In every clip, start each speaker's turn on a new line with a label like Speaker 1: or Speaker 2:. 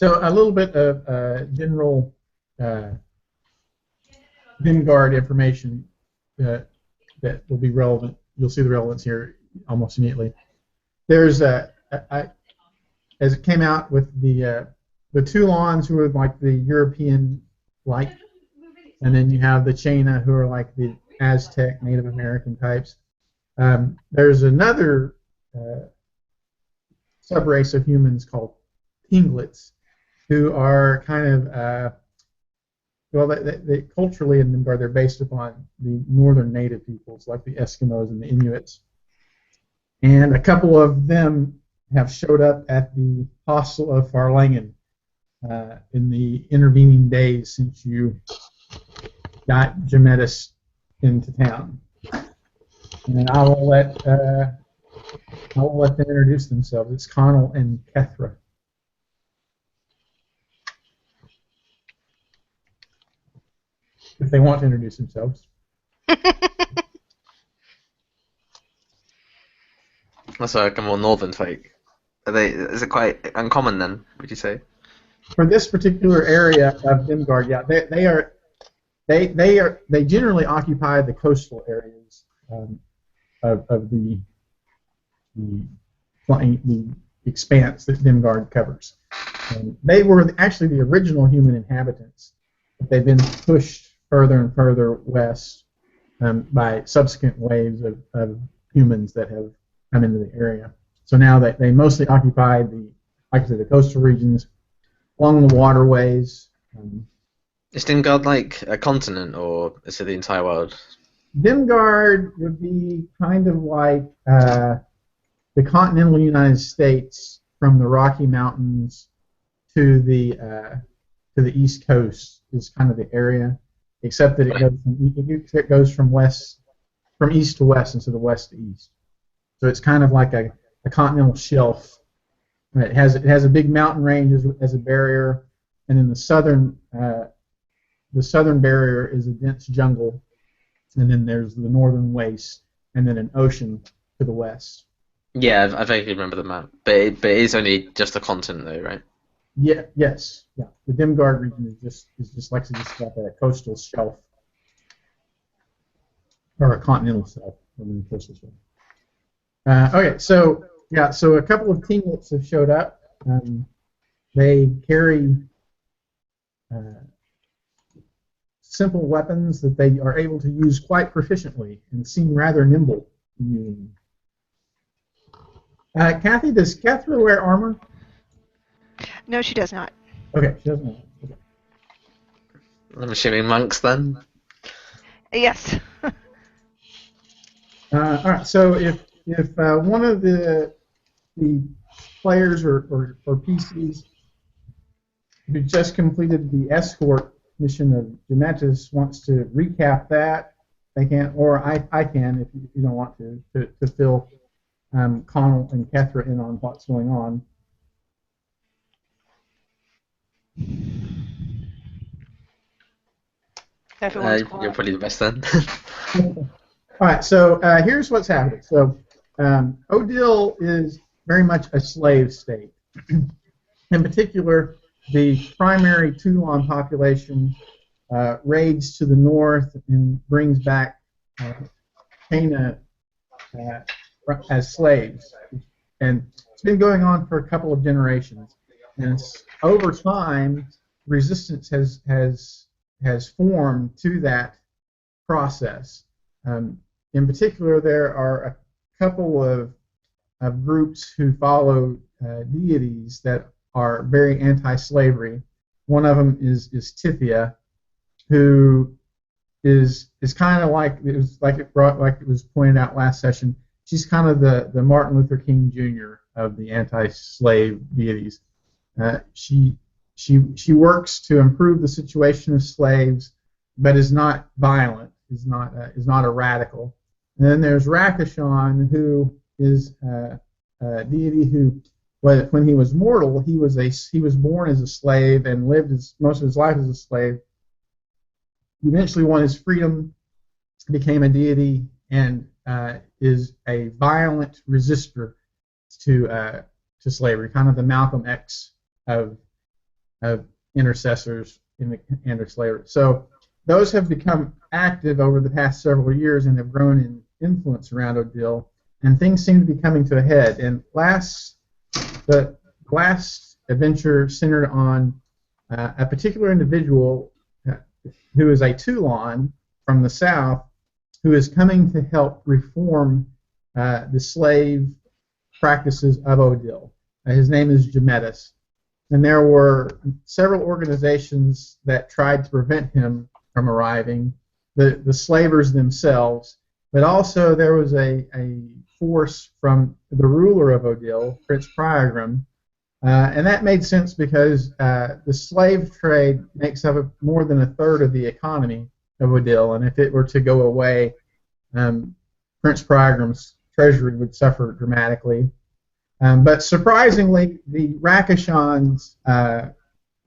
Speaker 1: So a little bit of general Dimgaard information that will be relevant. You'll see the relevance here almost immediately. There's as it came out with the Toulons, who are like the European like, and then you have the Chena, who are like the Aztec Native American types. There's another subrace of humans called Pinglets, who are kind of well, they culturally in Dimgaard they're based upon the northern native peoples like the Eskimos and the Inuits, and a couple of them have showed up at the hostel of Farlangen in the intervening days since you got Gemetis into town. And I will let them introduce themselves. It's Connell and Kethra. If they want to introduce themselves.
Speaker 2: That's like a more northern folk. Is it quite uncommon then, would you say?
Speaker 1: For this particular area of Dimgaard, yeah, they generally occupy the coastal areas of the expanse that Dimgaard covers. They were actually the original human inhabitants, but they've been pushed further and further west by subsequent waves of humans that have come into the area. So now that they mostly occupy the coastal regions along the waterways.
Speaker 2: Is Dimgaard like a continent, or is it the entire world?
Speaker 1: Dimgaard would be kind of like the continental United States from the Rocky Mountains to the East Coast is kind of the area, except that it goes from east to west instead of west to east. So it's kind of like a continental shelf. It has a big mountain range as a barrier, and then the southern barrier is a dense jungle, and then there's the northern waste, and then an ocean to the west.
Speaker 2: Yeah, I vaguely remember the map, but it is only just a continent, though, right?
Speaker 1: Yeah. Yes. Yeah. The Dimgaard region is just like a coastal shelf, or a continental shelf, rather than coastal shelf. Okay, so yeah, so a couple of Pinglets have showed up. They carry simple weapons that they are able to use quite proficiently and seem rather nimble in using. Kathy, does Kethra wear armor?
Speaker 3: No, she does not.
Speaker 1: Okay, she doesn't. Okay.
Speaker 2: I'm assuming monks then?
Speaker 3: Yes.
Speaker 1: All right, so if one of the players or PCs who just completed the escort mission of Gemetis wants to recap that, they can, or I can if you don't want to fill Connell and Kethra in on what's going on.
Speaker 2: You're probably the best then.
Speaker 1: All right, so here's what's happening. So Odile is very much a slave state. In particular, the primary Toulon population raids to the north and brings back Cana as slaves. And it's been going on for a couple of generations. And over time, resistance has formed to that process. In particular, there are a couple of groups who follow deities that are very anti-slavery. One of them is Tithia, who is kind of like it was pointed out last session. She's kind of the Martin Luther King Jr. of the anti-slave deities. She works to improve the situation of slaves, but is not violent. Is not a radical. And then there's Rakashan, who is a deity who, when he was mortal, he was born as a slave and lived most of his life as a slave. He eventually won his freedom, became a deity, and is a violent resistor to slavery, kind of the Malcolm X of intercessors in the anti-slavery. So those have become active over the past several years and have grown in influence around Odile, and things seem to be coming to a head. And the last adventure centered on a particular individual who is a Toulon from the South who is coming to help reform the slave practices of Odile. His name is Gemetis. And there were several organizations that tried to prevent him from arriving, the slavers themselves, but also there was a force from the ruler of Odile, Prince Priagram, and that made sense because the slave trade makes up more than a third of the economy of Odile, and if it were to go away, Prince Priagram's treasury would suffer dramatically. But surprisingly, the Rakashans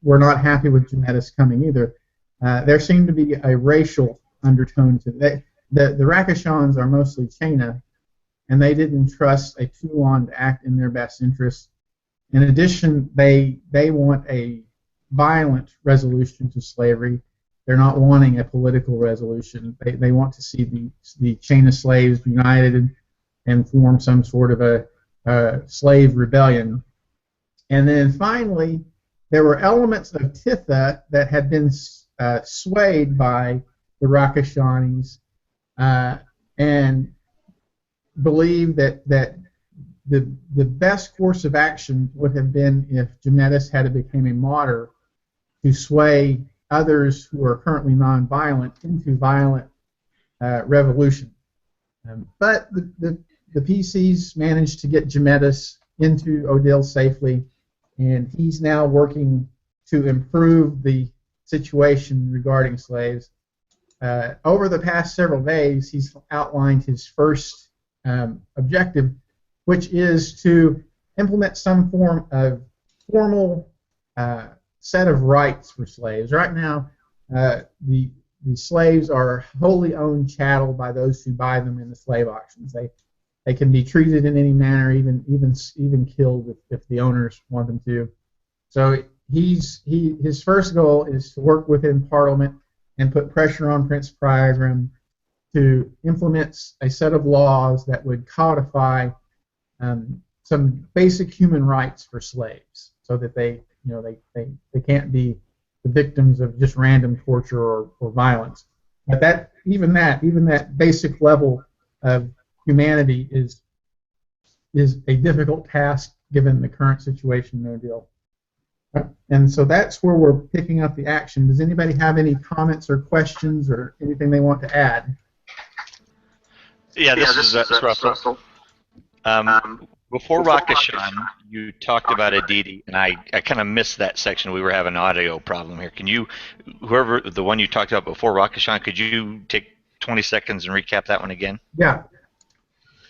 Speaker 1: were not happy with Gemetis coming either. There seemed to be a racial undertone to it. The Rakashans are mostly Chena, and they didn't trust a Toulon to act in their best interest. In addition, they want a violent resolution to slavery. They're not wanting a political resolution. They want to see the Chena slaves united and form some sort of a slave rebellion. And then finally, there were elements of Titha that had been swayed by the Rakashanis and believed that the best course of action would have been if Gemetis had become a martyr to sway others who are currently nonviolent into violent revolution. But the PCs managed to get Gemetis into Odile safely, and he's now working to improve the situation regarding slaves. Over the past several days, he's outlined his first objective, which is to implement some form of formal set of rights for slaves. Right now, the slaves are wholly owned chattel by those who buy them in the slave auctions. They can be treated in any manner, even killed if the owners want them to. So his first goal is to work within Parliament and put pressure on Prince Priagram to implement a set of laws that would codify some basic human rights for slaves, so that they can't be the victims of just random torture or violence. But even that basic level of humanity is a difficult task given the current situation in Odile. And so that's where we're picking up the action. Does anybody have any comments or questions or anything they want to add?
Speaker 4: Yeah, this is Russell. Before Rakashan, you talked about a deity, and I kind of missed that section. We were having an audio problem here. Can you, the one you talked about before Rakashan, could you take 20 seconds and recap that one again?
Speaker 1: Yeah.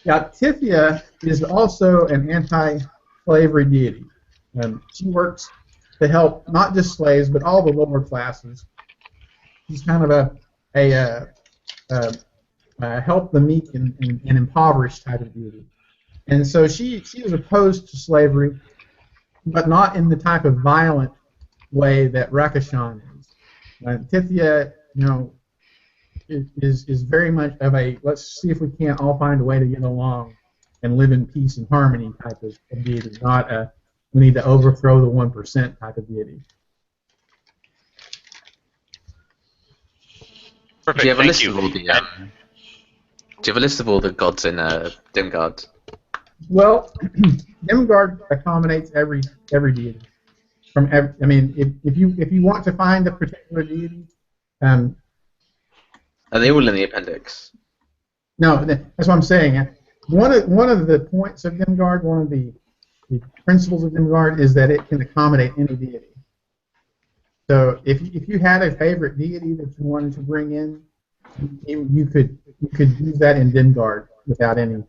Speaker 1: Yeah, Tithia is also an anti-slavery deity. She works to help not just slaves, but all the lower classes. She's kind of a help the meek and impoverished type of deity. And so she is opposed to slavery, but not in the type of violent way that Rakashan is. Tithia, is very much of a let's see if we can't all find a way to get along and live in peace and harmony type of deity, not a we need to overthrow the 1% type of deity.
Speaker 4: Perfect.
Speaker 2: Do you have a
Speaker 4: Thank
Speaker 2: list
Speaker 4: you.
Speaker 2: of all the? Do you have a list of all the gods in Dimgaard?
Speaker 1: Well, Dimgaard accommodates every deity. If you want to find a particular deity,
Speaker 2: Are they all in the appendix?
Speaker 1: no, that's what I'm saying. One of the points of Dimgaard, one of the principles of Dimgaard, is that it can accommodate any deity. So if you had a favorite deity that you wanted to bring in, you could use that in Dimgaard without any.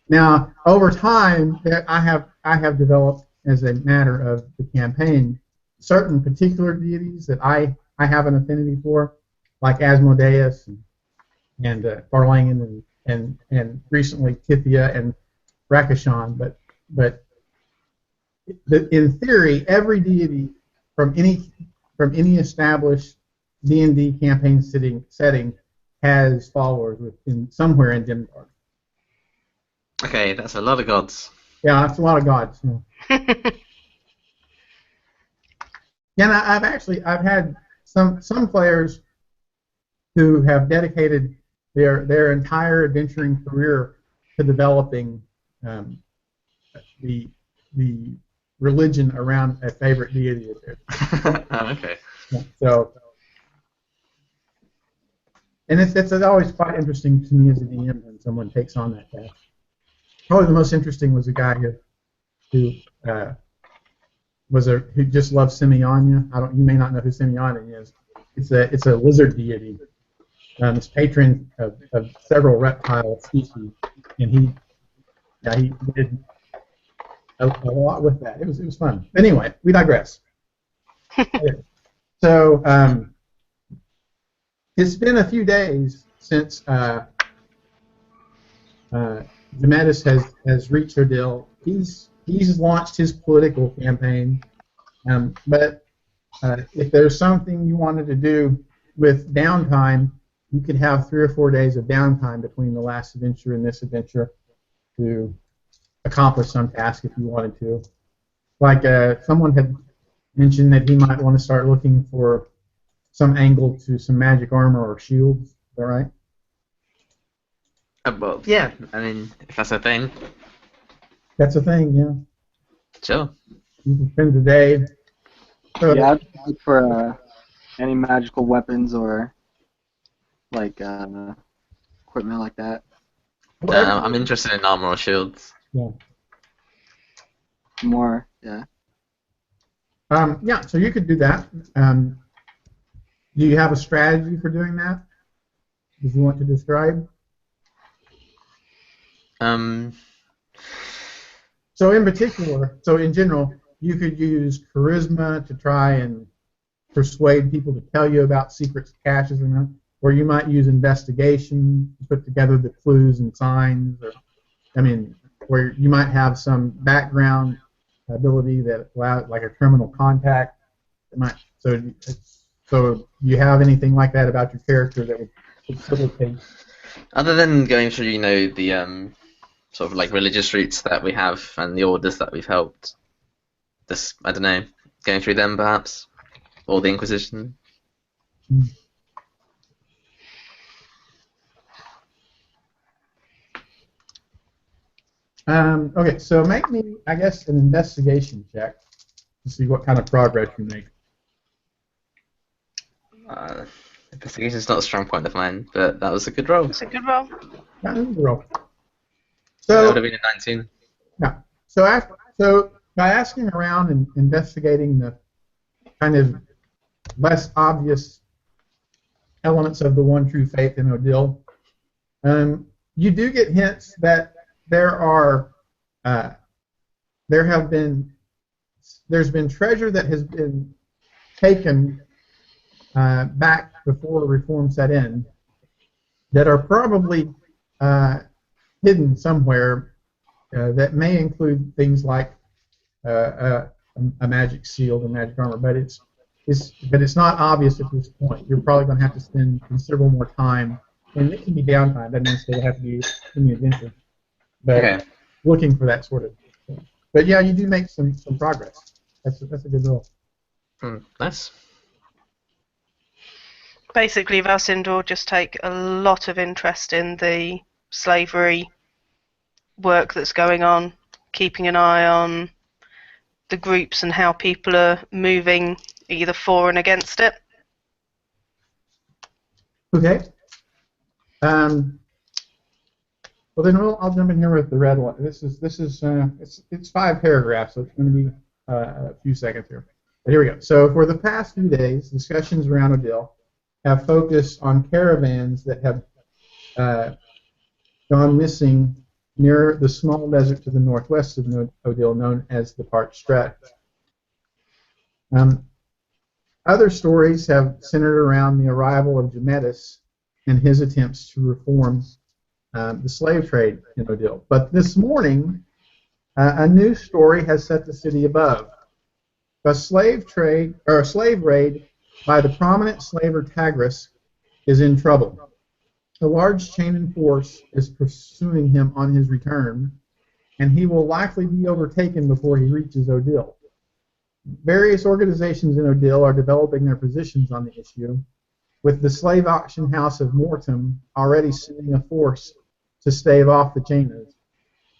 Speaker 1: Now, over time, I have developed, as a matter of the campaign, certain particular deities that I have an affinity for, like Asmodeus and Barlangan and recently Tithia and Rakashan. But in theory, every deity from any established D&D campaign setting has followers somewhere in Dimgaard.
Speaker 2: Okay, that's a lot of gods.
Speaker 1: Yeah, that's a lot of gods. Yeah, and I've had some players who have dedicated their entire adventuring career to developing the religion around a favorite deity of theirs.
Speaker 2: Oh, okay.
Speaker 1: Yeah, so, and it's always quite interesting to me as a DM when someone takes on that task. Probably the most interesting was a guy who just loved Simeonia. You may not know who Simeonia is. It's a lizard deity. It's patron of several reptile species, and he did a lot with that. It was fun. Anyway, we digress. So it's been a few days since Demetis has reached Odil. He's launched his political campaign, but if there's something you wanted to do with downtime, you could have 3 or 4 days of downtime between the last adventure and this adventure to accomplish some task if you wanted to. Like someone had mentioned that he might want to start looking for some angle to some magic armor or shields. Is that right?
Speaker 2: Well, yeah. I mean, if that's a thing.
Speaker 1: That's a thing, yeah.
Speaker 2: Sure.
Speaker 1: You can spend the day.
Speaker 5: Yeah, I'd look for any magical weapons or like equipment like that.
Speaker 2: I'm interested in armor or shields.
Speaker 1: Yeah.
Speaker 5: More, yeah.
Speaker 1: Yeah, so you could do that. Do you have a strategy for doing that? Did you want to describe? So in particular, in general, you could use charisma to try and persuade people to tell you about secrets, caches, or you might use investigation to put together the clues and signs, where you might have some background ability that allows, like a criminal contact. So you have anything like that about your character that would facilitate?
Speaker 2: Other than going through, the sort of like religious routes that we have and the orders that we've helped. I don't know, going through them perhaps, or the Inquisition.
Speaker 1: Okay, so make me, I guess, an investigation check to see what kind of progress you make.
Speaker 2: Investigation is not a strong point of mine, but that was a good roll.
Speaker 3: It's a good roll.
Speaker 1: That is a roll.
Speaker 2: That
Speaker 1: So
Speaker 2: would have been a 19.
Speaker 1: yeah. So by asking around and investigating the kind of less obvious elements of the one true faith in Odil, you do get hints that there's been treasure that has been taken back before reform set in that are probably hidden somewhere that may include things like a magic shield, a magic armor, but it's not obvious at this point. You're probably going to have to spend considerable more time, and it can be downtime. That means they have to be in the adventure, but looking for that sort of thing. But yeah, you do make some progress. That's a good roll.
Speaker 2: Nice.
Speaker 3: Basically, Valsindor just take a lot of interest in the slavery work that's going on, keeping an eye on the groups and how people are moving either for and against it.
Speaker 1: Okay. Well then, I'll jump in here with the red one. It's 5 paragraphs, so it's going to be a few seconds here. But here we go. So for the past few days, discussions around Odil have focused on caravans that have gone missing near the small desert to the northwest of Odil, known as the Parched Stretch. Other stories have centered around the arrival of Demetis and his attempts to reform the slave trade in Odil. But this morning, a new story has set the city above. a slave trade or a slave raid by the prominent slaver Tagris is in trouble. A large chain and force is pursuing him on his return, and he will likely be overtaken before he reaches Odile. Various organizations in Odile are developing their positions on the issue, with the slave auction house of Mortem already sending a force to stave off the chainers.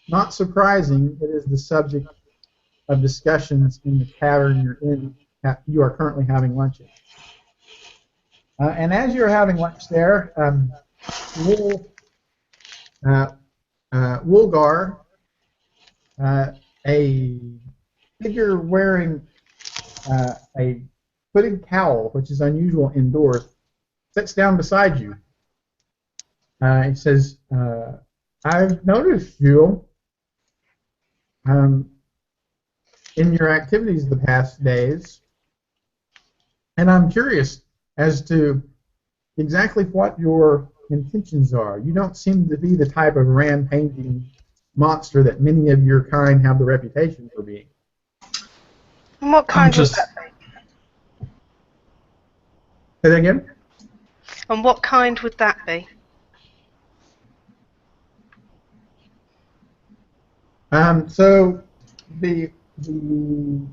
Speaker 1: Not surprising, it is the subject of discussions in the tavern you are currently having lunch in. And as you're having lunch there, Woolgar, a figure wearing a hooded cowl, which is unusual indoors, sits down beside you. He says, I've noticed you in your activities the past days, and I'm curious as to exactly what your intentions are. You don't seem to be the type of rampaging monster that many of your kind have the reputation for being.
Speaker 3: And what kind would that be?
Speaker 1: Say that again?
Speaker 3: And what kind would that be?
Speaker 1: So the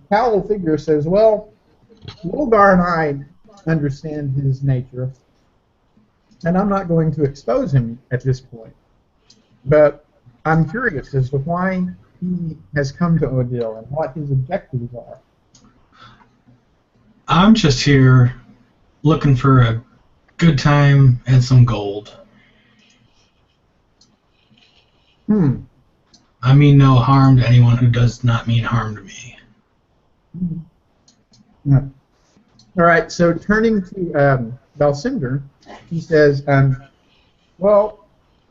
Speaker 1: cowl figure says, well, Wolgar and I understand his nature, and I'm not going to expose him at this point. But I'm curious as to why he has come to Odile and what his objectives are.
Speaker 6: I'm just here looking for a good time and some gold. I mean no harm to anyone who does not mean harm to me.
Speaker 1: Yeah. All right, so turning to Balcinder, he says, well,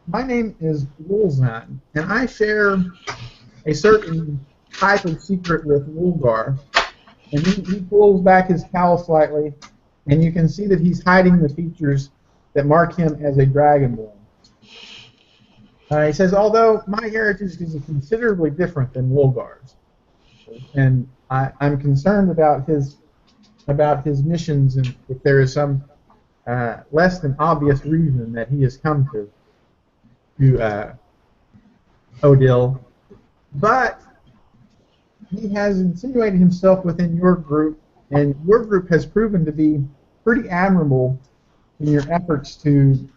Speaker 1: my name is Wolzan, and I share a certain type of secret with Wolgar. And he pulls back his cowl slightly, and you can see that he's hiding the features that mark him as a dragonborn. He says, although my heritage is considerably different than Wolgar's, and I'm concerned about his missions, and if there is some less than obvious reason that he has come to Odile, but he has insinuated himself within your group, and your group has proven to be pretty admirable in your efforts to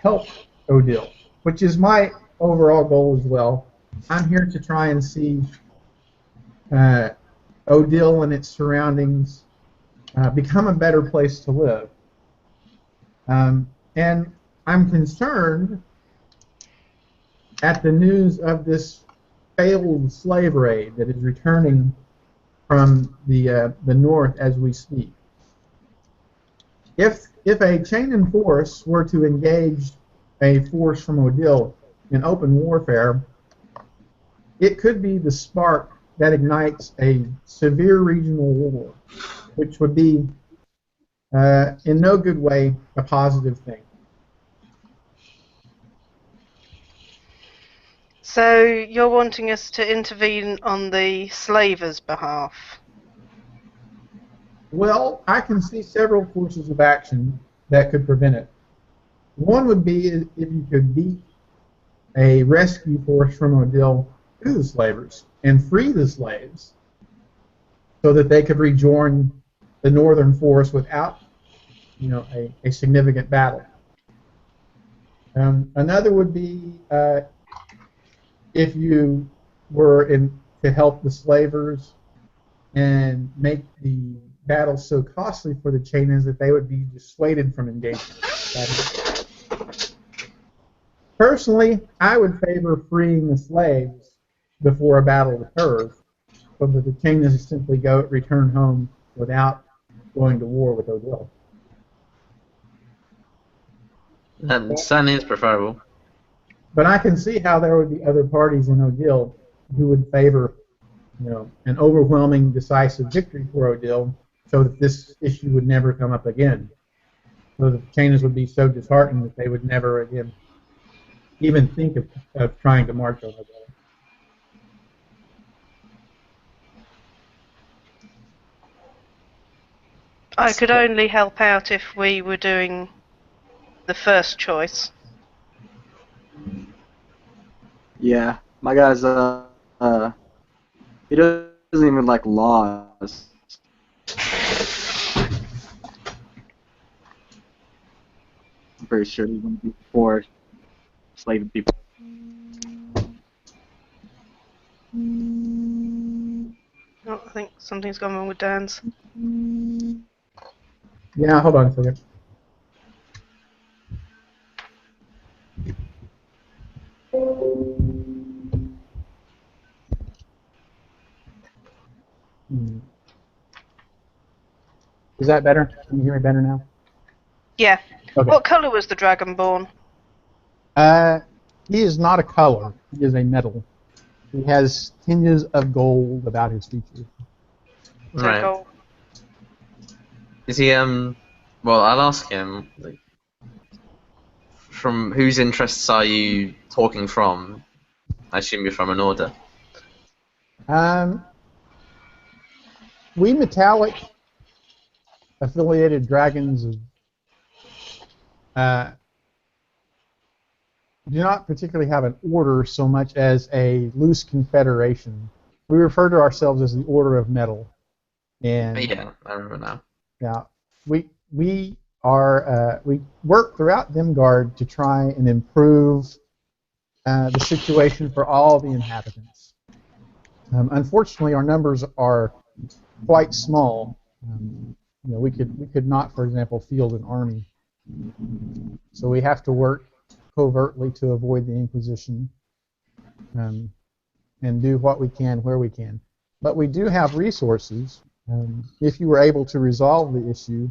Speaker 1: help Odile, which is my overall goal as well. I'm here to try and see Odile and its surroundings become a better place to live. And I'm concerned at the news of this failed slave raid that is returning from the north as we speak. If a chain and force were to engage a force from Odile in open warfare, it could be the spark that ignites a severe regional war, which would be in no good way a positive thing.
Speaker 3: So you're wanting us to intervene on the slavers' behalf?
Speaker 1: Well, I can see several courses of action that could prevent it. One would be if you could beat a rescue force from Odile to the slavers and free the slaves so that they could rejoin the northern force without, a significant battle. Another would be if you were to help the slavers and make the battle so costly for the chainers that they would be dissuaded from engagement. Personally, I would favor freeing the slaves before a battle occurs, so that the chainers simply return home without going to war with Odile.
Speaker 2: Certainly is preferable.
Speaker 1: But I can see how there would be other parties in Odile who would favor, an overwhelming, decisive victory for Odile, so that this issue would never come up again. So the chainers would be so disheartened that they would never again even think of trying to march on Odile.
Speaker 3: I could only help out if we were doing the first choice.
Speaker 5: Yeah, my guy's he doesn't even like laws. I'm pretty sure he's gonna be for enslaving people.
Speaker 3: Oh, I think something's gone wrong with Dan's.
Speaker 1: Yeah, hold on a second. Is that better? Can you hear me better now?
Speaker 3: Yeah.
Speaker 1: Okay.
Speaker 3: What colour was the Dragonborn?
Speaker 1: He is not a color. He is a metal. He has tinges of gold about his features.
Speaker 3: Is that
Speaker 2: Right.
Speaker 3: gold?
Speaker 2: Is he well, I'll ask him, like, from whose interests are you talking from? I assume you're from an order.
Speaker 1: We metallic affiliated dragons do not particularly have an order so much as a loose confederation. We refer to ourselves as the Order of Metal. And
Speaker 2: Yeah, I remember now.
Speaker 1: yeah, we work throughout Dimgaard to try and improve the situation for all the inhabitants. Unfortunately, our numbers are quite small. We could not, for example, field an army. So we have to work covertly to avoid the Inquisition and do what we can where we can. But we do have resources. If you were able to resolve the issue,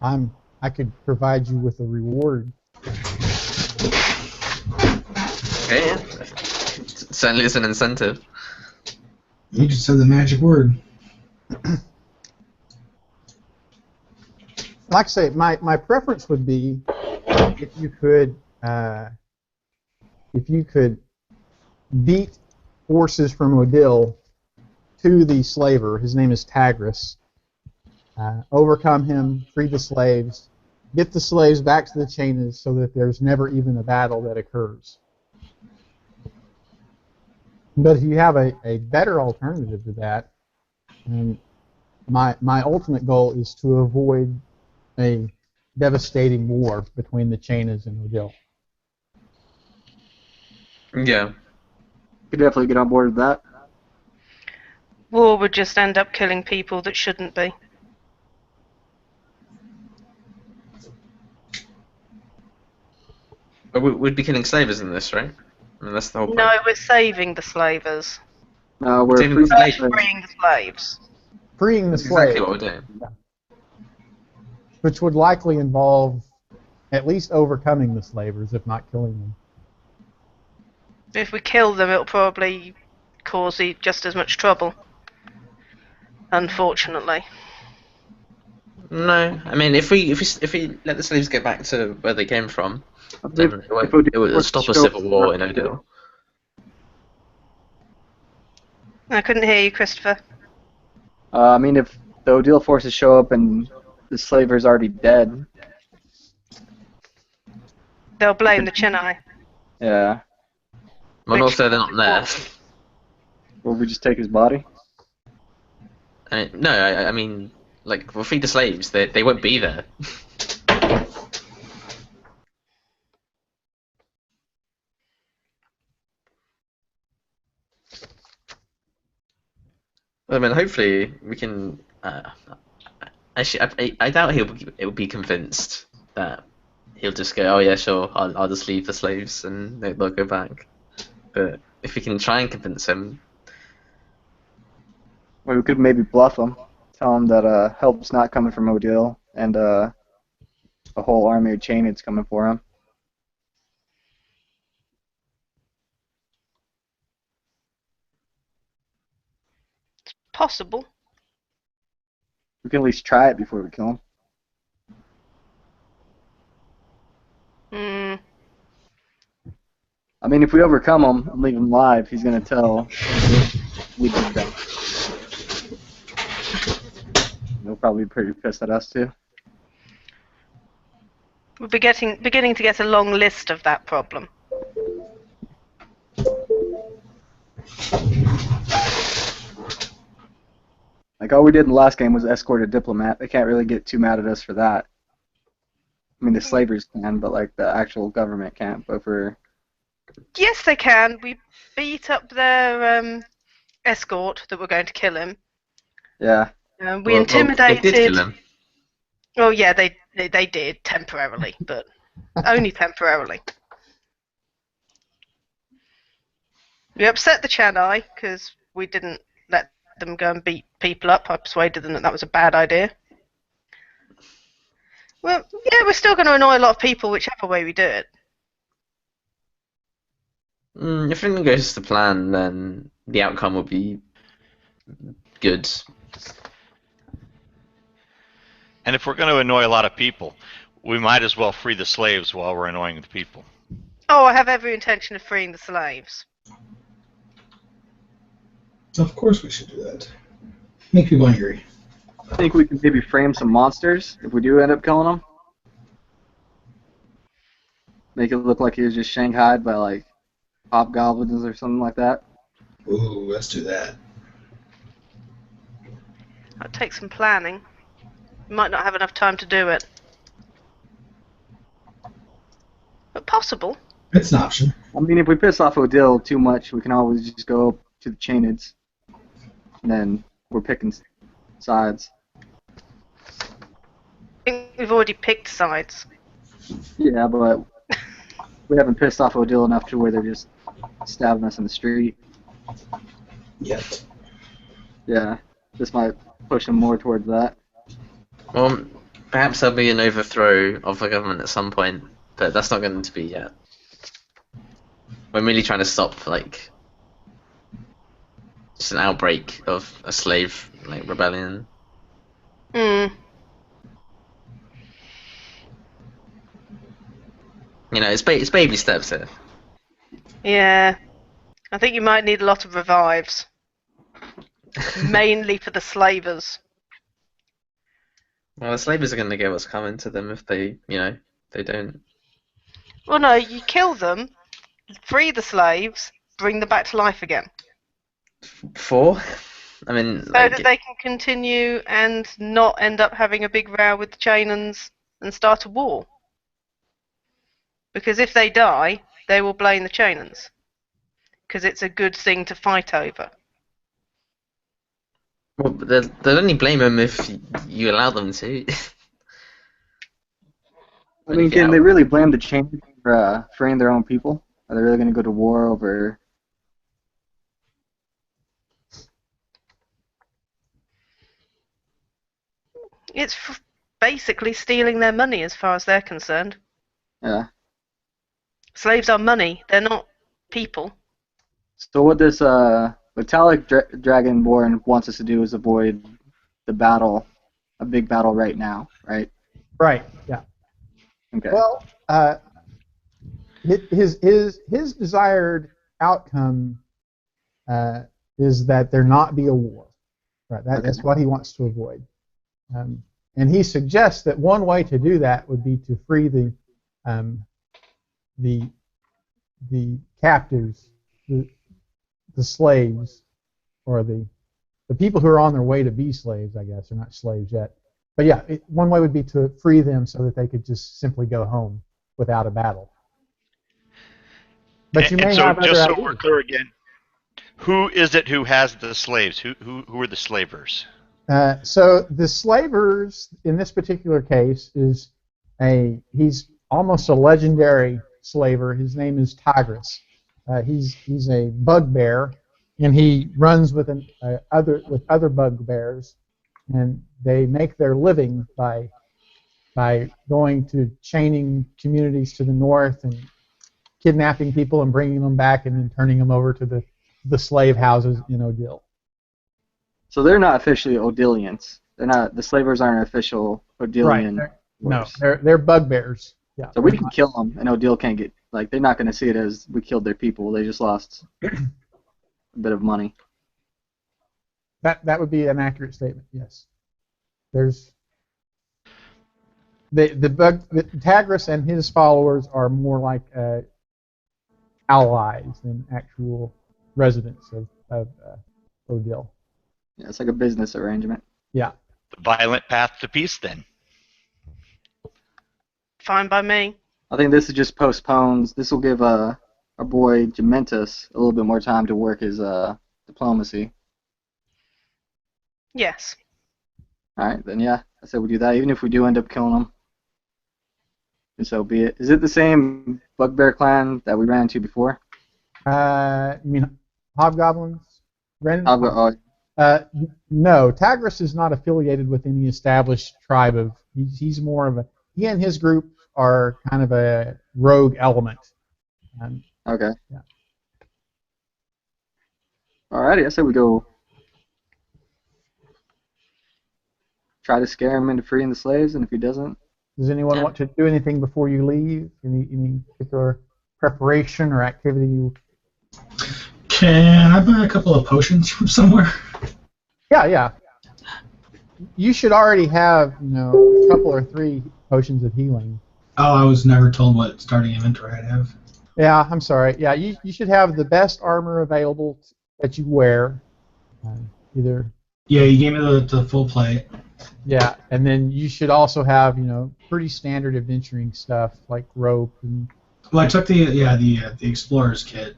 Speaker 1: I could provide you with a reward.
Speaker 2: Okay, yeah. Certainly is an incentive.
Speaker 6: You just said the magic word.
Speaker 1: Like I say, my preference would be if you could beat forces from Odil to the slaver. His name is Tagris. Overcome him, free the slaves, get the slaves back to the Chainas so that there's never even a battle that occurs. But if you have a better alternative to that, my ultimate goal is to avoid a devastating war between the Chainas and Odil.
Speaker 2: Yeah.
Speaker 5: Could definitely get on board with that.
Speaker 3: War would just end up killing people that shouldn't be.
Speaker 2: But we'd be killing slavers in this, right? I mean, that's the whole point.
Speaker 3: No, we're saving the slavers.
Speaker 5: We're
Speaker 2: Saving
Speaker 5: free
Speaker 2: the slaves.
Speaker 3: Freeing the slaves.
Speaker 1: Freeing the
Speaker 2: That's exactly
Speaker 1: slaves,
Speaker 2: what we're doing.
Speaker 1: which would likely involve at least overcoming the slavers, if not killing them.
Speaker 3: If we kill them, it'll probably cause just as much trouble. Unfortunately.
Speaker 2: No, I mean, if we let the slaves get back to where they came from, then it would stop a civil war in Odil.
Speaker 3: I couldn't hear you, Christopher.
Speaker 5: I mean, if the Odil forces show up and the slaver's already dead,
Speaker 3: They'll blame the Chennai.
Speaker 5: yeah,
Speaker 2: Well, also they're not there.
Speaker 5: will we just take his body?
Speaker 2: I mean, like, we'll feed the slaves. They won't be there. I mean, hopefully we can. Actually, I doubt he'll be convinced that he'll just go, oh yeah, sure, I'll just leave the slaves and they'll go back. But if we can try and convince him,
Speaker 5: Well, we could maybe bluff him, tell him that help's not coming from Odil, and a whole army of Chainids coming for him.
Speaker 3: Possible.
Speaker 5: We can at least try it before we kill him.
Speaker 3: Hmm.
Speaker 5: I mean, if we overcome him and leave him alive, he's gonna tell we did that. they'll probably be pretty pissed at us too.
Speaker 3: We're beginning to get a long list of that problem.
Speaker 5: Like all we did in the last game was escort a diplomat. They can't really get too mad at us for that. I mean, the slavers can, but like the actual government can't. But for
Speaker 3: Yes, they can. We beat up their escort that were going to kill him.
Speaker 5: yeah,
Speaker 3: We intimidated.
Speaker 2: They did kill him.
Speaker 3: Oh yeah, they did temporarily, but only temporarily. We upset the Chennai because we didn't let them go and beat people up. I persuaded them that that was a bad idea. Well, yeah, we're still going to annoy a lot of people whichever way we do it.
Speaker 2: If everything goes to plan, then the outcome will be good.
Speaker 4: And if we're going to annoy a lot of people, we might as well free the slaves while we're annoying the people.
Speaker 3: Oh, I have every intention of freeing the slaves.
Speaker 6: Of course we should do that. Make people angry.
Speaker 5: I think we can maybe frame some monsters if we do end up killing them. Make it look like he was just shanghaied by like hobgoblins or something like that.
Speaker 6: Ooh, let's do that.
Speaker 3: That'll take some planning. We might not have enough time to do it. But possible.
Speaker 6: It's an option.
Speaker 5: I mean, if we piss off Odile too much, we can always just go to the Chainids. And then we're picking sides.
Speaker 3: I think we've already picked sides.
Speaker 5: Yeah, but we haven't pissed off Odile enough to where they're just stabbing us in the street.
Speaker 6: Yet.
Speaker 5: Yeah, this might push them more towards that.
Speaker 2: Well, perhaps there'll be an overthrow of the government at some point, but that's not going to be yet. We're merely trying to stop, like, just an outbreak of a slave, like, rebellion.
Speaker 3: Hmm.
Speaker 2: You know, it's baby steps here.
Speaker 3: Yeah. I think you might need a lot of revives. Mainly for the slavers.
Speaker 2: Well, the slavers are going to get what's coming to them if they, you know, they don't.
Speaker 3: Well, no, you kill them, free the slaves, bring them back to life again.
Speaker 2: For? I mean,
Speaker 3: So
Speaker 2: like,
Speaker 3: that they can continue and not end up having a big row with the Chainans and start a war. Because if they die, they will blame the Chainans. Because it's a good thing to fight over.
Speaker 2: well, they'll only blame them if you allow them to.
Speaker 5: I mean, can they really blame the Chainids for freeing their own people? Are they really going to go to war over...
Speaker 3: It's basically stealing their money as far as they're concerned.
Speaker 5: Yeah.
Speaker 3: Slaves are money, they're not people.
Speaker 5: So what this metallic Dragonborn wants us to do is avoid the battle, a big battle right now, right?
Speaker 1: Right. Yeah.
Speaker 5: Okay.
Speaker 1: Well, his desired outcome is that there not be a war. Right. That's what he wants to avoid. And he suggests that one way to do that would be to free the captives, the slaves, or the people who are on their way to be slaves, I guess. They're not slaves yet. But yeah, one way would be to free them so that they could just simply go home without a battle. But you may have other
Speaker 4: just so
Speaker 1: ideas.
Speaker 4: we're clear again, who is it who has the slaves? Who are the slavers?
Speaker 1: So the slavers in this particular case is he's almost a legendary slaver. His name is Tigris. He's a bugbear, and he runs with other bugbears, and they make their living by going to chaining communities to the north and kidnapping people and bringing them back and then turning them over to the slave houses in Odile.
Speaker 5: So they're not officially Odilians. They're not. The slavers aren't official Odilian.
Speaker 1: Right. No, they're bugbears. Yeah.
Speaker 5: So we can kill them, and Odile can't get like they're not going to see it as we killed their people. They just lost a bit of money.
Speaker 1: That would be an accurate statement. Yes. There's the Tagris and his followers are more like allies than actual residents of Odile.
Speaker 5: Yeah, it's like a business arrangement.
Speaker 1: Yeah.
Speaker 4: The violent path to peace, then.
Speaker 3: Fine by me.
Speaker 5: I think this is just postpones. This will give our boy Gementus a little bit more time to work his diplomacy.
Speaker 3: Yes.
Speaker 5: All right, then yeah, I said we do that. Even if we do end up killing him, and so be it. Is it the same Bugbear clan that we ran into before?
Speaker 1: You mean hobgoblins?
Speaker 5: Oh,
Speaker 1: No, Tagris is not affiliated with any established tribe of. He's more of a. He and his group are kind of a rogue element.
Speaker 5: okay.
Speaker 1: Yeah.
Speaker 5: Alrighty, I said we go try to scare him into freeing the slaves, and if he doesn't,
Speaker 1: Does anyone want to do anything before you leave? Any particular preparation or activity?
Speaker 6: Can I buy a couple of potions from somewhere?
Speaker 1: Yeah. You should already have, a couple or 3 potions of healing.
Speaker 6: Oh, I was never told what starting inventory I'd have.
Speaker 1: Yeah, I'm sorry. Yeah, you should have the best armor available that you wear. Either.
Speaker 6: Yeah, you gave me the full plate.
Speaker 1: Yeah, and then you should also have, pretty standard adventuring stuff like rope and.
Speaker 6: Well, I took the explorer's kit.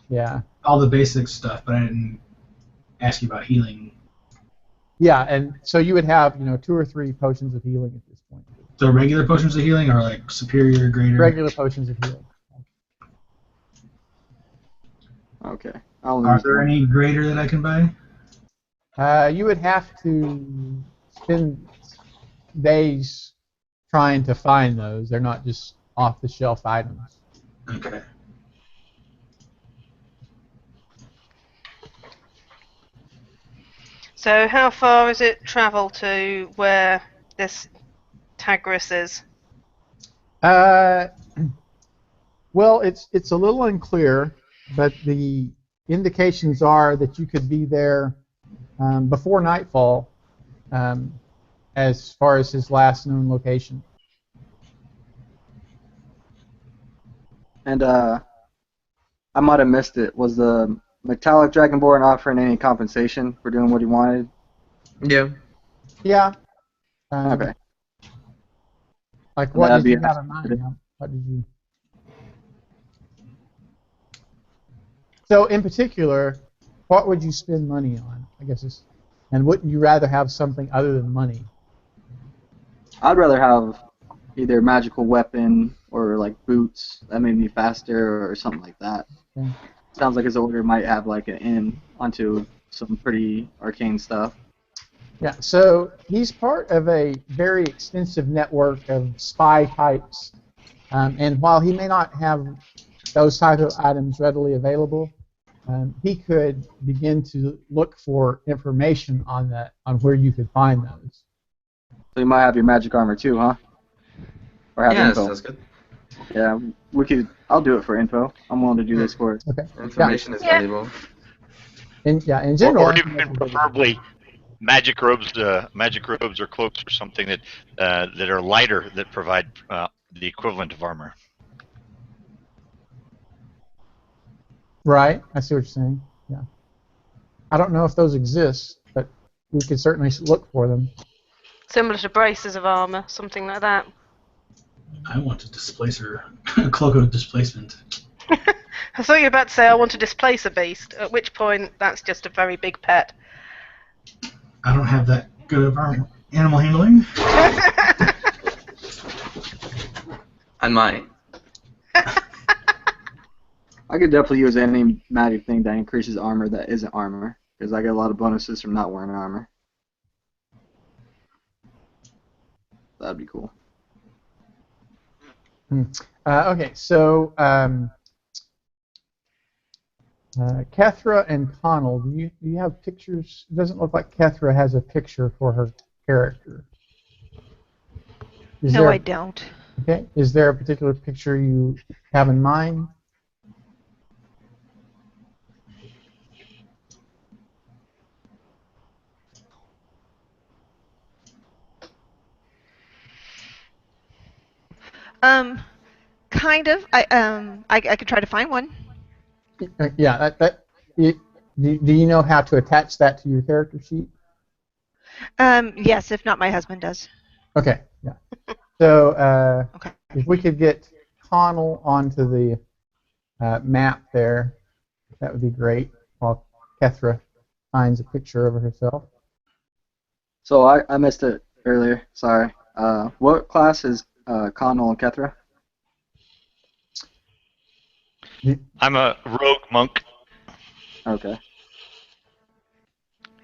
Speaker 1: Yeah.
Speaker 6: All the basic stuff, but I didn't ask you about healing.
Speaker 1: Yeah, and so you would have, 2 or 3 potions of healing at this point.
Speaker 6: The regular potions of healing are like superior, greater.
Speaker 1: Regular potions of healing.
Speaker 5: okay.
Speaker 6: Are there any greater that I can buy?
Speaker 1: You would have to spend days trying to find those. They're not just off-the-shelf items.
Speaker 6: Okay.
Speaker 3: So how far is it travel to where this Tagris is?
Speaker 1: Well, it's a little unclear, but the indications are that you could be there before nightfall, as far as his last known location.
Speaker 5: And I might have missed it. Was the Metallic Dragonborn offering any compensation for doing what he wanted?
Speaker 2: Yeah.
Speaker 1: Yeah.
Speaker 5: Okay.
Speaker 1: Like
Speaker 5: And
Speaker 1: what
Speaker 5: that'd
Speaker 1: did you
Speaker 5: be
Speaker 1: have in mind? What did you? So in particular, what would you spend money on? I guess and wouldn't you rather have something other than money?
Speaker 5: I'd rather have either a magical weapon or like boots that made me faster or something like that.
Speaker 1: Okay.
Speaker 5: Sounds like his order might have like an in onto some pretty arcane stuff.
Speaker 1: Yeah, so he's part of a very extensive network of spy types, and while he may not have those type of items readily available, he could begin to look for information on where you could find those.
Speaker 5: So you might have your magic armor too, huh? Or have
Speaker 2: Yeah,
Speaker 5: info.
Speaker 2: sounds good.
Speaker 5: Yeah, we could. I'll do it for info. I'm willing to do this for it.
Speaker 1: Okay.
Speaker 2: Information is valuable.
Speaker 1: In general.
Speaker 4: Or even preferably magic robes or cloaks or something that are lighter that provide the equivalent of armor.
Speaker 1: Right, I see what you're saying. Yeah, I don't know if those exist, but we could certainly look for them.
Speaker 3: Similar to braces of armor, something like that.
Speaker 6: I want to displace her. Cloak of displacement.
Speaker 3: I thought you were about to say I want to displace a beast, at which point that's just a very big pet.
Speaker 6: I don't have that good of animal handling.
Speaker 2: I might.
Speaker 5: I could definitely use any magic thing that increases armor that isn't armor, because I get a lot of bonuses from not wearing armor. That'd be cool.
Speaker 1: Okay, so Kethra and Connell, do you have pictures? It doesn't look like Kethra has a picture for her character.
Speaker 7: No, I don't.
Speaker 1: Okay, is there a particular picture you have in mind?
Speaker 7: Kind of. I could try to find one.
Speaker 1: Yeah. Do you know how to attach that to your character sheet?
Speaker 7: Yes, if not, my husband does.
Speaker 1: Okay. Yeah. So
Speaker 7: Okay.
Speaker 1: if we could get Connell onto the map there, that would be great. While Kethra finds a picture of herself.
Speaker 5: So I missed it earlier. Sorry. What class is Connell and Kethra?
Speaker 4: I'm a rogue monk.
Speaker 5: Okay.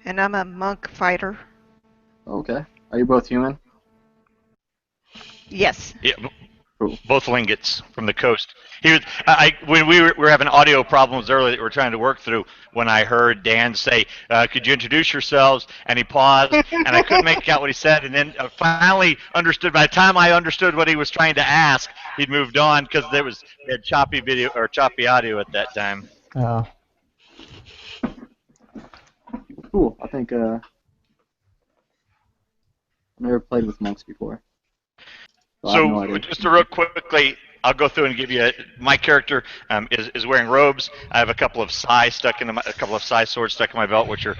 Speaker 7: And I'm a monk fighter.
Speaker 5: Okay. Are you both human?
Speaker 7: Yes.
Speaker 4: Yeah,
Speaker 5: Cool.
Speaker 4: both lingots from the coast. He was, when we were having audio problems earlier that we were trying to work through, when I heard Dan say, could you introduce yourselves? And he paused, and I couldn't make out what he said, and then finally understood. By the time I understood what he was trying to ask, he'd moved on because we had choppy video or choppy audio at that time.
Speaker 5: Cool. I think I've never played with monks before. I have no
Speaker 4: So
Speaker 5: idea.
Speaker 4: just to real quickly, I'll go through and give you my character is wearing robes. I have a couple of sai swords stuck in my belt, which are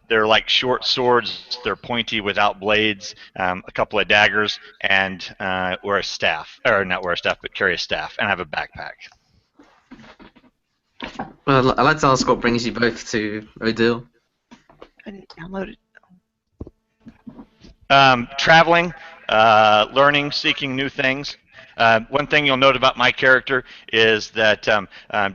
Speaker 4: they're like short swords. They're pointy without blades. A couple of daggers, and wear a staff, or not wear a staff, but carry a staff, and I have a backpack.
Speaker 2: Well, I'd like to ask what brings you both to Odile.
Speaker 7: I didn't download it.
Speaker 4: Traveling, learning, seeking new things. One thing you'll note about my character is that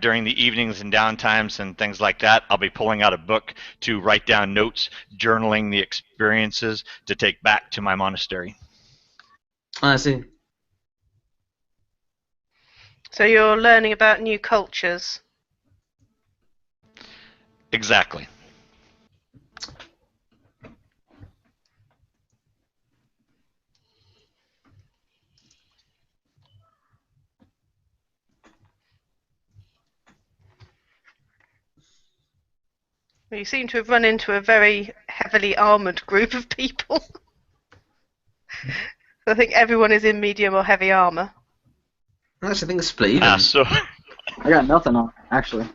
Speaker 4: during the evenings and downtimes and things like that, I'll be pulling out a book to write down notes, journaling the experiences to take back to my monastery.
Speaker 2: I see.
Speaker 3: So you're learning about new cultures.
Speaker 4: Exactly.
Speaker 3: Well, you seem to have run into a very heavily armoured group of people. I think everyone is in medium or heavy armour.
Speaker 2: I actually think it's split even.
Speaker 4: So
Speaker 5: I got nothing on, actually.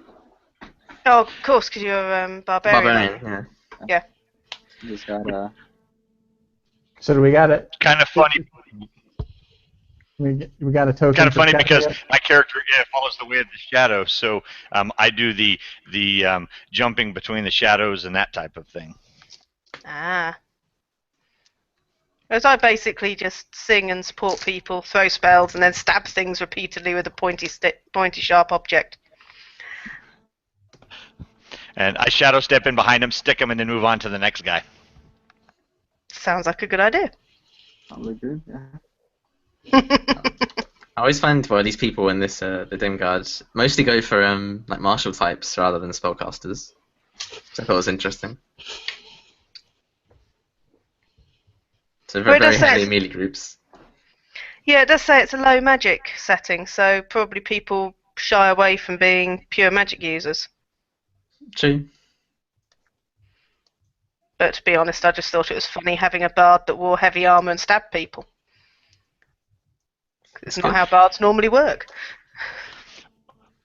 Speaker 3: Oh, of course, because you're barbarian.
Speaker 2: Barbarian, yeah.
Speaker 5: Just got
Speaker 1: So do we got it?
Speaker 4: kind of funny.
Speaker 1: We got a token.
Speaker 4: Kind of
Speaker 1: for
Speaker 4: funny
Speaker 1: Kethra
Speaker 4: because
Speaker 1: yet?
Speaker 4: my character follows the way of the shadow, so I do the jumping between the shadows and that type of thing.
Speaker 3: Ah. Whereas I basically just sing and support people, throw spells, and then stab things repeatedly with a pointy, sharp object.
Speaker 4: And I shadow step in behind him, stick him, and then move on to the next guy.
Speaker 3: Sounds like a good idea.
Speaker 5: probably good. Yeah.
Speaker 2: I always find, well, these people in this the Dimgaard mostly go for like martial types rather than spellcasters, which I thought was interesting. So
Speaker 3: Well, it
Speaker 2: very
Speaker 3: does say
Speaker 2: heavily
Speaker 3: it's-
Speaker 2: melee groups.
Speaker 3: Yeah, it does say it's a low magic setting, so probably people shy away from being pure magic users.
Speaker 2: True.
Speaker 3: But to be honest, I just thought it was funny having a bard that wore heavy armour and stabbed people. It's not how bards normally work.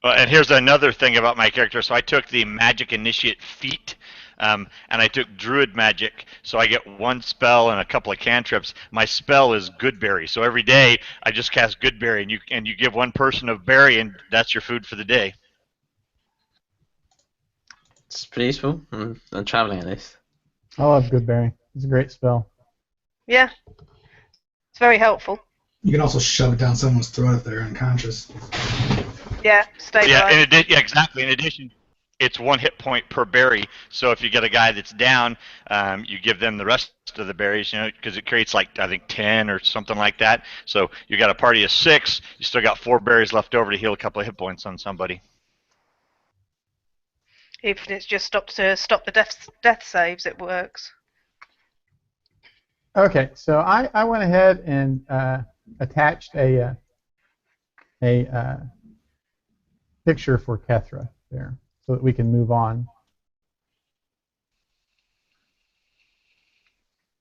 Speaker 4: And here's another thing about my character. So I took the Magic Initiate feat, and I took Druid Magic. So I get one spell and a couple of cantrips. My spell is Goodberry. So every day I just cast Goodberry, and you give one person a berry, and that's your food for the day.
Speaker 2: It's pretty useful. I'm traveling at least.
Speaker 1: I love Goodberry. It's a great spell.
Speaker 3: Yeah, it's very helpful.
Speaker 6: You can also shove it down someone's throat if they're unconscious.
Speaker 3: Yeah, stabilize.
Speaker 4: Yeah, exactly. In addition, it's 1 hit point per berry. So if you get a guy that's down, you give them the rest of the berries, because it creates like I think 10 or something like that. So you got a party of 6. You still got 4 berries left over to heal a couple of hit points on somebody.
Speaker 3: Even if it's just stop the death saves, it works.
Speaker 1: Okay, so I went ahead and attached a picture for Kethra there, so that we can move on.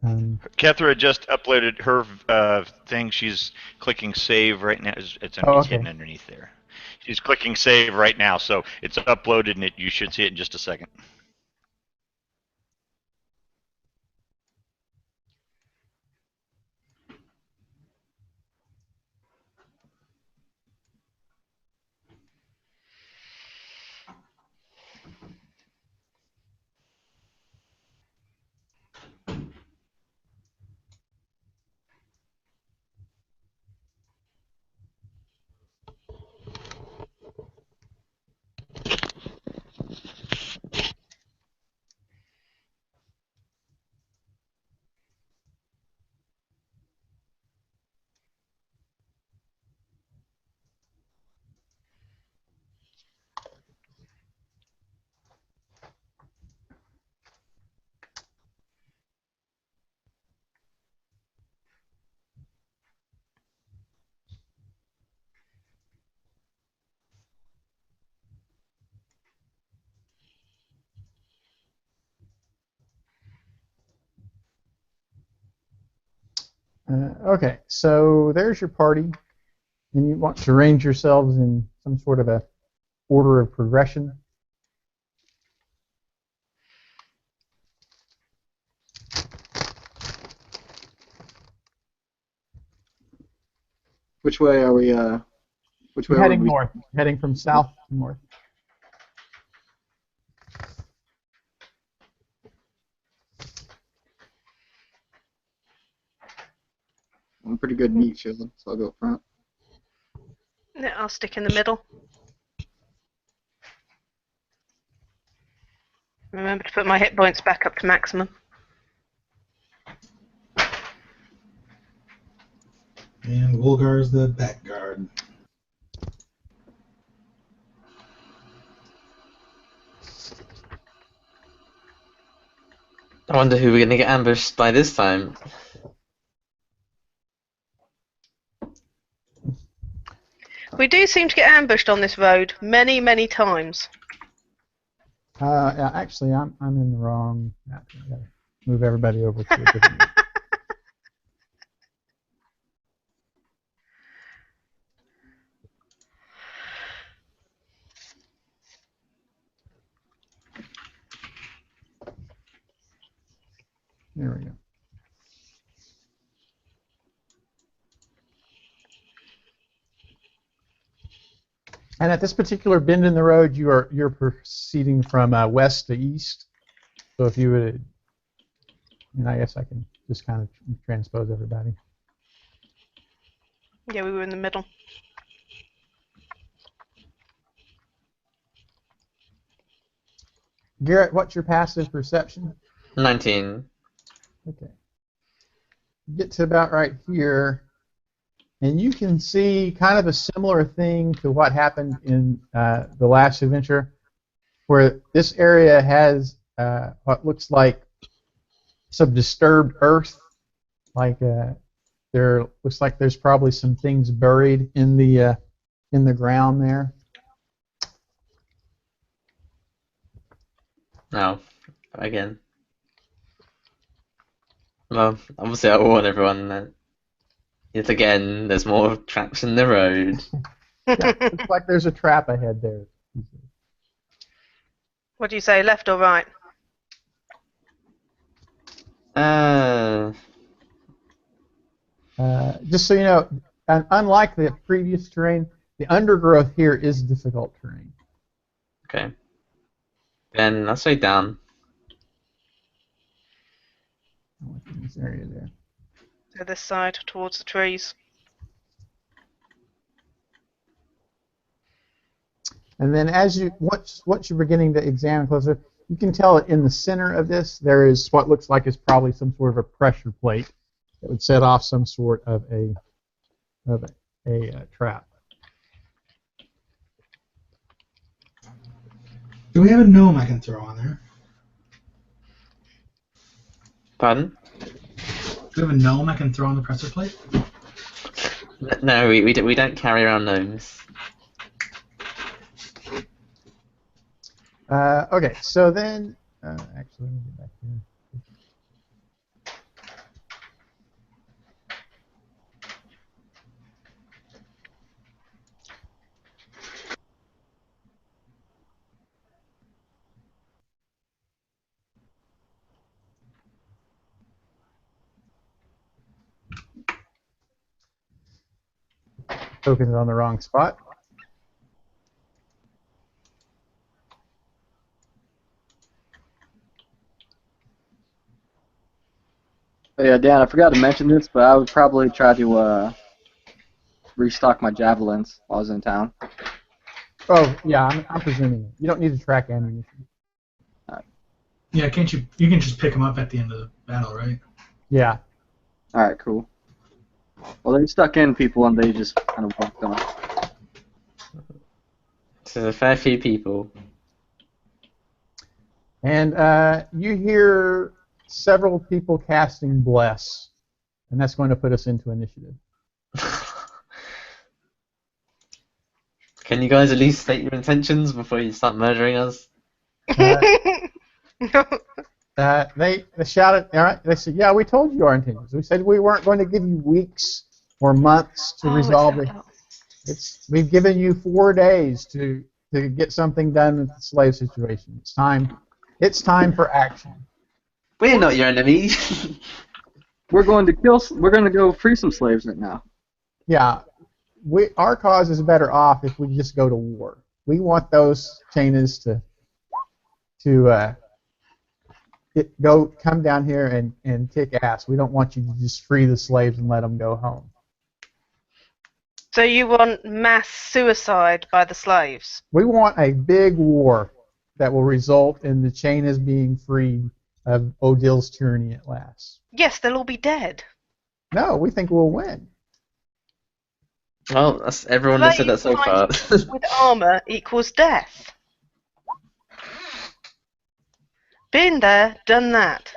Speaker 4: Kethra just uploaded her thing. She's clicking save right now. It's
Speaker 1: okay.
Speaker 4: hidden underneath there. She's clicking save right now, so it's uploaded, and you should see it in just a second.
Speaker 1: Okay, so there's your party, and you want to arrange yourselves in some sort of a order of progression.
Speaker 5: Which way are we? Which way
Speaker 1: Heading
Speaker 5: are we?
Speaker 1: north, heading from south to north.
Speaker 5: I'm pretty good meat shield, so I'll go up front.
Speaker 3: Yeah, I'll stick in the middle. Remember to put my hit points back up to maximum.
Speaker 6: And Wolgar's the back guard.
Speaker 2: I wonder who we're going to get ambushed by this time.
Speaker 3: We do seem to get ambushed on this road many, many times.
Speaker 1: Yeah, actually, I'm in the wrong map. I gotta move everybody over to a different map. There we go. And at this particular bend in the road, you're proceeding from west to east. So if you would, and I guess I can just kind of transpose everybody.
Speaker 3: Yeah, we were in the middle.
Speaker 1: Garrett, what's your passive perception?
Speaker 2: 19.
Speaker 1: Okay. You get to about right here, and you can see kind of a similar thing to what happened in the last adventure, where this area has what looks like some disturbed earth. Like there looks like there's probably some things buried in the ground there.
Speaker 2: Oh, again. Well, obviously I warn everyone that yet again there's more traps in the road.
Speaker 1: Yeah, looks like there's a trap ahead there.
Speaker 3: What do you say, left or right?
Speaker 1: Just so you know, unlike the previous terrain, the undergrowth here is difficult terrain.
Speaker 2: Okay. Then I'll say down.
Speaker 1: In this area there.
Speaker 3: To this side, towards the trees.
Speaker 1: And then as you once you're beginning to examine closer, you can tell that in the center of this there is what looks like is probably some sort of a pressure plate that would set off some sort of a trap.
Speaker 6: Do we have a gnome I can throw on there?
Speaker 2: Pardon?
Speaker 6: Do we have a gnome I can throw on the pressure plate?
Speaker 2: No, we don't carry around gnomes.
Speaker 1: Okay, so then actually let me get back here. Token's on the wrong spot.
Speaker 5: But yeah, Dan, I forgot to mention this, but I would probably try to restock my javelins while I was in town.
Speaker 1: Oh, yeah, I'm presuming it. You don't need to track ammunition.
Speaker 6: Yeah, can't you? You can just pick them up at the end of the battle, right?
Speaker 1: Yeah.
Speaker 5: All right, cool. Well, they stuck in people and they just kind of walked on.
Speaker 2: So a fair few people.
Speaker 1: And you hear several people casting Bless, and that's going to put us into initiative.
Speaker 2: Can you guys at least state your intentions before you start murdering us?
Speaker 1: They shouted, all right, they said, yeah, we told you our intentions. We said we weren't going to give you weeks or months to resolve it. We've given you 4 days to get something done with the slave situation. It's time for action.
Speaker 2: We're not your enemy.
Speaker 5: We're going to go free some slaves right now.
Speaker 1: Yeah, our cause is better off if we just go to war. We want those Chainas to come down here and kick ass. We don't want you to just free the slaves and let them go home.
Speaker 3: So you want mass suicide by the slaves?
Speaker 1: We want a big war that will result in the Chainas being freed of Odil's tyranny at last.
Speaker 3: Yes, they'll all be dead.
Speaker 1: No, we think we'll win.
Speaker 2: Well, that's everyone has said that so far.
Speaker 3: With armor equals death. Been there, done that.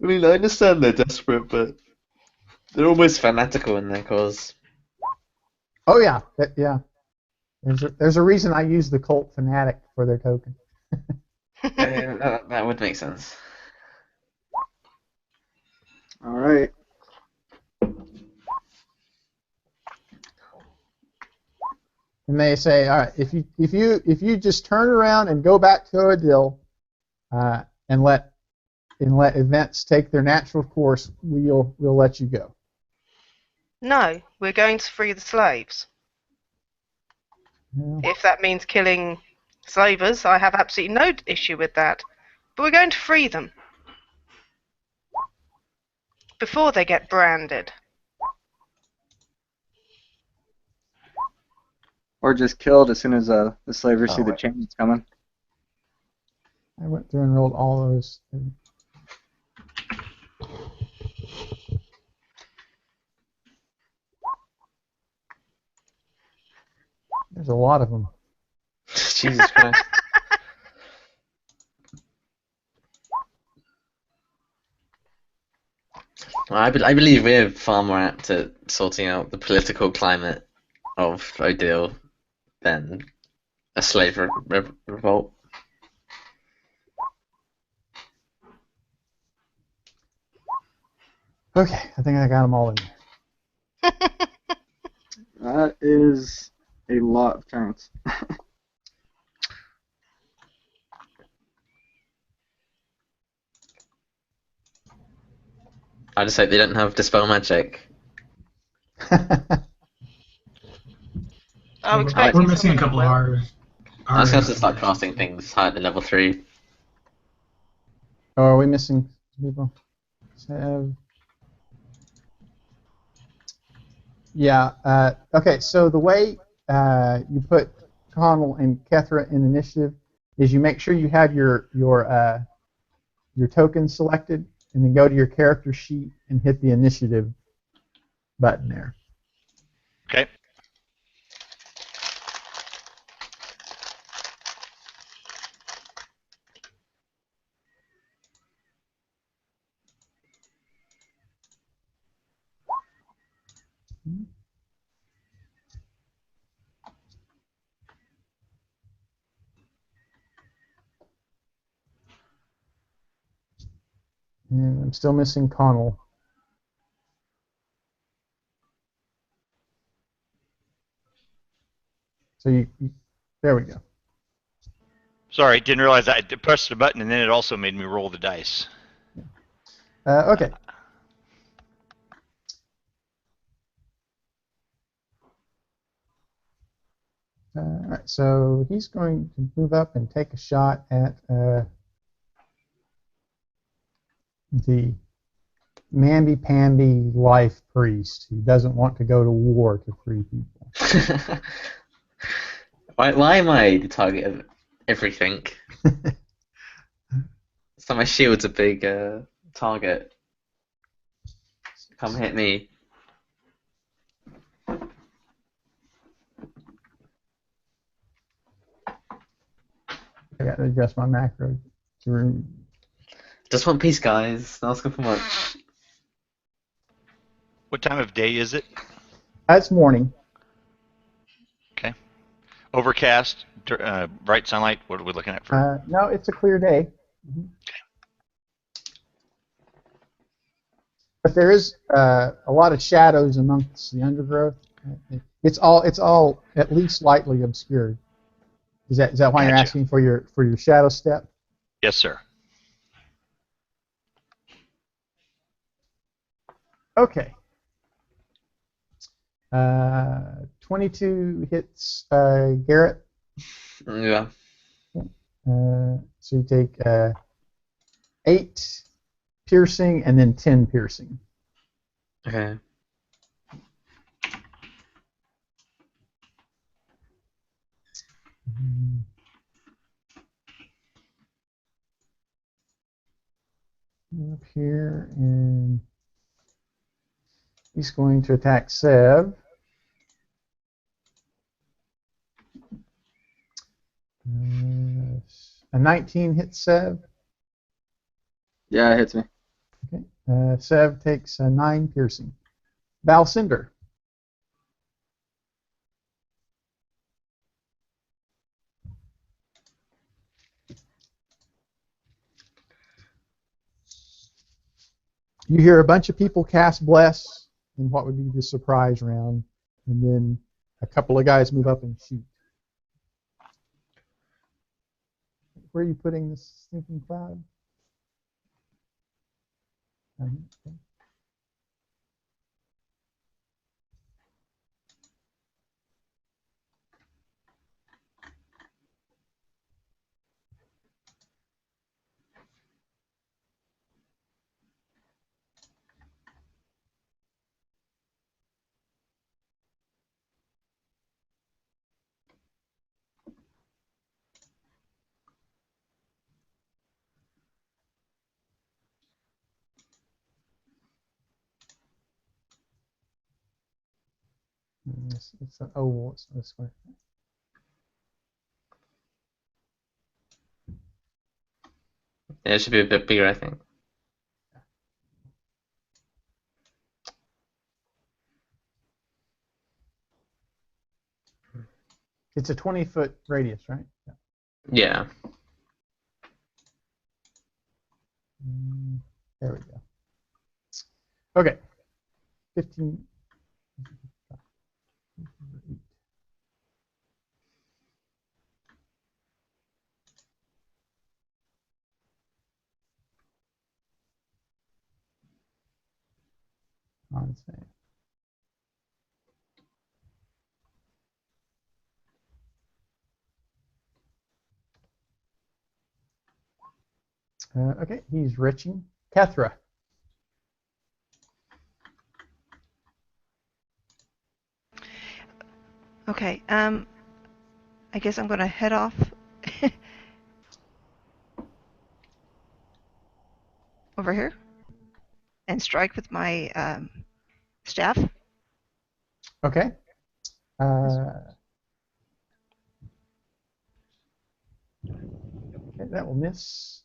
Speaker 2: I mean, I understand they're desperate, but they're almost fanatical in their cause.
Speaker 1: Oh yeah, yeah. There's a reason I use the cult fanatic for their token.
Speaker 2: That would make sense.
Speaker 5: All right.
Speaker 1: And they say, all right, if you just turn around and go back to Odil, and let events take their natural course, we'll let you go.
Speaker 3: No, we're going to free the slaves.
Speaker 1: Yeah.
Speaker 3: If that means killing slavers, I have absolutely no issue with that. But we're going to free them. Before they get branded.
Speaker 5: Or just killed as soon as the slavers see the chains coming.
Speaker 1: I went through and rolled all those. There's a lot of them.
Speaker 2: Jesus Christ. Well, I believe we're far more apt at sorting out the political climate of Odil than a slave revolt.
Speaker 1: Okay, I think I got them all in there.
Speaker 5: That is a lot of turns.
Speaker 2: I just hope they don't have Dispel Magic.
Speaker 3: I would expect
Speaker 6: We're missing a couple of our.
Speaker 2: I was going to start casting things higher than level 3.
Speaker 1: Oh, are we missing people? Yeah. Okay. So the way you put Connell and Kethra in initiative is you make sure you have your token selected, and then go to your character sheet and hit the initiative button there.
Speaker 4: Okay.
Speaker 1: And I'm still missing Connell. So there we go.
Speaker 4: Sorry, didn't realize I pressed the button and then it also made me roll the dice.
Speaker 1: Okay. All right, so he's going to move up and take a shot at the mamby-pamby life priest who doesn't want to go to war to free people.
Speaker 2: Why am I the target of everything? So my shield's a big target. Come hit me.
Speaker 1: I got to adjust my macro to
Speaker 2: Just want peace, guys. Not asking for much.
Speaker 4: What time of day is it?
Speaker 1: It's morning.
Speaker 4: Okay. Overcast, bright sunlight. What are we looking at for?
Speaker 1: No, it's a clear day. But there is a lot of shadows amongst the undergrowth. It's all at least slightly obscured. Is that why you're
Speaker 4: Gotcha.
Speaker 1: asking for your shadow step?
Speaker 4: Yes, sir.
Speaker 1: Okay. 22 hits Garrett.
Speaker 2: Yeah.
Speaker 1: So you take 8 piercing and then 10 piercing.
Speaker 2: Okay.
Speaker 1: Up here, and he's going to attack Sev. A 19 hits Sev.
Speaker 5: Yeah, it hits me.
Speaker 1: Okay. Sev takes 9 piercing. Balcinder. You hear a bunch of people cast Bless in what would be the surprise round, and then a couple of guys move up and shoot. Where are you putting this stinking cloud? Okay. It's an oval. It's not a square.
Speaker 2: Yeah, it should be a bit bigger, I think.
Speaker 1: It's a 20-foot radius, right? Yeah.
Speaker 2: Yeah.
Speaker 1: There we go. Okay. 15. On save. Okay, he's retching. Kethra.
Speaker 7: Okay. I guess I'm going to head off over here and strike with my staff.
Speaker 1: Okay. Okay, that will miss.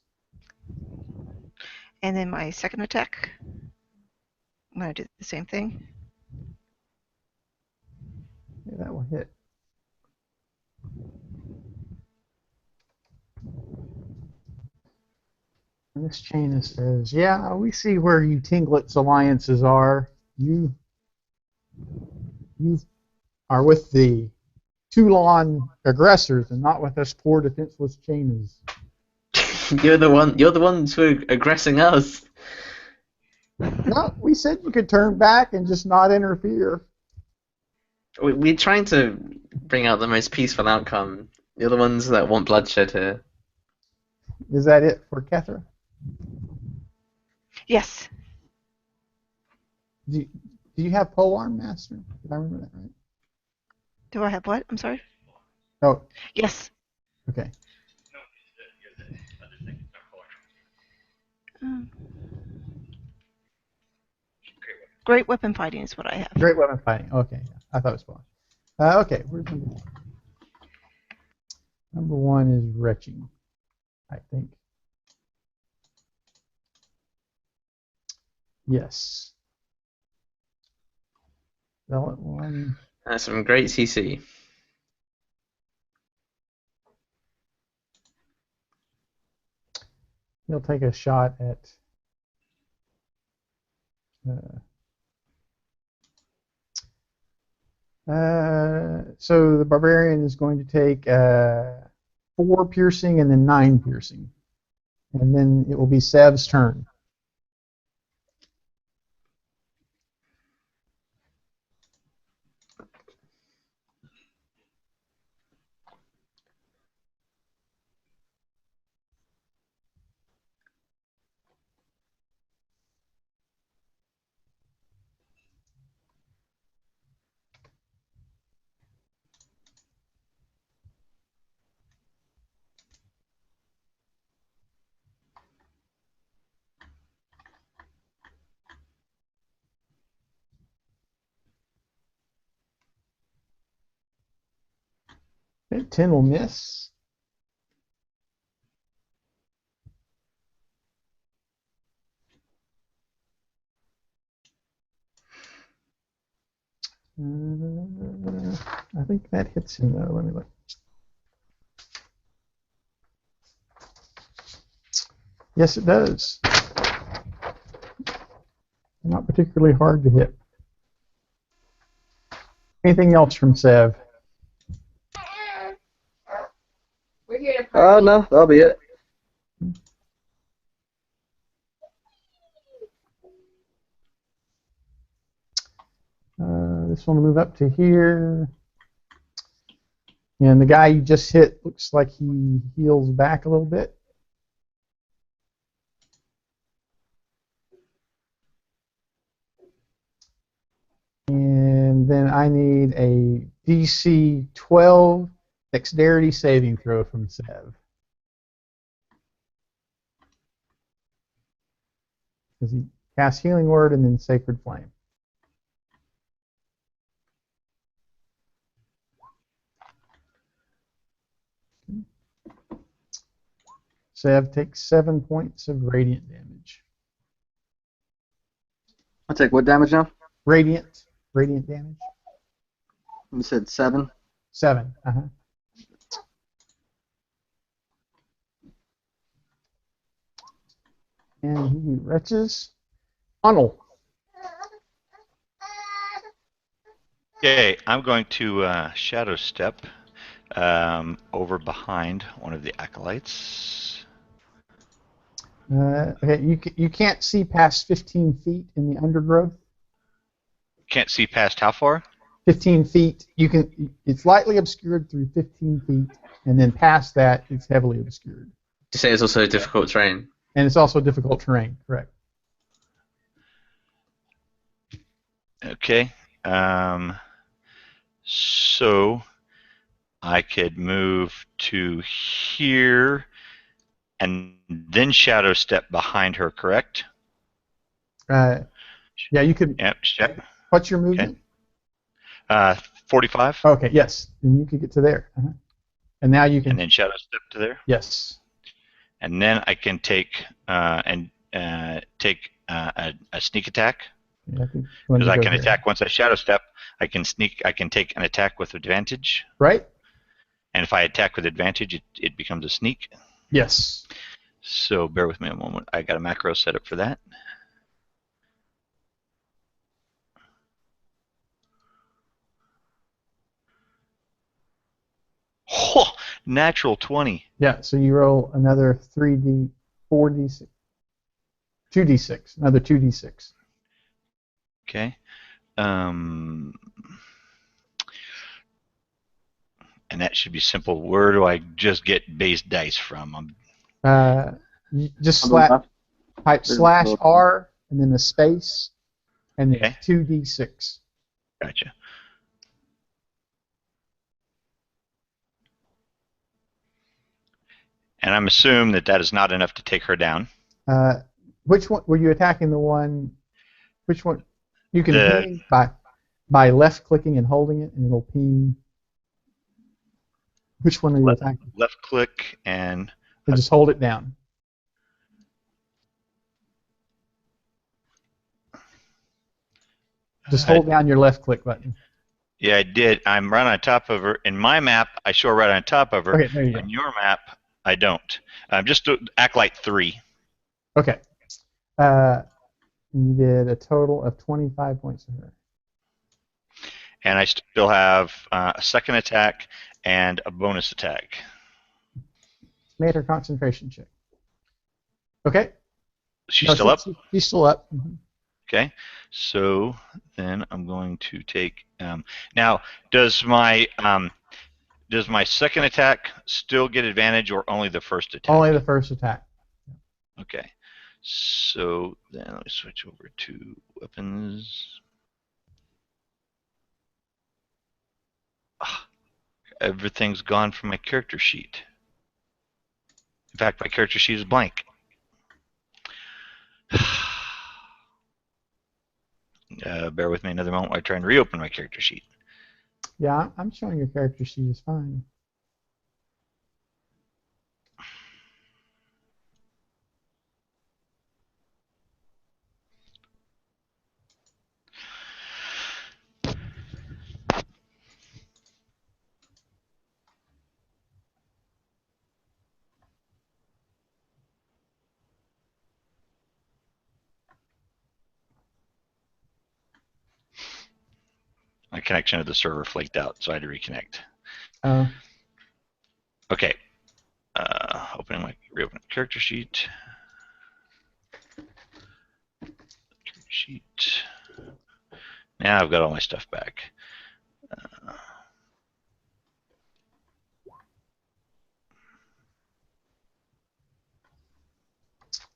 Speaker 7: And then my second attack, I'm going to do the same thing.
Speaker 1: Yeah, that will hit. And this chain says, yeah, we see where you Tinglet's alliances are. You are with the Toulon aggressors and not with us poor defenseless chainers.
Speaker 2: You're the ones who are aggressing us.
Speaker 1: No, we said you could turn back and just not interfere.
Speaker 2: We're trying to bring out the most peaceful outcome. You're the ones that want bloodshed here.
Speaker 1: Is that it for Kethra?
Speaker 7: Yes.
Speaker 1: Do you have Polearm Master? Did I remember that right?
Speaker 7: Do I have what? I'm sorry.
Speaker 1: Oh,
Speaker 7: Yes.
Speaker 1: okay.
Speaker 7: Um, Great weapon fighting is what I have.
Speaker 1: Great weapon fighting. Okay, I thought it was fun. Okay, where's number one? Number one is retching, I think. Yes. Develop one.
Speaker 2: That's some great CC.
Speaker 1: He'll take a shot at. So the barbarian is going to take 4 piercing and then 9 piercing, and then it will be Sev's turn. Okay, 10 will miss. I think that hits him though. Let me look. Yes, it does. Not particularly hard to hit. Anything else from Sev?
Speaker 8: We're here to party.
Speaker 5: No, that'll be it.
Speaker 1: This one will move up to here. And the guy you just hit looks like he heals back a little bit. And then I need a DC 12 dexterity saving throw from Sev. Because he casts Healing Word and then Sacred Flame. Sev takes 7 points of radiant damage.
Speaker 5: I'll take what damage now?
Speaker 1: Radiant damage.
Speaker 5: You said 7?
Speaker 1: 7. And he retches. Funnel.
Speaker 4: Okay, I'm going to shadow step over behind one of the acolytes.
Speaker 1: Okay, you can't see past 15 feet in the undergrowth.
Speaker 4: Can't see past how far?
Speaker 1: 15 feet. It's lightly obscured through 15 feet, and then past that, it's heavily obscured.
Speaker 2: You say it's also difficult terrain.
Speaker 1: And it's also difficult terrain, correct?
Speaker 4: Okay. So I could move to here and then shadow step behind her, correct?
Speaker 1: Yeah, you could.
Speaker 4: Yep.
Speaker 1: What's your movement?
Speaker 4: 45.
Speaker 1: Okay, yes. Then you could get to there. And now you can.
Speaker 4: And then shadow step to there.
Speaker 1: Yes.
Speaker 4: And then I can take a sneak attack.
Speaker 1: Yeah,
Speaker 4: because I can attack once I shadow step. I can take an attack with advantage.
Speaker 1: Right.
Speaker 4: And if I attack with advantage, it becomes a sneak.
Speaker 1: Yes.
Speaker 4: So bear with me a moment. I got a macro set up for that. Oh, natural 20.
Speaker 1: Yeah, so you roll another 3D, 4D6, 2D6, another 2D6.
Speaker 4: Okay. And that should be simple. Where do I just get base dice from?
Speaker 1: You just
Speaker 5: On the left.
Speaker 1: type /R and then a space and then
Speaker 4: Okay.
Speaker 1: 2d6.
Speaker 4: Gotcha. And I'm assuming that that is not enough to take her down.
Speaker 1: Which one were you attacking? The one? Which one? You can
Speaker 4: The-
Speaker 1: ping by left clicking and holding it, and it'll ping. Which one are you attacking?
Speaker 4: Left click and
Speaker 1: And just hold it down. Just hold down your left click button.
Speaker 4: yeah, I did. I'm right on top of her. In my map, I show her right on top of her.
Speaker 1: Okay, there you go.
Speaker 4: On your map, I don't. Just to act like 3.
Speaker 1: Okay. You did a total of 25 points to her.
Speaker 4: And I still have a second attack and a bonus attack.
Speaker 1: Made her concentration check. Okay.
Speaker 4: She's
Speaker 1: No,
Speaker 4: still up?
Speaker 1: She's still up. Mm-hmm.
Speaker 4: Okay. So then I'm going to take. Now, does my second attack still get advantage, or only the first attack?
Speaker 1: Only the first attack.
Speaker 4: Okay. So then let me switch over to weapons. Everything's gone from my character sheet. In fact, my character sheet is blank. Bear with me another moment while I try and reopen my character sheet.
Speaker 1: Yeah, I'm showing your character sheet is fine.
Speaker 4: My connection to the server flaked out, so I had to reconnect.
Speaker 1: Oh.
Speaker 4: Okay. Reopen character sheet. Character sheet. Now I've got all my stuff back.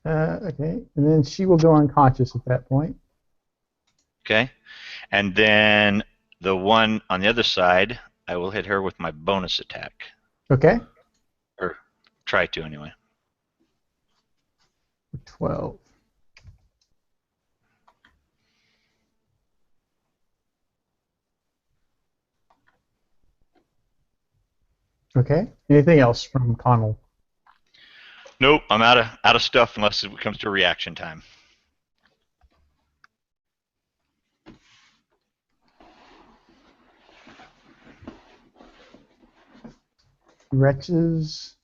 Speaker 1: Okay, and then she will go unconscious at that point.
Speaker 4: Okay. And then the one on the other side, I will hit her with my bonus attack.
Speaker 1: Okay.
Speaker 4: Or try to, anyway.
Speaker 1: 12. Okay. Anything else from Connell?
Speaker 4: Nope, I'm out of stuff unless it comes to reaction time.
Speaker 1: Wretches.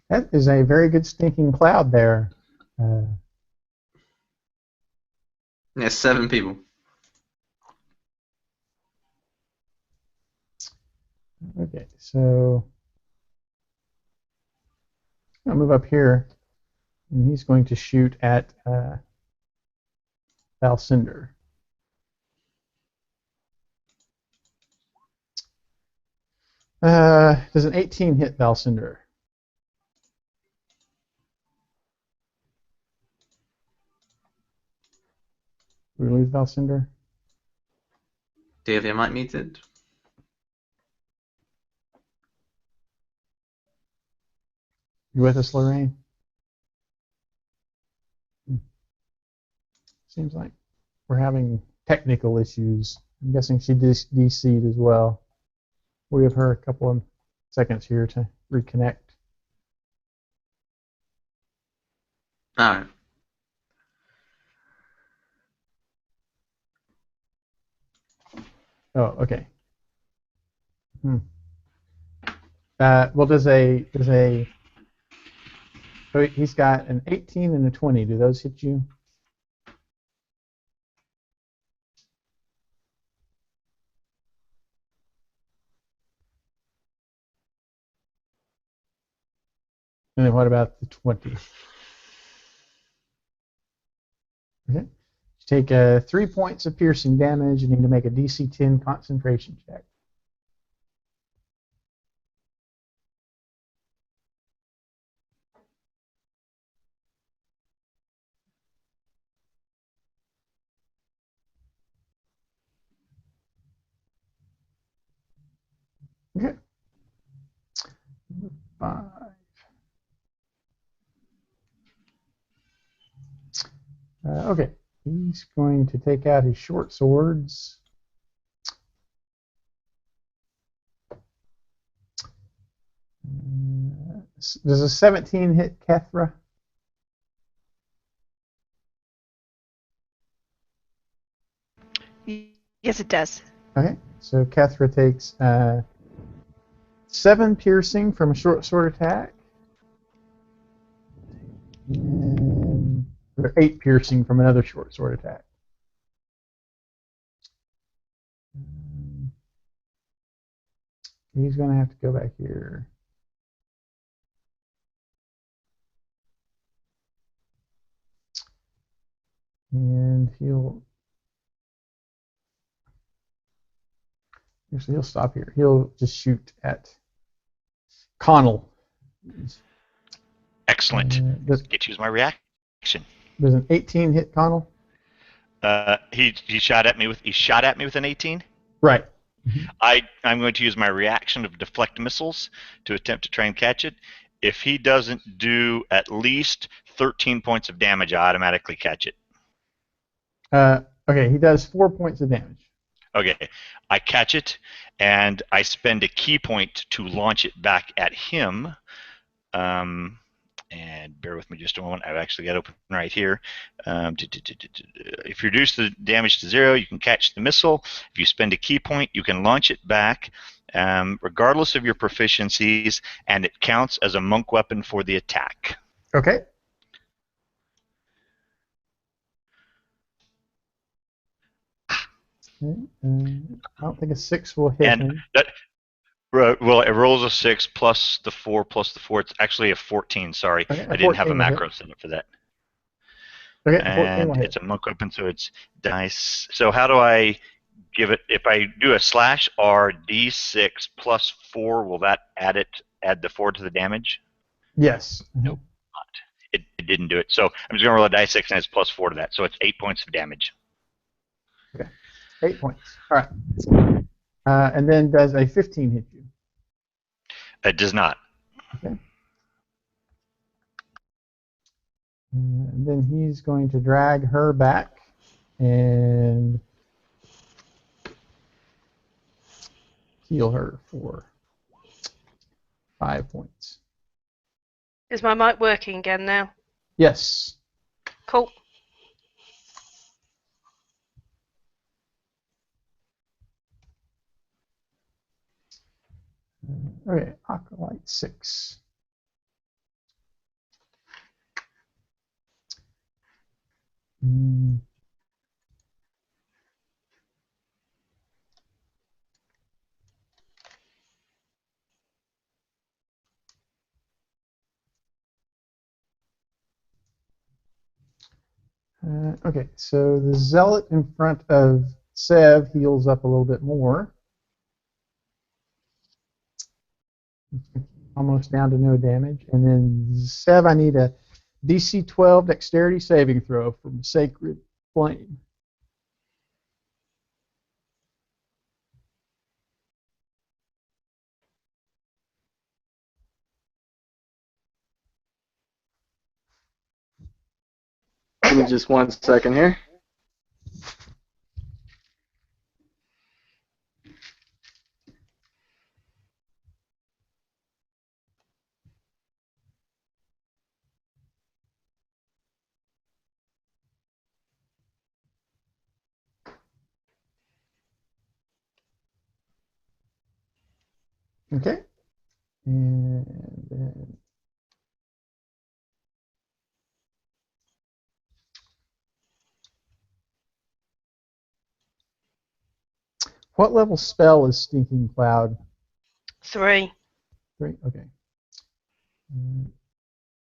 Speaker 1: That is a very good stinking cloud there.
Speaker 2: Yeah, 7 people.
Speaker 1: Okay, so I'll move up here, and he's going to shoot at Valcinder. Does an 18 hit Valcinder? Do we lose Valcinder?
Speaker 2: Do you have your mic muted?
Speaker 1: You with us, Lorraine? Seems like we're having technical issues. I'm guessing she DC'd as well. We have her a couple of seconds here to reconnect.
Speaker 2: Alright.
Speaker 1: Oh, okay. Well, so he's got an 18 and a 20. Do those hit you? And then what about the 20? Okay. She take 3 points of piercing damage. You need to make a DC 10 concentration check. Okay. 5. Okay. He's going to take out his short swords. Does a 17 hit Kethra?
Speaker 7: Yes, it does.
Speaker 1: Okay, so Kethra takes 7 piercing from a short sword attack, and or 8 piercing from another short sword attack. He's going to have to go back here. And he'll stop here. He'll just shoot at Connell.
Speaker 4: Excellent. Get to use my reaction.
Speaker 1: Does an 18 hit Connell?
Speaker 4: He shot at me with an 18.
Speaker 1: Right.
Speaker 4: I'm going to use my reaction of deflect missiles to attempt to try and catch it. If he doesn't do at least 13 points of damage, I automatically catch it.
Speaker 1: Okay, he does 4 points of damage.
Speaker 4: Okay, I catch it, and I spend a key point to launch it back at him. And bear with me just a moment. I've actually got it open right here. If you reduce the damage to 0, you can catch the missile. If you spend a key point, you can launch it back, regardless of your proficiencies, and it counts as a monk weapon for the attack.
Speaker 1: Okay. I don't think a 6 will hit him.
Speaker 4: Well, it rolls a 6 plus the 4 plus the 4. It's actually a 14. Sorry,
Speaker 1: okay,
Speaker 4: I didn't have a macro set up for that.
Speaker 1: Okay,
Speaker 4: and it's a monk weapon, so it's dice. So how do I give it? If I do a slash R D6 plus 4, will that add the 4 to the damage?
Speaker 1: Yes.
Speaker 4: Nope, not. It didn't do it. So I'm just gonna roll a die 6 and it's plus 4 to that. So it's 8 points of damage.
Speaker 1: Okay, 8 points. All right. And then does a 15 hit you?
Speaker 4: It does not.
Speaker 1: Okay. And then he's going to drag her back and heal her for 5 points.
Speaker 3: Is my mic working again now?
Speaker 1: Yes.
Speaker 3: Cool.
Speaker 1: Okay, Aqualite 6. Okay, so the zealot in front of Sev heals up a little bit more. Almost down to no damage. And then Sev, I need a DC 12 dexterity saving throw from Sacred Flame.
Speaker 5: Give me just 1 second here.
Speaker 1: Okay. And then what level spell is Stinking Cloud?
Speaker 3: 3.
Speaker 1: 3? Okay.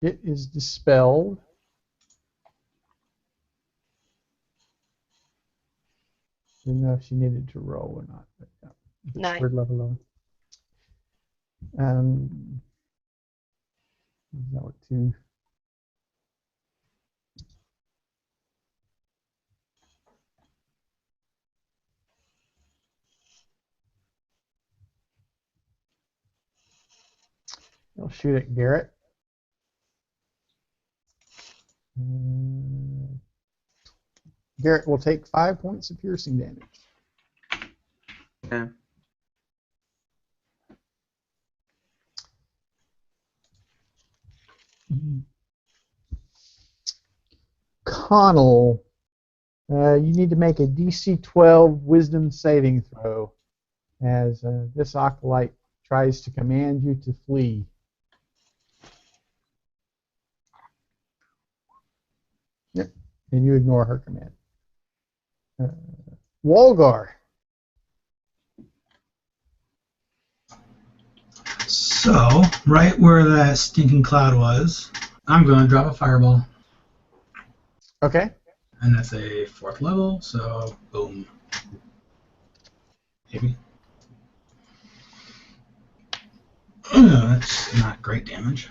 Speaker 1: It is dispelled. Didn't know if she needed to roll or not. But, yeah. It's
Speaker 3: No.
Speaker 1: word level 2. I'll shoot at Garrett. Garrett will take 5 points of piercing damage.
Speaker 2: Okay.
Speaker 1: Connell, you need to make a DC 12 Wisdom saving throw as this acolyte tries to command you to flee. Yep, and you ignore her command. Walgar.
Speaker 6: So, right where that stinking cloud was, I'm going to drop a fireball.
Speaker 1: Okay.
Speaker 6: And that's a 4th level, so boom. Maybe. That's not great damage.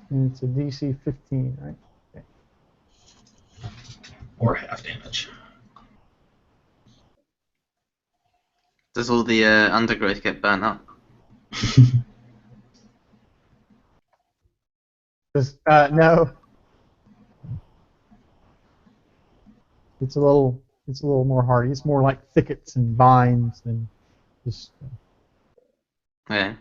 Speaker 1: And it's a DC 15, right? Okay.
Speaker 6: Or half damage.
Speaker 2: Does all the undergrowth get burnt up?
Speaker 1: No. It's a little more hardy. It's more like thickets and vines than just.
Speaker 2: Okay.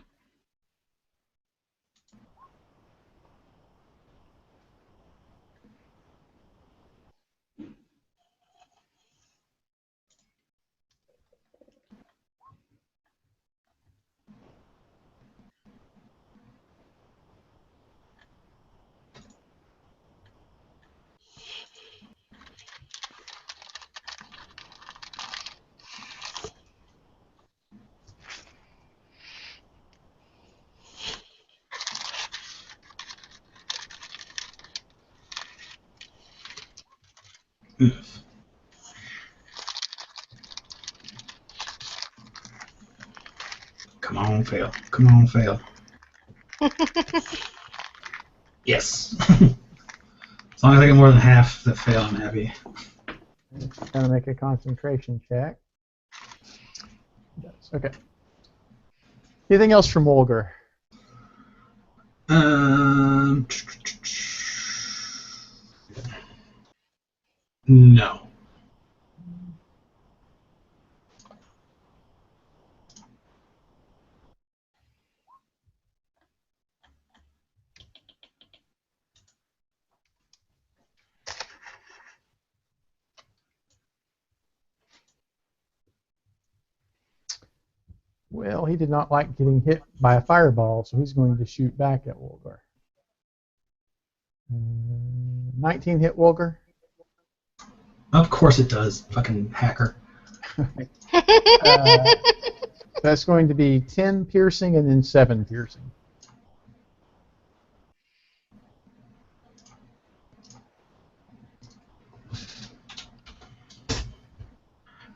Speaker 6: Oof. Come on, fail. Come on, fail. Yes. As long as I get more than half the fail, I'm happy.
Speaker 1: Gonna make a concentration check. Yes, okay. Anything else from Wolgar?
Speaker 6: No.
Speaker 1: Well, he did not like getting hit by a fireball, so he's going to shoot back at Wolgar. 19 hit Wolgar.
Speaker 6: Of course it does. Fucking hacker.
Speaker 1: That's going to be 10 piercing and then 7 piercing.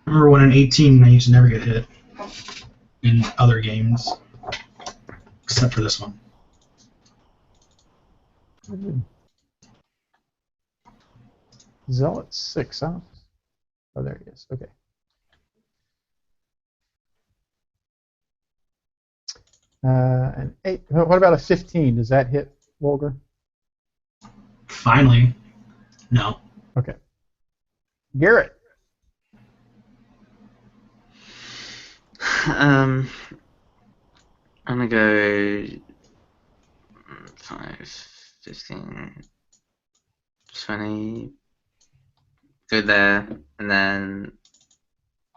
Speaker 6: Remember when in 18 I used to never get hit in other games, except for this one.
Speaker 1: Zealot 6, huh? Oh, there he is. Okay. An 8. What about a 15? Does that hit Wolgar?
Speaker 6: Finally. No.
Speaker 1: Okay. Garrett.
Speaker 2: I'm gonna go 5, 15, 20. Go there, and then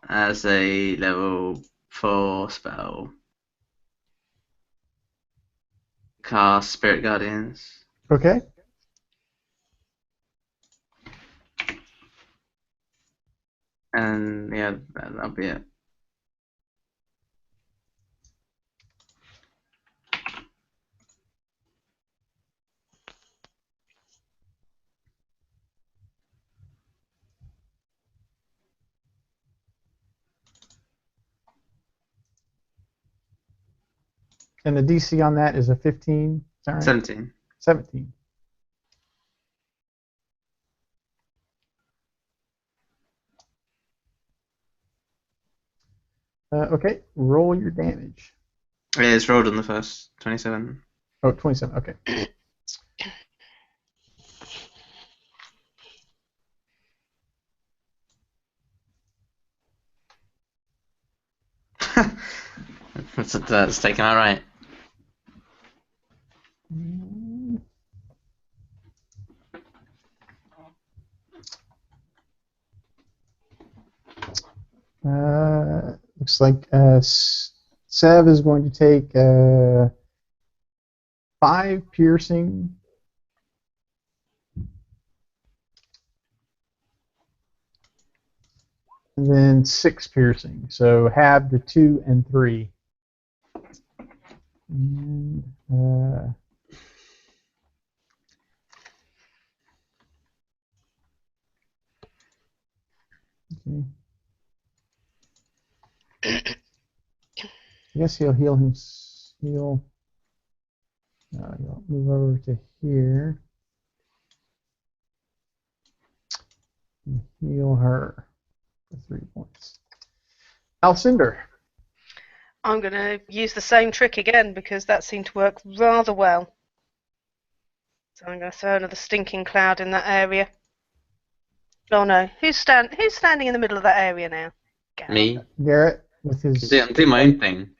Speaker 2: as a level 4 spell, cast Spirit Guardians.
Speaker 1: Okay.
Speaker 2: And yeah, that'll be it.
Speaker 1: And the DC on that is a 15. Is that right?
Speaker 2: 17.
Speaker 1: 17. Okay, roll your damage.
Speaker 2: It's rolled on the first 27.
Speaker 1: Oh, 27. Okay.
Speaker 2: That's taken out right.
Speaker 1: Looks like Sev is going to take 5 piercing. And then 6 piercing. So half the 2 and 3. And, okay. I guess he'll heal him. He'll move over to here. And heal her for 3 points. Alcindor.
Speaker 3: I'm going to use the same trick again because that seemed to work rather well. So I'm going to throw another stinking cloud in that area. Oh no, who's standing in the middle of that area now? Garrett.
Speaker 2: Me.
Speaker 1: Garrett with his.
Speaker 2: I'm doing my own thing.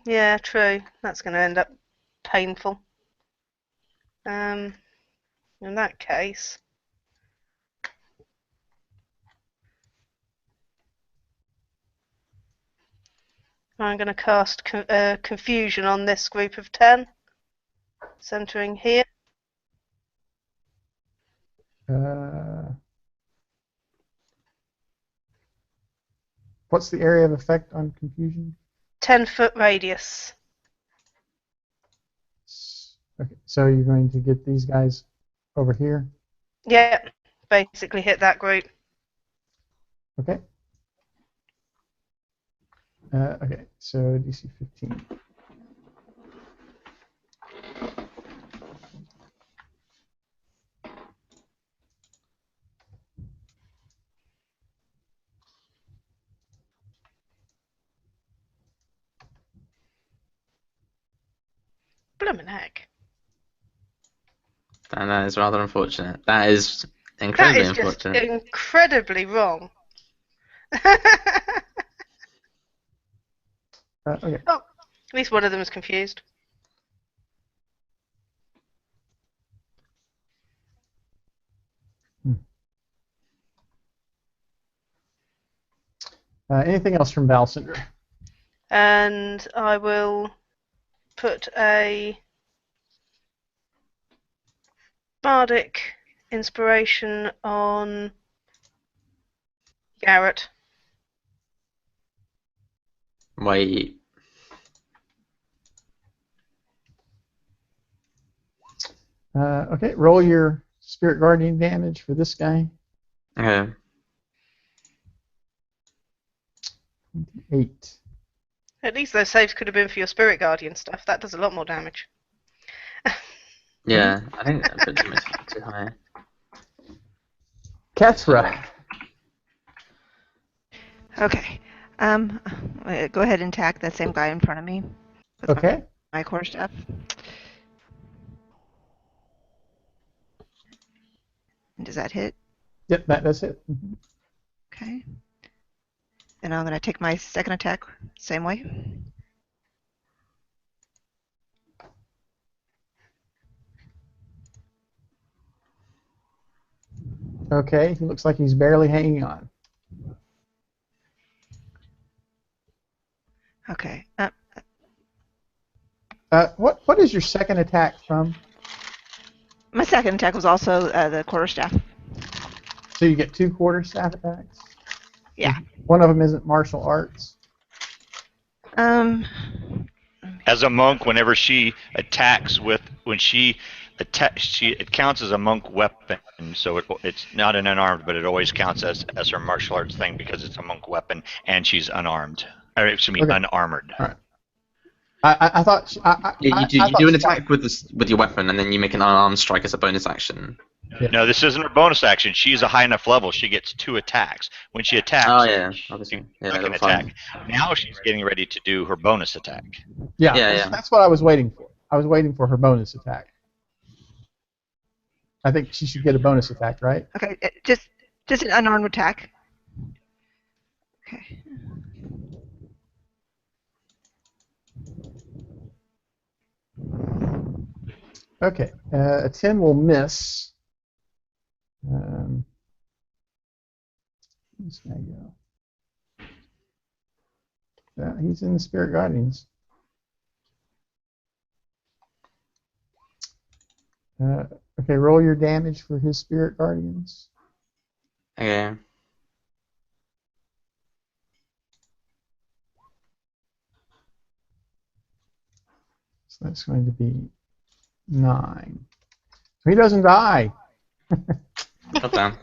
Speaker 3: Yeah, true. That's going to end up painful. In that case, I'm going to cast confusion on this group of 10, centering here.
Speaker 1: What's the area of effect on confusion?
Speaker 3: 10-foot radius.
Speaker 1: Okay, so you're going to get these guys over here?
Speaker 3: Yeah, basically hit that group.
Speaker 1: Okay. Okay, so DC 15.
Speaker 3: Bloomin' heck.
Speaker 2: That is rather unfortunate. That is incredibly
Speaker 3: That is just
Speaker 2: unfortunate.
Speaker 3: incredibly wrong.
Speaker 1: Okay.
Speaker 3: Oh, at least one of them is confused.
Speaker 1: Anything else from Valcinder?
Speaker 3: And I will put a bardic inspiration on Garrett.
Speaker 2: Wait.
Speaker 1: Okay, roll your Spirit Guardian damage for this guy.
Speaker 2: Okay.
Speaker 1: 28.
Speaker 3: At least those saves could have been for your Spirit Guardian stuff. That does a lot more damage.
Speaker 2: Yeah, I think that puts him too high.
Speaker 1: Kethra.
Speaker 7: Okay. Go ahead and attack that same guy in front of me. With
Speaker 1: Okay.
Speaker 7: my core staff. Does that hit?
Speaker 1: Yep, that does it. Mm-hmm.
Speaker 7: Okay. And I'm going to take my second attack same way.
Speaker 1: Okay, he looks like he's barely hanging on.
Speaker 7: Okay.
Speaker 1: What is your second attack from?
Speaker 7: My second attack was also the quarterstaff.
Speaker 1: So you get 2 quarterstaff attacks?
Speaker 7: Yeah.
Speaker 1: One of them isn't martial arts?
Speaker 4: As a monk, whenever she attacks it counts as a monk weapon. So it's not an unarmed, but it always counts as her martial arts thing because it's a monk weapon and she's unarmed. Or excuse me,
Speaker 1: Okay.
Speaker 4: unarmored.
Speaker 1: All right. I thought.
Speaker 2: Yeah, you do an attack with your weapon, and then you make an unarmed strike as a bonus action.
Speaker 1: Yeah.
Speaker 4: No, this isn't her bonus action. She's a high enough level. She gets 2 attacks. When she attacks,
Speaker 2: Oh yeah, obviously. Yeah,
Speaker 4: second
Speaker 2: that's fine.
Speaker 4: attack. Now she's getting ready to do her bonus attack.
Speaker 1: Yeah,
Speaker 2: Yeah.
Speaker 1: that's what I was waiting for. I was waiting for her bonus attack. I think she should get a bonus attack, right?
Speaker 7: Okay, just an unarmed attack. Okay.
Speaker 1: Okay, a 10 will miss. Where's this guy go? He's in the Spirit Guardians. Okay, roll your damage for his Spirit Guardians.
Speaker 2: Okay.
Speaker 1: So that's going to be 9. So he doesn't die.
Speaker 2: Not down.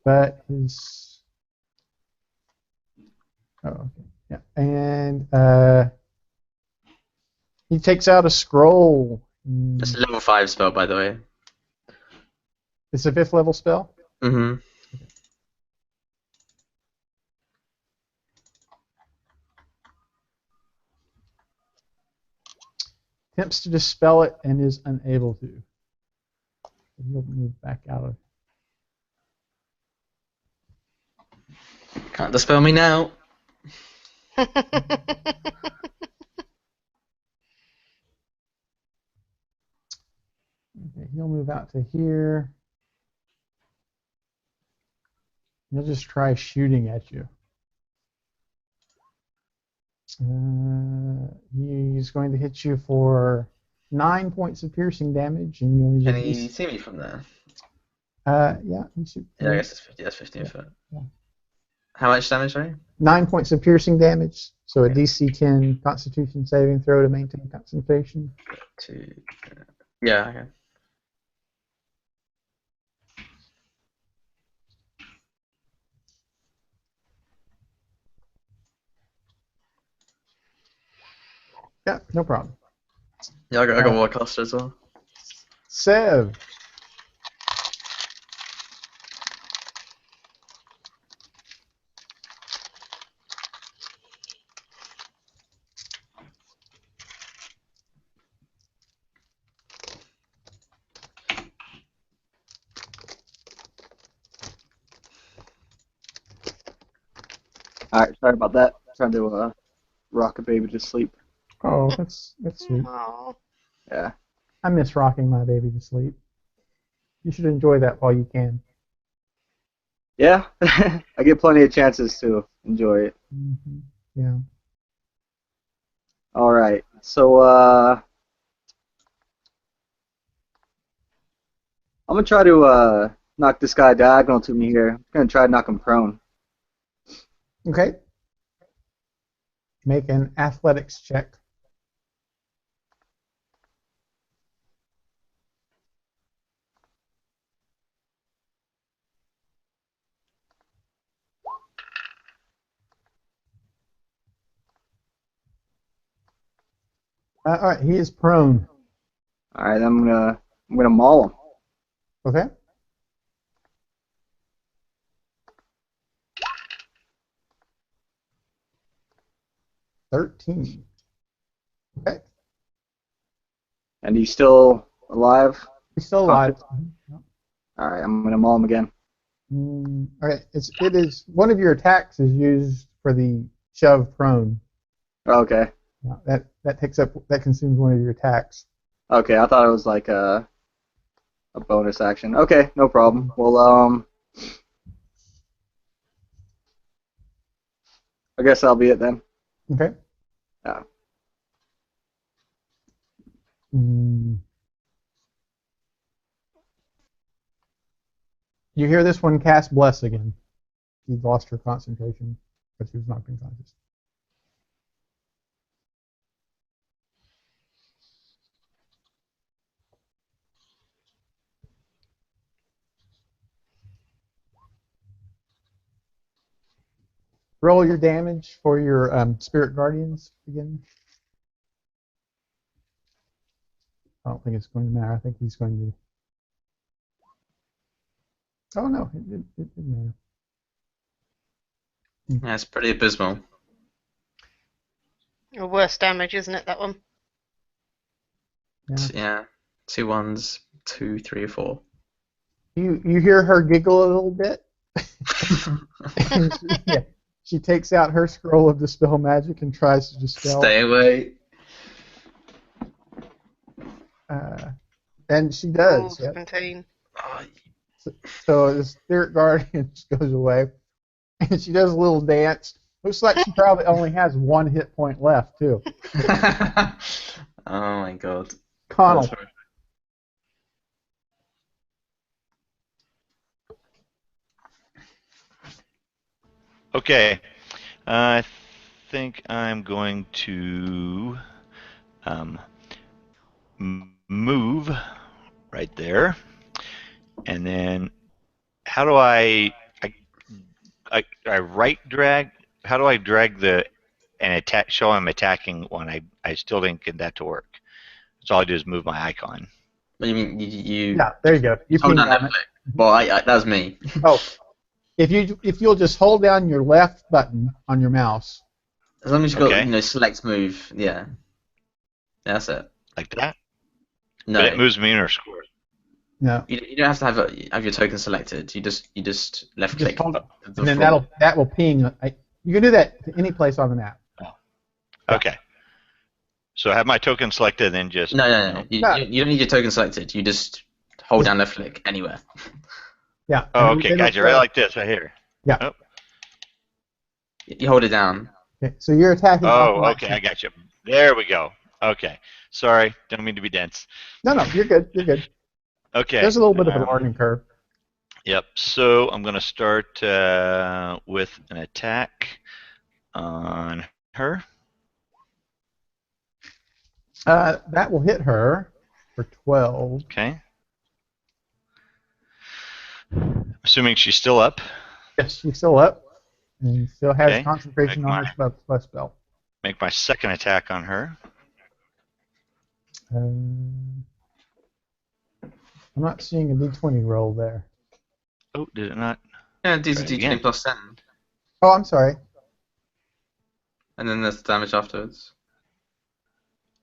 Speaker 1: But his... Oh, okay. Yeah. And he takes out a scroll.
Speaker 2: It's a level 5 spell, by the way.
Speaker 1: It's a 5th level spell?
Speaker 2: Mm-hmm.
Speaker 1: Attempts to dispel it and is unable to. He'll move back out of.
Speaker 2: Can't dispel me now.
Speaker 1: Okay, he'll move out to here. He'll just try shooting at you. He's going to hit you for 9 points of piercing damage, and you'll
Speaker 2: Can he see me from there?
Speaker 1: Yeah, he should.
Speaker 2: Yeah, I guess it's 50. That's 15 foot.
Speaker 1: Yeah.
Speaker 2: How much damage, sorry?
Speaker 1: 9 points of piercing damage. So a DC 10 Constitution saving throw to maintain concentration.
Speaker 2: Yeah, okay.
Speaker 1: Yeah, no problem.
Speaker 2: Yeah, I got Warcaster as well.
Speaker 1: Sev.
Speaker 5: Alright, sorry about that. Trying to rock a baby to sleep.
Speaker 1: Oh, that's sweet.
Speaker 3: Aw.
Speaker 5: Yeah.
Speaker 1: I miss rocking my baby to sleep. You should enjoy that while you can.
Speaker 5: Yeah, I get plenty of chances to enjoy it.
Speaker 1: Mm-hmm. Yeah.
Speaker 5: Alright, so I'm gonna try to knock this guy diagonal to me here. I'm gonna try to knock him prone.
Speaker 1: Okay. Make an athletics check. All right, he is prone.
Speaker 5: Alright, I'm gonna maul him.
Speaker 1: Okay. $13. Okay.
Speaker 5: And he's still alive?
Speaker 1: He's still alive.
Speaker 5: Alright, I'm gonna maul him again.
Speaker 1: All right. It is one of your attacks is used for the shove prone.
Speaker 5: Okay.
Speaker 1: That consumes one of your attacks.
Speaker 5: Okay, I thought it was like a bonus action. Okay, no problem. Well, I guess that'll be it then.
Speaker 1: Okay.
Speaker 5: Yeah.
Speaker 1: You hear this one cast Bless again. She's lost her concentration, but she was knocked unconscious. Roll your damage for your Spirit Guardians again. I don't think it's going to matter. I think he's going to... Oh, no, it didn't matter.
Speaker 2: Yeah, it's pretty abysmal.
Speaker 3: Or worse damage, isn't it, that one?
Speaker 2: Yeah. 2 1s, 2, 3, 4.
Speaker 1: You hear her giggle a little bit? Yeah. She takes out her scroll of Dispel Magic and tries to dispel.
Speaker 2: Stay away.
Speaker 1: And she does.
Speaker 3: Oh, 17.
Speaker 1: So the Spirit Guardian goes away, and she does a little dance. Looks like she probably only has 1 hit point left, too.
Speaker 2: Oh my god.
Speaker 1: Connell.
Speaker 4: Okay, I think I'm going to move right there, and then how do I right drag? How do I drag and attack? Show I'm attacking when I still didn't get that to work. So all I do is move my icon.
Speaker 2: What do you mean? You
Speaker 1: Yeah, there you go. You
Speaker 2: hold
Speaker 1: pinged
Speaker 2: down
Speaker 1: on
Speaker 2: left
Speaker 1: it.
Speaker 2: click. Well, that was me.
Speaker 1: Oh, if you'll just hold down your left button on your mouse.
Speaker 2: As long as you've got
Speaker 4: Okay.
Speaker 2: select move, yeah. That's it.
Speaker 4: Like that?
Speaker 2: No,
Speaker 4: But it moves me in or score.
Speaker 1: No.
Speaker 2: you don't have to have your token selected. You just left click.
Speaker 1: Just hold it,
Speaker 2: the
Speaker 1: and then
Speaker 2: floor.
Speaker 1: that will ping. You can do that to any place on the map.
Speaker 4: Okay. So I have my token selected, then just
Speaker 2: No. You don't need your token selected. You just hold down left click anywhere.
Speaker 1: Yeah.
Speaker 4: Oh,
Speaker 1: and
Speaker 4: okay,
Speaker 1: then
Speaker 4: gotcha.
Speaker 1: it'll-
Speaker 4: Right like this, right here.
Speaker 1: Yeah.
Speaker 4: Oh,
Speaker 2: You hold it down.
Speaker 1: Okay, so you're attacking. off the
Speaker 4: oh
Speaker 1: right
Speaker 4: okay,
Speaker 1: side.
Speaker 4: I got you. There we go. Okay. Sorry, don't mean to be dense.
Speaker 1: No, you're good. You're good.
Speaker 4: Okay.
Speaker 1: There's a little bit of a learning curve.
Speaker 4: Yep. So I'm going to start with an attack on her.
Speaker 1: That will hit her for 12.
Speaker 4: Okay. Assuming she's still up.
Speaker 1: Yes, she's still up, and still has
Speaker 4: Okay.
Speaker 1: concentration
Speaker 4: Make
Speaker 1: on her spell.
Speaker 4: Make my second attack on her.
Speaker 1: I'm not seeing a d20 roll there.
Speaker 4: Oh, did it not?
Speaker 2: Yeah, do
Speaker 4: Try it
Speaker 2: D20
Speaker 4: again.
Speaker 2: plus 10.
Speaker 1: Oh, I'm sorry.
Speaker 2: And then there's damage afterwards.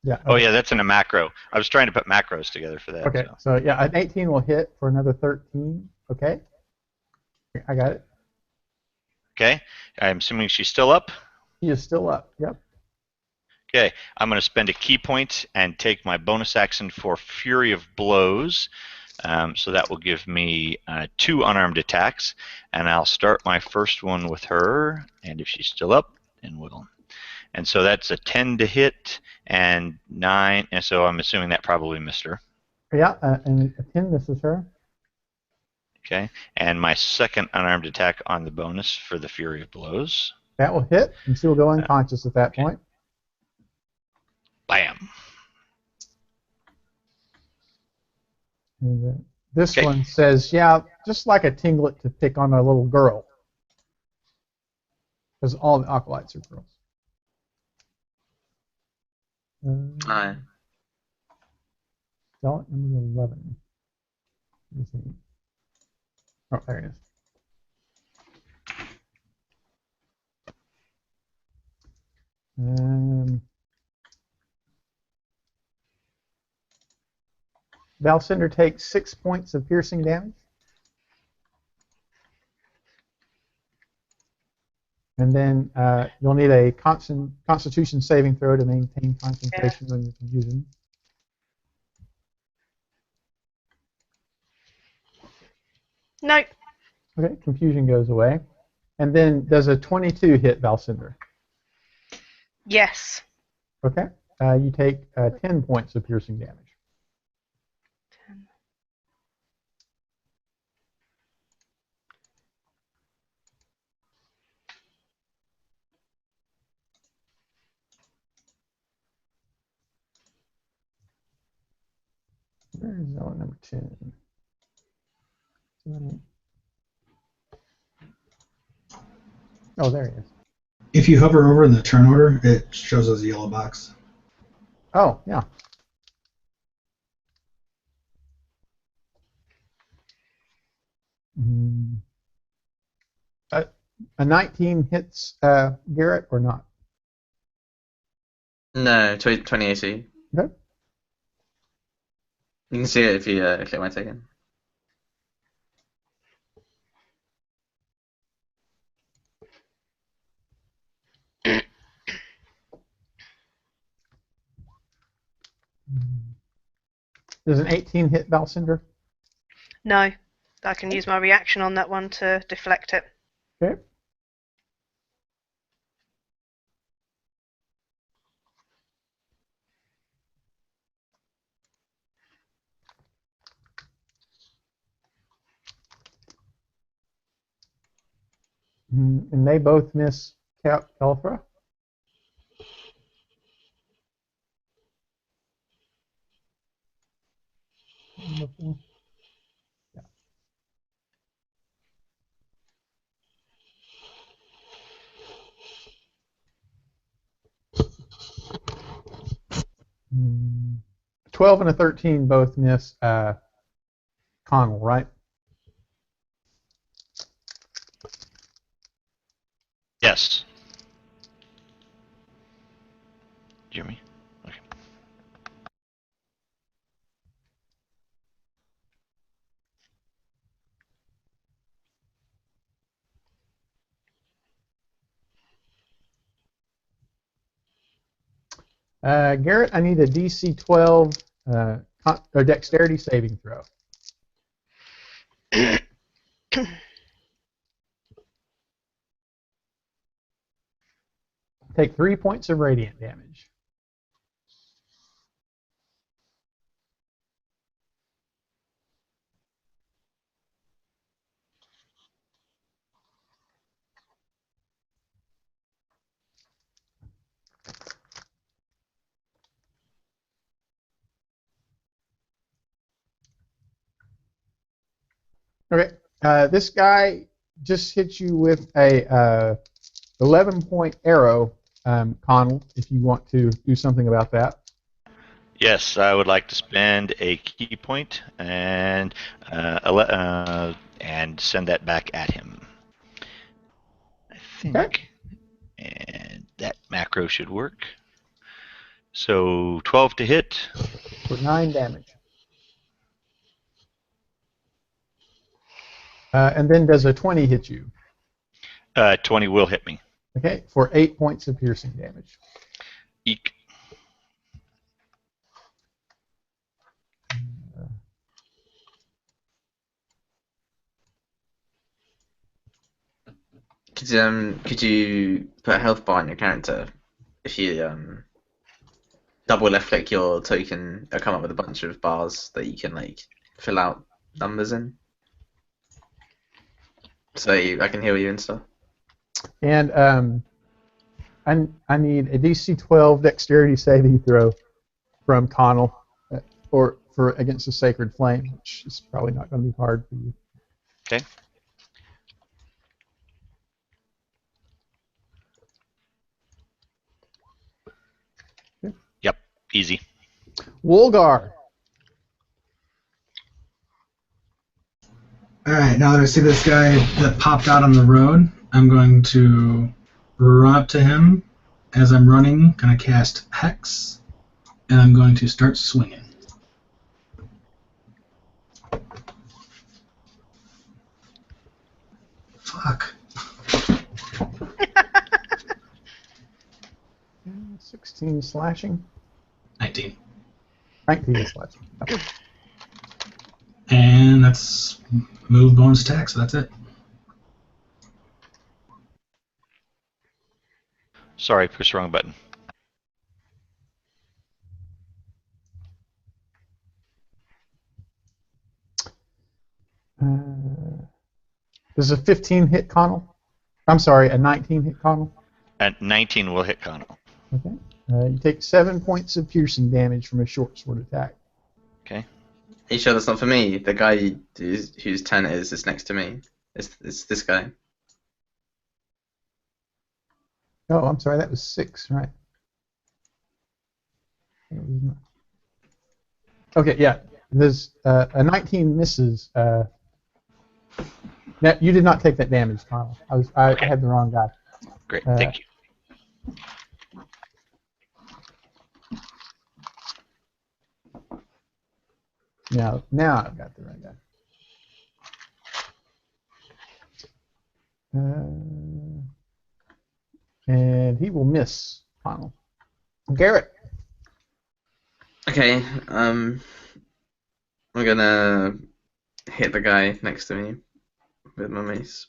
Speaker 1: Yeah.
Speaker 4: Oh yeah, that's in a macro. I was trying to put macros together for that.
Speaker 1: Okay. So yeah, an 18 will hit for another 13. Okay. I got it.
Speaker 4: Okay. I'm assuming she's still up.
Speaker 1: He is still up. Yep.
Speaker 4: Okay. I'm going to spend a key point and take my bonus action for Fury of Blows. So that will give me 2 unarmed attacks, and I'll start my first one with her. And if she's still up, then we'll. And so that's a 10 to hit and 9, and so I'm assuming that probably missed her.
Speaker 1: Yeah, and a 10 misses her.
Speaker 4: Okay. And my second unarmed attack on the bonus for the Fury of Blows.
Speaker 1: That will hit, and she will go unconscious at that point.
Speaker 4: Bam.
Speaker 1: And this
Speaker 4: Okay.
Speaker 1: one says, yeah, just like a tinglet to pick on a little girl. Because all the acolytes are girls.
Speaker 2: Aye.
Speaker 1: Ballot number 11. Let me see. Oh, there it is. Valcinder takes 6 points of piercing damage. And then you'll need a Constitution saving throw to maintain concentration when you're confusion.
Speaker 3: No.
Speaker 1: Okay, confusion goes away. And then does a 22 hit Valcinder?
Speaker 3: Yes.
Speaker 1: Okay. You take 10 points of piercing damage. Where is element number 10? Oh, there he is.
Speaker 6: If you hover over in the turn order, it shows us a yellow box.
Speaker 1: Oh, yeah. A 19 hits Garrett or not?
Speaker 2: No, 20 AC.
Speaker 1: Okay.
Speaker 2: You can see it if you click my token.
Speaker 1: Does an 18 hit Balcinder?
Speaker 3: No, I can use my reaction on that one to deflect it.
Speaker 1: Okay. And they both miss Cap Elfra. Yeah. Mm. 12 and a 13 both miss Connell, right?
Speaker 4: Yes. Jimmy? Okay.
Speaker 1: Garrett, I need a DC 12 or dexterity saving throw. Take 3 points of radiant damage. Okay, this guy just hit you with a 11-point arrow, Connell, if you want to do something about that.
Speaker 4: Yes, I would like to spend a key point and send that back at him. I think.
Speaker 1: Okay.
Speaker 4: And that macro should work. So 12 to hit.
Speaker 1: For 9 damage. And then does a 20 hit you?
Speaker 4: 20 will hit me.
Speaker 1: Okay, for 8 points of piercing damage.
Speaker 4: Eek.
Speaker 2: Could you put a health bar on your character if you double left click your token? It'll come up with a bunch of bars that you can like fill out numbers in. So I can heal you and stuff.
Speaker 1: And I need a DC 12 dexterity saving throw from Connell, or for against the Sacred Flame, which is probably not going to be hard for you.
Speaker 4: Okay. Yep, easy.
Speaker 1: Woolgar.
Speaker 6: Alright, now that I see this guy that popped out on the road, I'm going to run up to him. As I'm running, going to cast Hex, and I'm going to start swinging. Fuck.
Speaker 1: 16 slashing.
Speaker 6: 19.
Speaker 1: 19 slashing. Okay.
Speaker 6: And that's move bonus attack, so that's it.
Speaker 4: Sorry, pushed the wrong button.
Speaker 1: Does a 15 hit Connell? I'm sorry, a 19 hit Connell?
Speaker 4: At 19 will hit Connell.
Speaker 1: Okay. You take 7 points of piercing damage from a short sword attack.
Speaker 4: Okay.
Speaker 2: you sure that's not for me? The guy whose turn it is next to me. It's this guy.
Speaker 1: Oh, I'm sorry. That was 6, right? Okay, yeah. There's a 19 misses. You did not take that damage, Connell. I had the wrong guy.
Speaker 4: Great, thank you.
Speaker 1: Now I've got the right guy. And he will miss Connell. Garrett.
Speaker 2: Okay, we're gonna hit the guy next to me with my mace.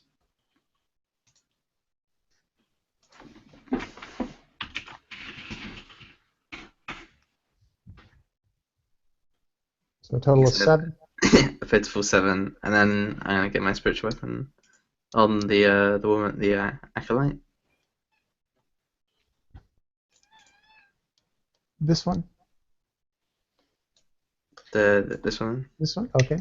Speaker 1: So a total of 7.
Speaker 2: A pitiful 7, and then I'm gonna get my spiritual weapon on the woman, the acolyte.
Speaker 1: This one?
Speaker 2: This one.
Speaker 1: This one? Okay.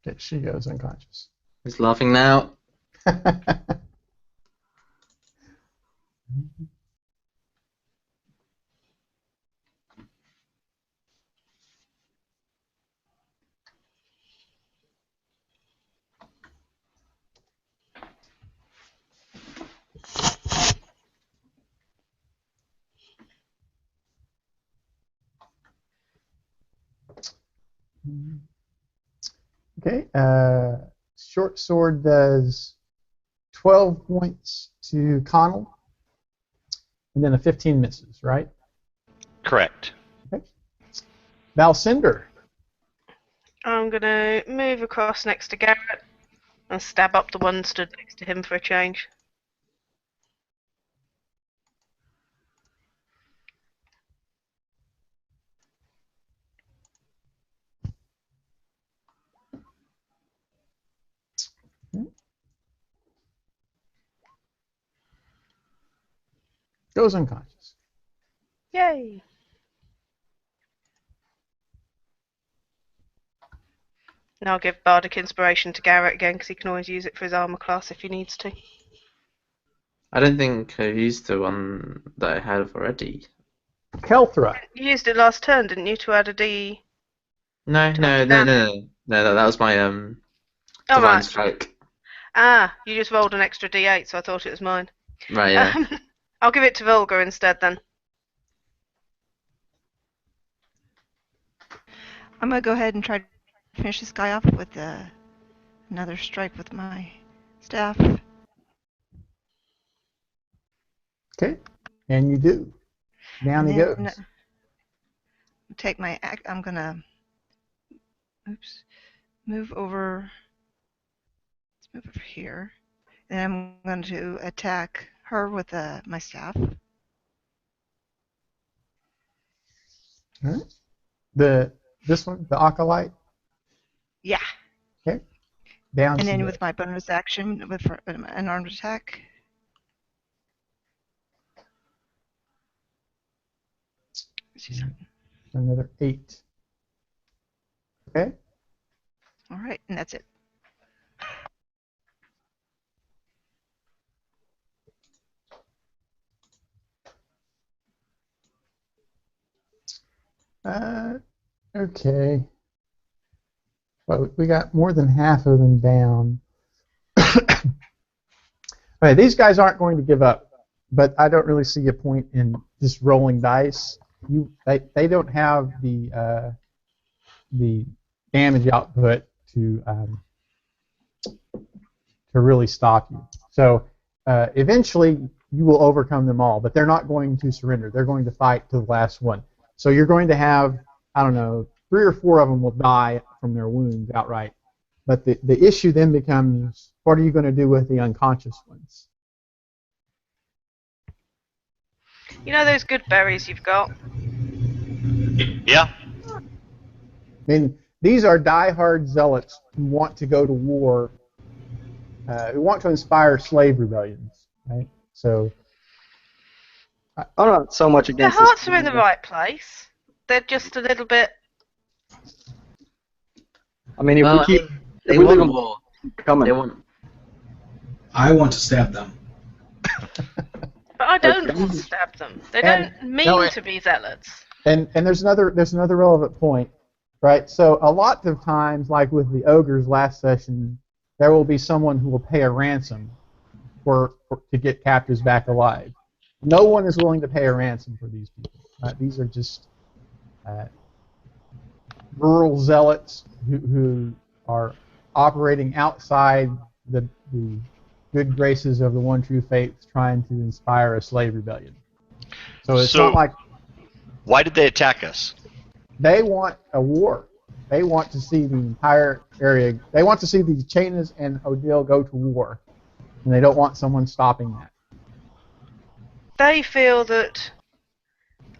Speaker 1: Okay, she goes unconscious.
Speaker 2: He's laughing now.
Speaker 1: Okay, short sword does 12 points to Connell, and then a 15 misses, right?
Speaker 4: Correct.
Speaker 1: Okay. Valcinder.
Speaker 3: I'm going to move across next to Garrett and stab up the one stood next to him for a change.
Speaker 1: Goes unconscious.
Speaker 3: Yay! And I'll give Bardic Inspiration to Garrett again because he can always use it for his armor class if he needs to.
Speaker 2: I don't think I used the one that I had already.
Speaker 1: Kelthra.
Speaker 3: You used it last turn, didn't you, to add a D?
Speaker 2: No, that was my
Speaker 3: Oh,
Speaker 2: divine
Speaker 3: right.
Speaker 2: strike.
Speaker 3: Ah, you just rolled an extra D8, so I thought it was mine.
Speaker 2: Right, yeah.
Speaker 3: I'll give it to Volga instead then.
Speaker 7: I'm gonna go ahead and try to finish this guy off with another strike with my staff.
Speaker 1: Okay, and you do. Down he goes.
Speaker 7: Take my. I'm gonna. Oops. Move over. Let's move over here. And I'm going to attack her with my staff.
Speaker 1: All right. This one, the acolyte.
Speaker 7: Yeah.
Speaker 1: Okay. Down.
Speaker 7: And then with my bonus action with an armed attack.
Speaker 1: Another 8. Okay.
Speaker 7: All right, and that's it.
Speaker 1: Okay. Well, we got more than half of them down. Okay, these guys aren't going to give up, but I don't really see a point in just rolling dice. They don't have the damage output to really stop you. So eventually you will overcome them all, but they're not going to surrender. They're going to fight to the last one. So you're going to have, I don't know, 3 or 4 of them will die from their wounds outright. But the issue then becomes, what are you going to do with the unconscious ones?
Speaker 3: You know those good berries you've got?
Speaker 4: Yeah.
Speaker 1: I mean, these are diehard zealots who want to go to war, who want to inspire slave rebellions, right? So
Speaker 5: I'm not so much
Speaker 3: Their
Speaker 5: against
Speaker 3: hearts
Speaker 5: this.
Speaker 3: are in the right place. They're just a little bit.
Speaker 5: I mean, if
Speaker 2: Well,
Speaker 5: we keep,
Speaker 2: I mean,
Speaker 5: if
Speaker 2: they
Speaker 5: we leave
Speaker 2: want
Speaker 5: them
Speaker 2: more.
Speaker 5: coming,
Speaker 2: They want.
Speaker 6: I want to stab them.
Speaker 3: But I don't
Speaker 5: Okay.
Speaker 3: want to stab them. They
Speaker 1: And-
Speaker 3: don't mean
Speaker 1: no,
Speaker 3: to be zealots.
Speaker 1: And there's another relevant point, right? So a lot of times, like with the ogres last session, there will be someone who will pay a ransom to get captives back alive. No one is willing to pay a ransom for these people. These are just rural zealots who are operating outside the good graces of the one true faith, trying to inspire a slave rebellion. So it's not like
Speaker 4: Why did they attack us?
Speaker 1: they want a war. They want to see the entire area. They want to see the Chainas and Odile go to war, and they don't want someone stopping that.
Speaker 3: They feel that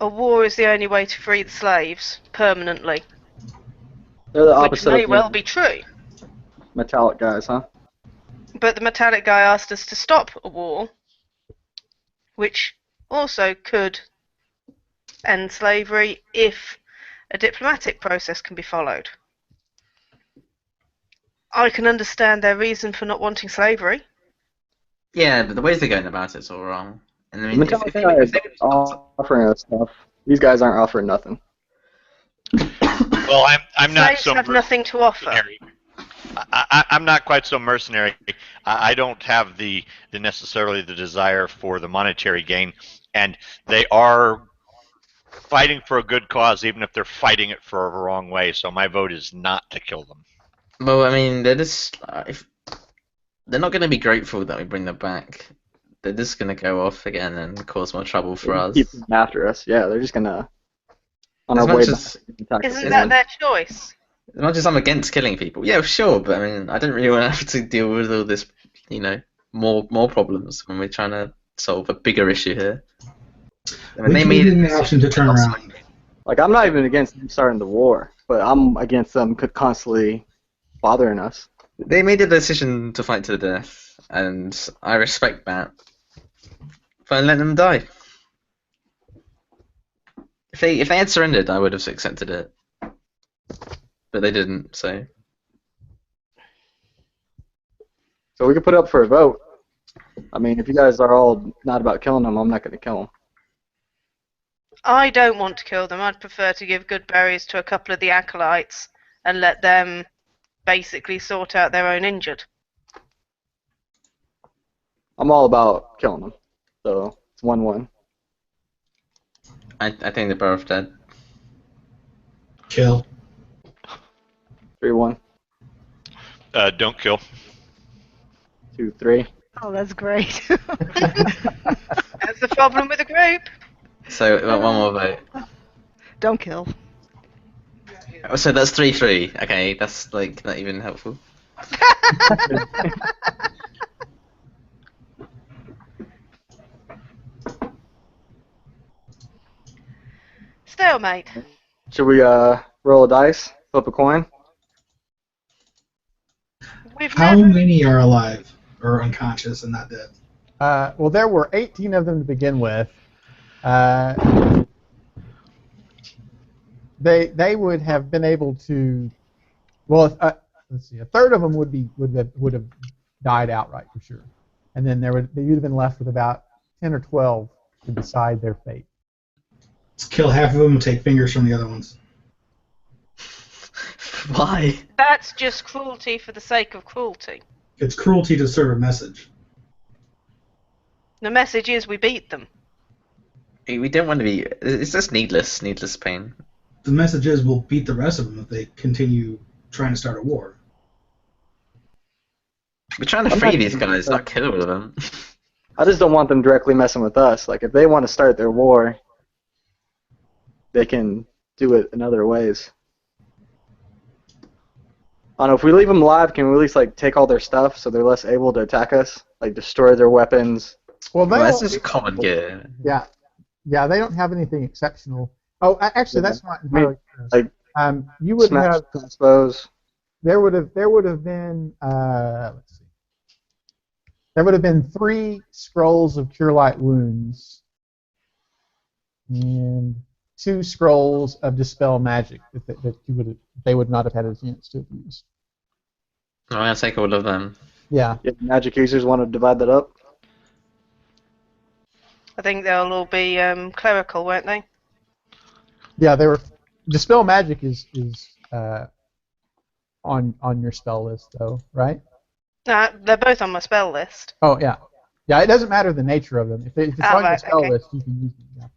Speaker 3: a war is the only way to free the slaves permanently,
Speaker 5: they're the
Speaker 3: which
Speaker 5: opposite
Speaker 3: may
Speaker 5: of
Speaker 3: well
Speaker 5: the
Speaker 3: be true.
Speaker 5: metallic guys, huh?
Speaker 3: But the metallic guy asked us to stop a war, which also could end slavery if a diplomatic process can be followed. I can understand their reason for not wanting slavery.
Speaker 2: Yeah, but the ways they're going about it's all wrong. And I
Speaker 5: The
Speaker 2: mean,
Speaker 5: metallic
Speaker 2: if they
Speaker 5: guys
Speaker 2: would stop
Speaker 5: offering us stuff. These guys aren't offering nothing.
Speaker 4: Well, I'm not
Speaker 3: Slaves
Speaker 4: so
Speaker 3: have nothing to offer.
Speaker 4: mercenary. I'm not quite so mercenary. I don't have the necessarily the desire for the monetary gain, and they are fighting for a good cause, even if they're fighting it for a wrong way. So my vote is not to kill them.
Speaker 2: Well, I mean, they're just if they're not going to be grateful that we bring them back. They're just going to go off again and cause more trouble for us.
Speaker 5: Keep them after us. Yeah, they're just gonna on
Speaker 2: As
Speaker 5: our way
Speaker 2: much
Speaker 5: back.
Speaker 2: as
Speaker 5: attack us.
Speaker 3: Isn't that their choice?
Speaker 2: as much as I'm against killing people, yeah, sure, but I mean, I don't really want to have to deal with all this, more problems when we're trying to solve a bigger issue here. I mean,
Speaker 6: We
Speaker 2: they
Speaker 6: can
Speaker 2: made
Speaker 6: give them
Speaker 2: it
Speaker 6: the option to turn around.
Speaker 5: Like, I'm not even against them starting the war, but I'm against them constantly bothering us.
Speaker 2: They made a decision to fight to the death, and I respect that. But let them die. If they had surrendered, I would have accepted it. But they didn't, so.
Speaker 5: So we could put up for a vote. I mean, if you guys are all not about killing them, I'm not going to kill them.
Speaker 3: I don't want to kill them. I'd prefer to give good berries to a couple of the acolytes and let them basically sort out their own injured.
Speaker 5: I'm all about killing them. So it's 1-1.
Speaker 2: I think they're both dead.
Speaker 6: Kill.
Speaker 5: 3-1.
Speaker 4: Don't kill.
Speaker 5: 2-3.
Speaker 7: Oh, that's great.
Speaker 3: That's the problem with the group.
Speaker 2: So, one more vote.
Speaker 7: Don't kill.
Speaker 2: Oh, so that's 3-3. Okay, that's like not even helpful.
Speaker 3: Stalemate.
Speaker 5: Should we roll a dice? Flip a coin?
Speaker 3: We've
Speaker 6: How
Speaker 3: never.
Speaker 6: many are alive or unconscious and not dead?
Speaker 1: Well, there were 18 of them to begin with. They would have been able to. Well, let's see. A third of them would have died outright for sure, and then you'd have been left with about 10 or 12 to decide their fate.
Speaker 6: Let's kill half of them and take fingers from the other ones.
Speaker 2: Why?
Speaker 3: That's just cruelty for the sake of cruelty.
Speaker 6: It's cruelty to serve a message.
Speaker 3: The message is we beat them.
Speaker 2: We don't want to be. It's just needless pain.
Speaker 6: The message is we'll beat the rest of them if they continue trying to start a war.
Speaker 2: We're trying to free these guys, not kill all of them.
Speaker 5: I just don't want them directly messing with us. Like, if they want to start their war, they can do it in other ways. I don't know, if we leave them alive, can we at least, like, take all their stuff so they're less able to attack us? Like, destroy their weapons?
Speaker 1: Well,
Speaker 2: Well, that's just common gear.
Speaker 1: Yeah, they don't have anything exceptional. Oh, actually, that's not entirely true.
Speaker 5: Like,
Speaker 1: you would
Speaker 5: smash
Speaker 1: have.
Speaker 5: crossbows.
Speaker 1: There would have been. Let's see. There would have been 3 scrolls of cure light wounds, and 2 scrolls of Dispel Magic that they would not have had a chance to use.
Speaker 2: I'm gonna take all of them.
Speaker 1: Yeah.
Speaker 5: If magic users want to divide that up.
Speaker 3: I think they'll all be clerical, won't they?
Speaker 1: Yeah, they were. Dispel Magic is on your spell list though, right?
Speaker 3: No, they're both on my spell list.
Speaker 1: Oh yeah, yeah. It doesn't matter the nature of them. If it's on your
Speaker 3: Right,
Speaker 1: spell
Speaker 3: okay.
Speaker 1: list, you can use them. Yeah.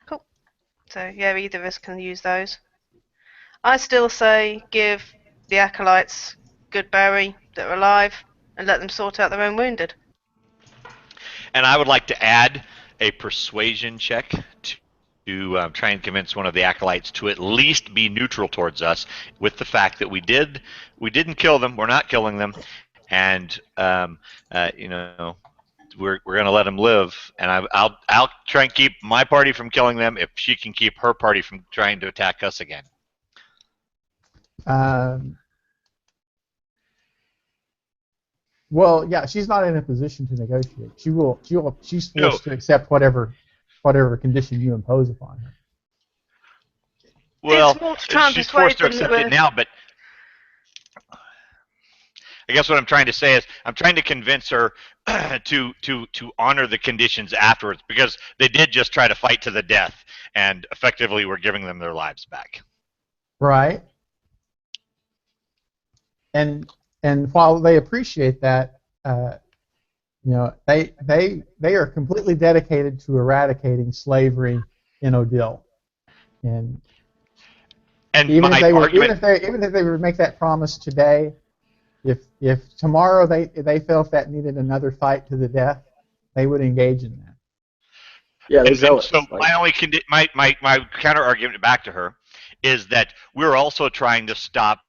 Speaker 3: Cool. So yeah, either of us can use those. I still say give the acolytes good berry that are alive and let them sort out their own wounded.
Speaker 4: And I would like to add a persuasion check to try and convince one of the acolytes to at least be neutral towards us, with the fact that we didn't kill them, we're not killing them, and we're going to let them live. And I'll try and keep my party from killing them if she can keep her party from trying to attack us again.
Speaker 1: Well, yeah, she's not in a position to negotiate. She's forced to accept whatever condition you impose upon her.
Speaker 4: Well,
Speaker 3: It's more to try and
Speaker 4: she's
Speaker 3: persuade
Speaker 4: forced to
Speaker 3: them
Speaker 4: accept
Speaker 3: that
Speaker 4: it now, but I guess what I'm trying to say is I'm trying to convince her to honor the conditions afterwards, because they did just try to fight to the death, and effectively we're giving them their lives back.
Speaker 1: Right. And while they appreciate that, they are completely dedicated to eradicating slavery in Odile. And even if they were to make that promise today, if tomorrow they felt that needed another fight to the death, they would engage in that.
Speaker 5: Yeah, they're zealous.
Speaker 4: So my counter argument back to her is that we're also trying to stop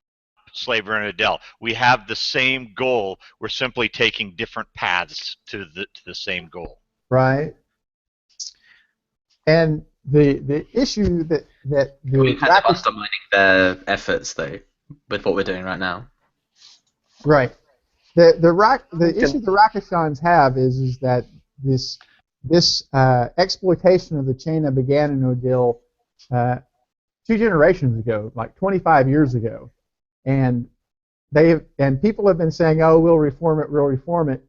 Speaker 4: slavery in Odile. We have the same goal. We're simply taking different paths to the same goal.
Speaker 1: Right. And the issue that
Speaker 2: We've had to undermining their efforts though with what we're doing right now.
Speaker 1: Right. The issue the Rakashans have is that this exploitation of the Chaina began in Odile 2 generations ago, like 25 years ago. And people have been saying, "Oh, we'll reform it,"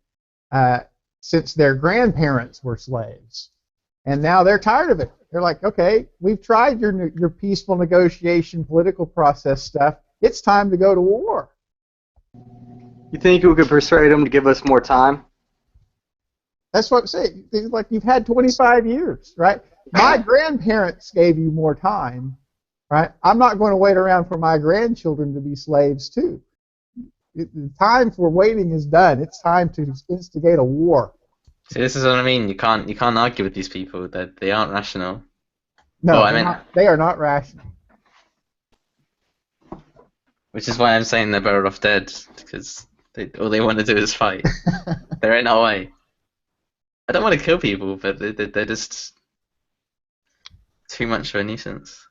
Speaker 1: since their grandparents were slaves, and now they're tired of it. They're like, "Okay, we've tried your peaceful negotiation, political process stuff. It's time to go to war."
Speaker 5: You think we could persuade them to give us more time?
Speaker 1: That's what I'm saying. It's like you've had 25 years, right? My grandparents gave you more time. Right? I'm not going to wait around for my grandchildren to be slaves too. The time for waiting is done. It's time to instigate a war.
Speaker 2: See, this is what I mean. You can't argue with these people. That they aren't rational.
Speaker 1: No, they are not rational.
Speaker 2: Which is why I'm saying they're better off dead, because all they want to do is fight. They're in our way. I don't want to kill people, but they're just too much of a nuisance.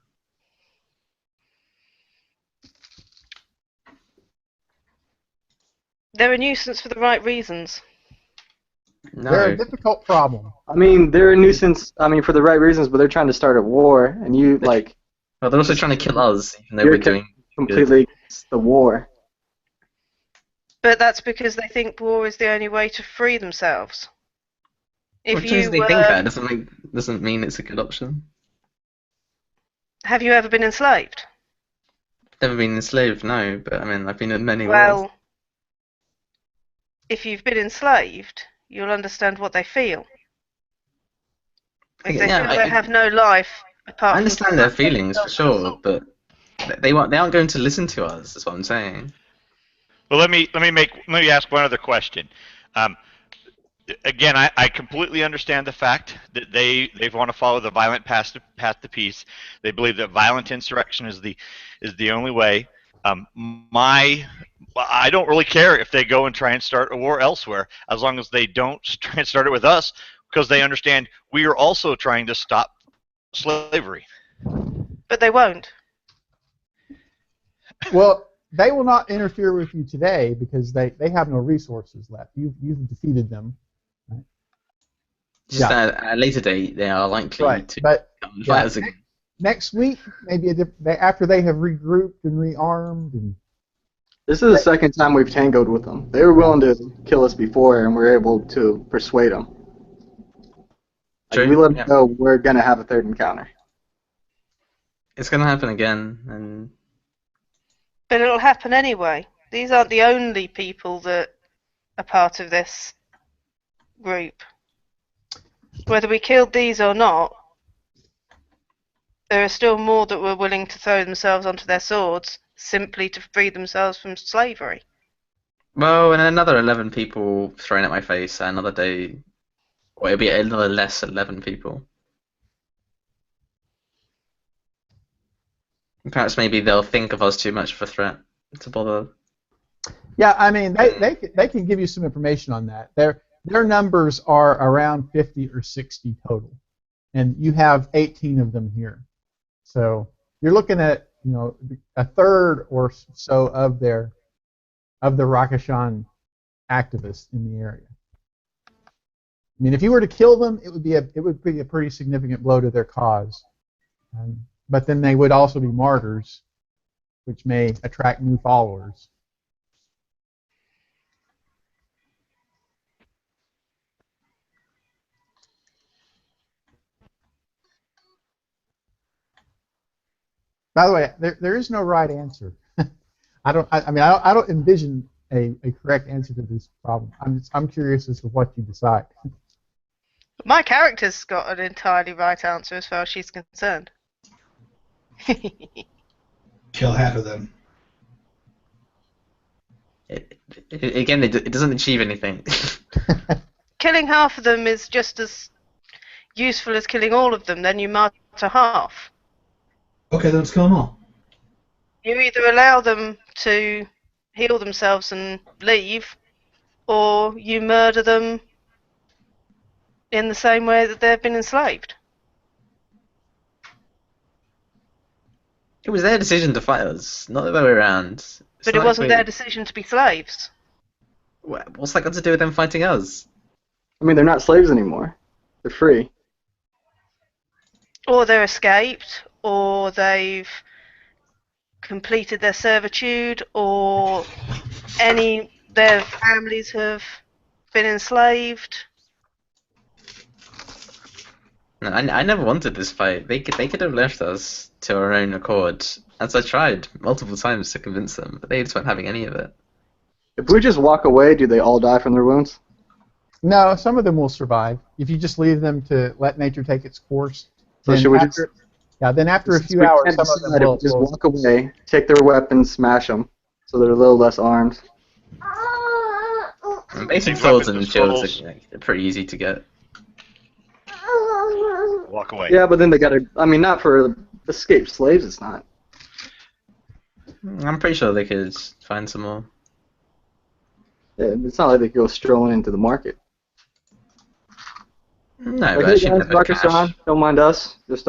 Speaker 3: they're a nuisance for the right reasons.
Speaker 2: No.
Speaker 1: They're a difficult problem.
Speaker 5: I mean, they're a nuisance. I mean, for the right reasons, but they're trying to start a war, and you like.
Speaker 2: Well, they're also trying to kill us, even though we're doing
Speaker 5: completely against the war.
Speaker 3: But that's because they think war is the only way to free themselves. If
Speaker 2: Well,
Speaker 3: you
Speaker 2: they think that doesn't mean it's a good option.
Speaker 3: Have you ever been enslaved?
Speaker 2: Never been enslaved, no, but I mean I've been in many
Speaker 3: Well,
Speaker 2: wars.
Speaker 3: if you've been enslaved, you'll understand what they feel. If they feel they have no life apart
Speaker 2: I understand
Speaker 3: from
Speaker 2: their feelings for sure, but they aren't going to listen to us. That's what I'm saying.
Speaker 4: Well, let me ask one other question. Again, I completely understand the fact that they want to follow the violent path to peace. They believe that violent insurrection is the only way. I don't really care if they go and try and start a war elsewhere, as long as they don't try and start it with us, because they understand we are also trying to stop slavery.
Speaker 3: But they won't.
Speaker 1: Well, they will not interfere with you today because they have no resources left. You've defeated them. Right?
Speaker 2: Just that at a later date, they are likely to
Speaker 1: But
Speaker 2: come fight us again.
Speaker 1: next week, maybe after they have regrouped and rearmed, and
Speaker 5: This is the second time we've tangoed with them. They were willing to kill us before, and we were able to persuade them.
Speaker 2: True,
Speaker 5: We let them
Speaker 2: yeah.
Speaker 5: know we're gonna have a third encounter.
Speaker 2: It's gonna happen again, and
Speaker 3: But it'll happen anyway. These aren't the only people that are part of this group. Whether we killed these or not, there are still more that were willing to throw themselves onto their swords simply to free themselves from slavery.
Speaker 2: well, and another 11 people thrown at my face another day, or it'll be another less 11 people. Perhaps maybe they'll think of us too much of a threat to bother.
Speaker 1: yeah, I mean they can give you some information on that. Their numbers are around 50 or 60 total, and you have 18 of them here. So you're looking at a third or so of the Rakishan activists in the area. I mean, if you were to kill them, it would be a pretty significant blow to their cause. But then they would also be martyrs, which may attract new followers. By the way, there is no right answer. I don't envision a correct answer to this problem. I'm curious as to what you decide.
Speaker 3: My character's got an entirely right answer as far as she's concerned.
Speaker 6: Kill half of them.
Speaker 2: Again, it doesn't achieve anything.
Speaker 3: Killing half of them is just as useful as killing all of them. Then you martyr half.
Speaker 6: Okay, then let's kill them all.
Speaker 3: You either allow them to heal themselves and leave, or you murder them in the same way that they've been enslaved.
Speaker 2: It was their decision to fight us, not the other way around. It's
Speaker 3: But
Speaker 2: not
Speaker 3: it wasn't
Speaker 2: like
Speaker 3: their decision to be slaves.
Speaker 2: What's that got to do with them fighting us?
Speaker 5: I mean, they're not slaves anymore. They're free.
Speaker 3: Or they're escaped, or they've completed their servitude, or their families have been enslaved.
Speaker 2: No, I never wanted this fight. They could have left us to our own accord, as I tried multiple times to convince them, but they just weren't having any of it.
Speaker 5: If we just walk away, do they all die from their wounds?
Speaker 1: No, some of them will survive if you just leave them to let nature take its course.
Speaker 5: So
Speaker 1: Then
Speaker 5: should we
Speaker 1: after, yeah, then after a
Speaker 5: Since
Speaker 1: few
Speaker 5: we
Speaker 1: hours,
Speaker 5: can't
Speaker 1: some of them
Speaker 5: decide,
Speaker 1: will.
Speaker 5: just walk away, take their weapons, smash them, so they're a little less armed.
Speaker 2: And basic
Speaker 4: Weapons
Speaker 2: swords and
Speaker 4: and
Speaker 2: shields
Speaker 4: scrolls.
Speaker 2: are pretty easy to get.
Speaker 4: Walk away.
Speaker 5: Yeah, but then they gotta. I mean, not for escaped slaves. It's not.
Speaker 2: I'm pretty sure they could find some more.
Speaker 5: It's not like they could go strolling into the market.
Speaker 2: No,
Speaker 5: Like,
Speaker 2: but
Speaker 5: hey
Speaker 2: I should
Speaker 5: guys,
Speaker 2: have a
Speaker 5: Marcus
Speaker 2: cash.
Speaker 5: on. Don't mind us. Just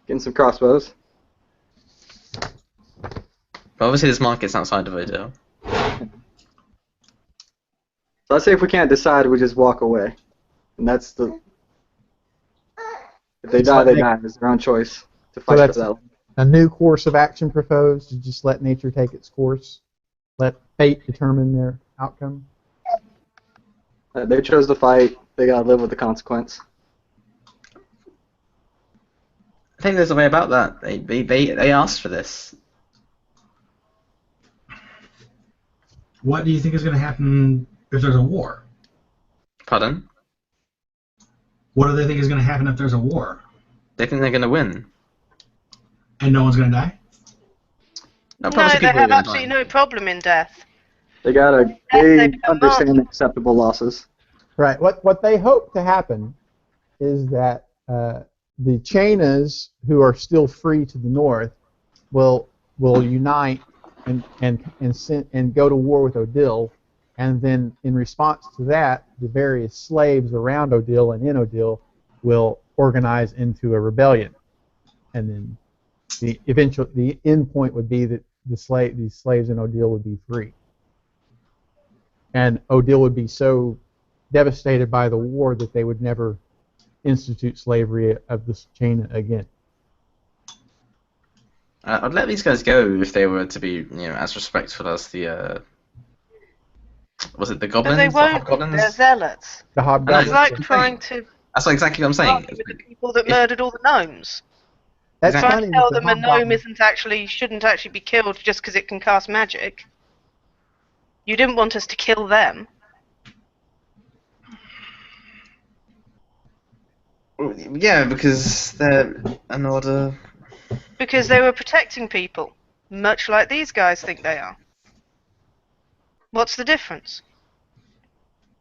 Speaker 5: getting some crossbows.
Speaker 2: But obviously this market's outside of Odell.
Speaker 5: So I say if we can't decide, we just walk away, and that's the. If they die, they die. It's their own choice to fight for
Speaker 1: that's-
Speaker 5: that.
Speaker 1: A new course of action proposed to just let nature take its course, let fate determine their outcome.
Speaker 5: They chose to fight. They gotta live with the consequence.
Speaker 2: I think there's a way about that. They asked for this.
Speaker 6: What do you think is going to happen if there's a war?
Speaker 2: Pardon?
Speaker 6: What do they think is going to happen if there's a war?
Speaker 2: They think they're going to win.
Speaker 6: And no one's going to die?
Speaker 2: No,
Speaker 3: No,
Speaker 2: probably
Speaker 3: they
Speaker 2: people
Speaker 3: have
Speaker 2: are gonna
Speaker 3: absolutely
Speaker 2: die.
Speaker 3: no problem in death.
Speaker 5: They gotta.
Speaker 3: they
Speaker 5: They
Speaker 3: become
Speaker 5: understand
Speaker 3: martyrs.
Speaker 5: acceptable losses.
Speaker 1: Right. What they hope to happen is that the Chainas, who are still free to the north, will unite and go to war with Odil, and then in response to that, the various slaves around Odil and in Odil will organize into a rebellion, and then the end point would be that these slaves in Odil would be free, and Odil would be so devastated by the war that they would never institute slavery of this chain again.
Speaker 2: I'd let these guys go if they were to be, as respectful as the was it the
Speaker 3: But
Speaker 2: goblins?
Speaker 3: they
Speaker 2: The
Speaker 3: won't.
Speaker 2: hobgoblins?
Speaker 3: They're zealots.
Speaker 1: The
Speaker 2: I know,
Speaker 1: hobgoblins.
Speaker 3: It's like
Speaker 2: I'm
Speaker 3: trying
Speaker 2: saying.
Speaker 3: to
Speaker 2: That's exactly what I'm saying.
Speaker 3: argue with the people that murdered all the gnomes.
Speaker 1: That's
Speaker 2: Exactly.
Speaker 3: Trying
Speaker 1: funny
Speaker 3: to tell
Speaker 1: that the
Speaker 3: them a gnome
Speaker 1: hobgoblins.
Speaker 3: shouldn't actually be killed just because it can cast magic. You didn't want us to kill them.
Speaker 2: Yeah, because they're an order.
Speaker 3: Because they were protecting people, much like these guys think they are. What's the difference?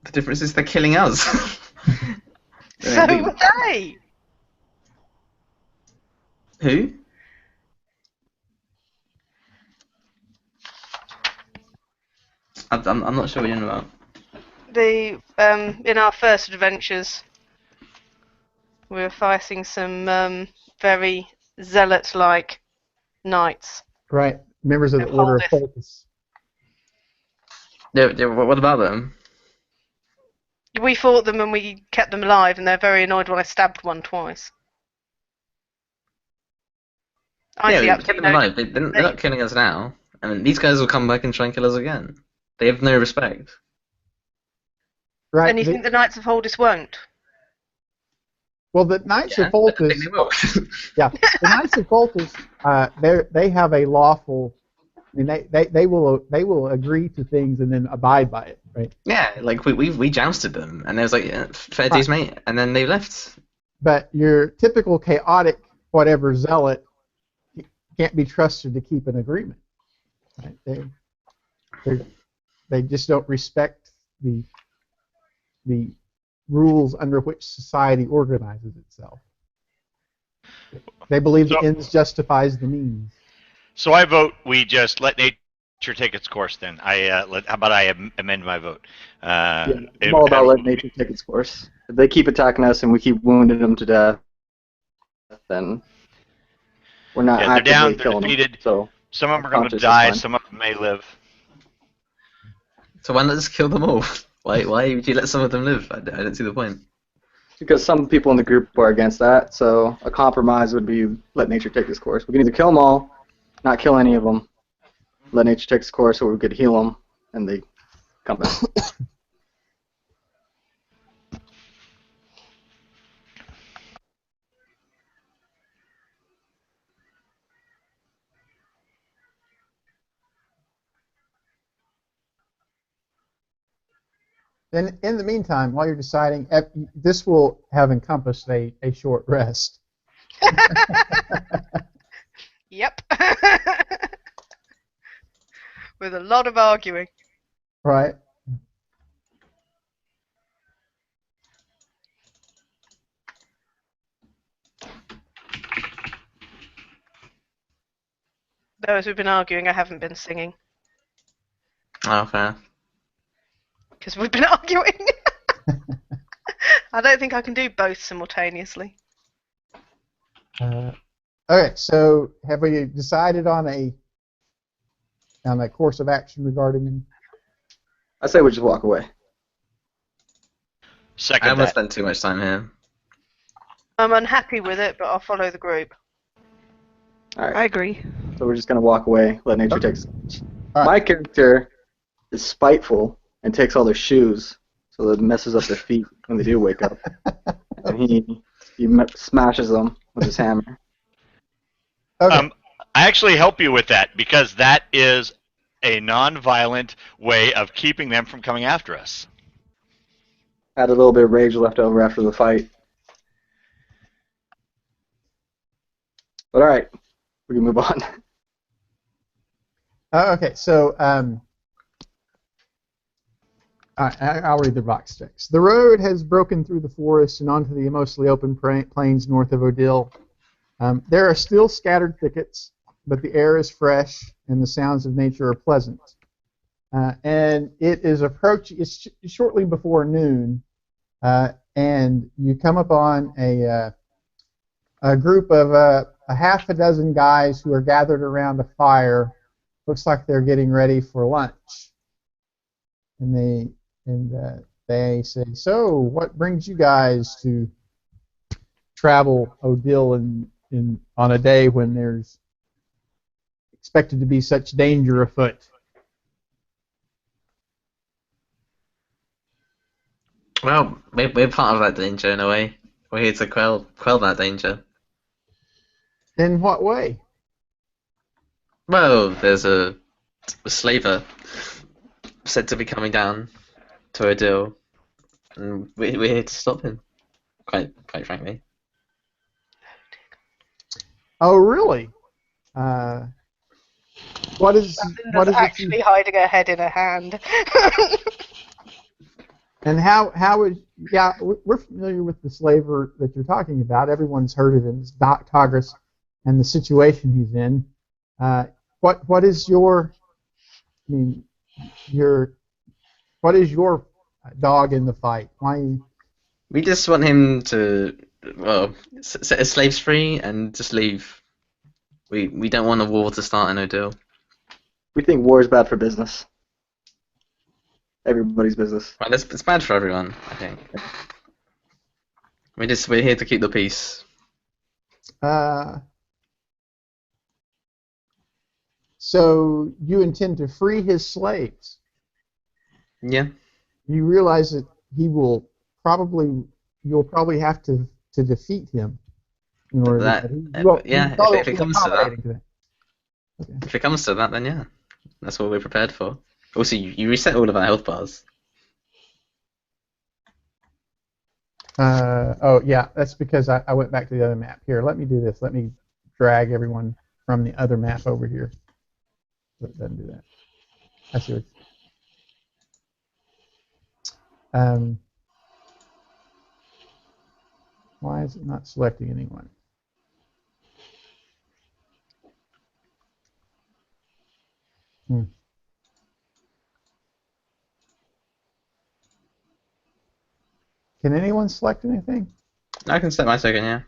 Speaker 2: The difference is they're killing us.
Speaker 3: So
Speaker 2: We-
Speaker 3: were they.
Speaker 2: Who? I'm not sure what you're on about.
Speaker 3: In our first adventures, we were fighting some very zealot-like knights.
Speaker 1: Right, members of the
Speaker 3: Of
Speaker 1: Order of
Speaker 3: Holdeth.
Speaker 1: Folkus.
Speaker 2: Yeah, what about them?
Speaker 3: We fought them and we kept them alive, and they're very annoyed when I stabbed one twice. I
Speaker 2: Yeah,
Speaker 3: see
Speaker 2: we kept
Speaker 3: absolutely
Speaker 2: them
Speaker 3: no
Speaker 2: alive. They're not killing us now. I mean, these guys will come back and try and kill us again. They have no respect.
Speaker 1: Right.
Speaker 3: And you think the Knights of Holdis won't?
Speaker 1: Well, the Knights
Speaker 2: Yeah,
Speaker 1: of
Speaker 2: I think
Speaker 1: Folkus.
Speaker 2: they will.
Speaker 1: Yeah, the Knights of Folkus. They have a lawful. I mean, they will agree to things and then abide by it, right?
Speaker 2: Yeah, like we jousted them, and they was like, yeah, fair dues, mate, and then they left.
Speaker 1: But your typical chaotic whatever zealot can't be trusted to keep an agreement. Right? They just don't respect the rules under which society organizes itself. They believe the ends justifies the means.
Speaker 4: So I vote we just let nature take its course. Then how about I amend my vote?
Speaker 5: I'm all about letting nature take its course. If they keep attacking us and we keep wounding them to death, then we're not
Speaker 4: they're
Speaker 5: actively
Speaker 4: down. They're
Speaker 5: killing
Speaker 4: defeated.
Speaker 5: them. So
Speaker 4: some of them are going to
Speaker 5: conscious is
Speaker 4: die.
Speaker 5: fine.
Speaker 4: Some of them may live.
Speaker 2: So why not just kill them all? Why would you let some of them live? I don't see the point.
Speaker 5: Because some people in the group are against that, so a compromise would be let nature take its course. We can either kill them all, not kill any of them, let nature take its course, or we could heal them, and they come back.
Speaker 1: Then, in the meantime, while you're deciding, this will have encompassed a short rest.
Speaker 3: Yep. With a lot of arguing.
Speaker 1: Right.
Speaker 3: Though as we've been arguing, I haven't been singing.
Speaker 2: Oh, fair.
Speaker 3: Because we've been arguing. I don't think I can do both simultaneously.
Speaker 1: Okay, so have we decided on a course of action regarding him?
Speaker 5: I say we just walk away.
Speaker 2: I
Speaker 4: Second
Speaker 2: don't want to
Speaker 4: that.
Speaker 2: spend too much time here.
Speaker 3: I'm unhappy with it, but I'll follow the group.
Speaker 5: All right.
Speaker 7: I agree.
Speaker 5: So we're just gonna walk away, let nature take its course.
Speaker 1: All right.
Speaker 5: My character is spiteful and takes all their shoes, so that it messes up their feet when they do wake up. And he smashes them with his hammer.
Speaker 1: Okay.
Speaker 4: I actually help you with that because that is a non-violent way of keeping them from coming after us.
Speaker 5: Had a little bit of rage left over after the fight. But all right, we can move on.
Speaker 1: Okay, so all right, I'll read the box text. The road has broken through the forest and onto the mostly open plains north of Odile. There are still scattered thickets, but the air is fresh and the sounds of nature are pleasant. And it is it's shortly before noon, and you come upon a group of a half a dozen guys who are gathered around a fire. Looks like they're getting ready for lunch. And they say, "So, what brings you guys to travel Odile on a day when there's expected to be such danger afoot?"
Speaker 2: Well, we're part of that danger in a way. We're here to quell that danger.
Speaker 1: In what way?
Speaker 2: Well, there's a slaver said to be coming down to Odile, and we're here to stop him. Quite frankly.
Speaker 1: Oh, really? What is
Speaker 3: Linda's
Speaker 1: it?
Speaker 3: actually hiding her head in her hand.
Speaker 1: And how would we're familiar with the slaver that you're talking about. Everyone's heard of him. It's Togris and the situation he's in. What is your what is your dog in the fight? Why?
Speaker 2: We just want him to set his slaves free and just leave. We don't want a war to start in Odile.
Speaker 5: We think war is bad for business. Everybody's business.
Speaker 2: Well, it's bad for everyone, I think. We're here to keep the peace.
Speaker 1: So you intend to free his slaves?
Speaker 2: Yeah.
Speaker 1: You realize that you'll probably have to defeat him in order
Speaker 2: if it comes to that.
Speaker 1: Okay.
Speaker 2: If it comes to that, then yeah, that's what we're prepared for. Also, you reset all of our health bars.
Speaker 1: Oh yeah, that's because I went back to the other map. Here, let me do this. Let me drag everyone from the other map over here. It doesn't do that. I see what. Why is it not selecting anyone? Can anyone select anything?
Speaker 2: I can set my token, yeah.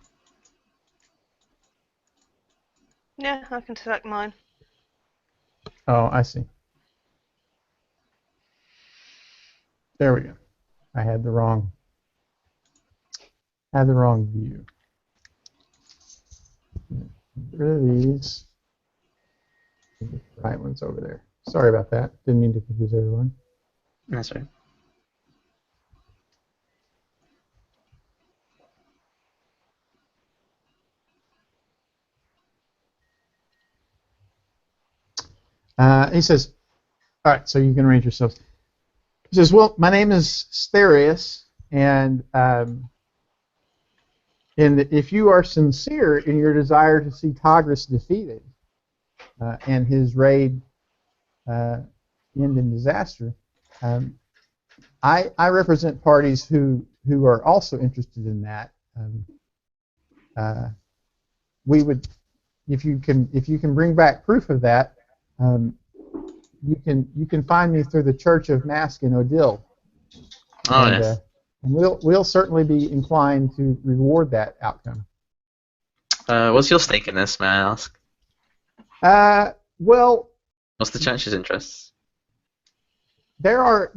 Speaker 3: Yeah, I can select mine.
Speaker 1: Oh, I see. There we go. I had the wrong view. Get rid of these. The right one's over there. Sorry about that. Didn't mean to confuse everyone.
Speaker 2: That's right.
Speaker 1: He says, all right, so you can arrange yourselves. He says, well, my name is Stharius, and if you are sincere in your desire to see Togris defeated and his raid end in disaster, I represent parties who are also interested in that. We would, if you can bring back proof of that, you can find me through the Church of Mask in Odile.
Speaker 2: Oh, yes.
Speaker 1: And we'll certainly be inclined to reward that outcome.
Speaker 2: What's your stake in this, may I ask?
Speaker 1: Well,
Speaker 2: What's the church's interests?
Speaker 1: I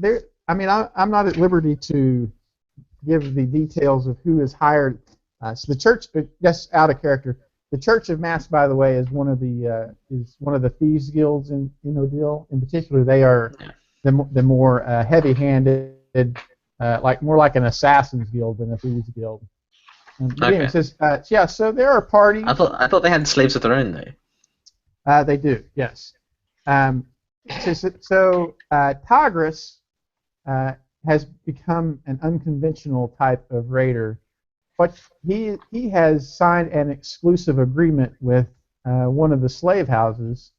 Speaker 1: mean, I'm not at liberty to give the details of who is hired. So the church, just out of character, the Church of Mass, by the way, is one of the thieves guilds in Odile. In particular, they are the more heavy-handed, more like an assassin's guild than a thieves guild.
Speaker 2: Okay.
Speaker 1: It says, yeah. So there are parties.
Speaker 2: I thought they had slaves of their own, though.
Speaker 1: They do, yes. So Togris has become an unconventional type of raider. But he has signed an exclusive agreement with one of the slave houses,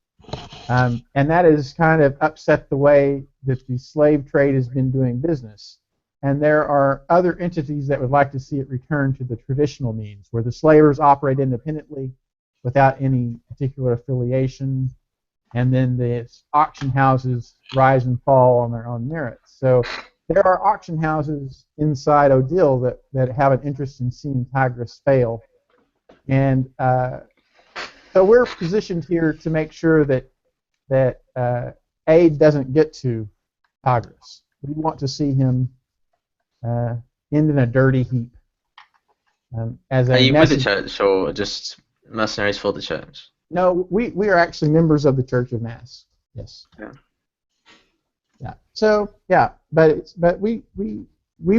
Speaker 1: and that has kind of upset the way that the slave trade has been doing business. And there are other entities that would like to see it return to the traditional means, where the slavers operate independently without any particular affiliation, and then the auction houses rise and fall on their own merits. So there are auction houses inside Odile that have an interest in seeing Togris fail. And so we're positioned here to make sure that aid doesn't get to Togris. We want to see him end in a dirty heap. As
Speaker 2: Are
Speaker 1: a
Speaker 2: you with the
Speaker 1: message.
Speaker 2: church or just mercenaries for the church?
Speaker 1: No, we are actually members of the Church of Mass. Yes.
Speaker 2: Yeah.
Speaker 1: Yeah. So yeah, but we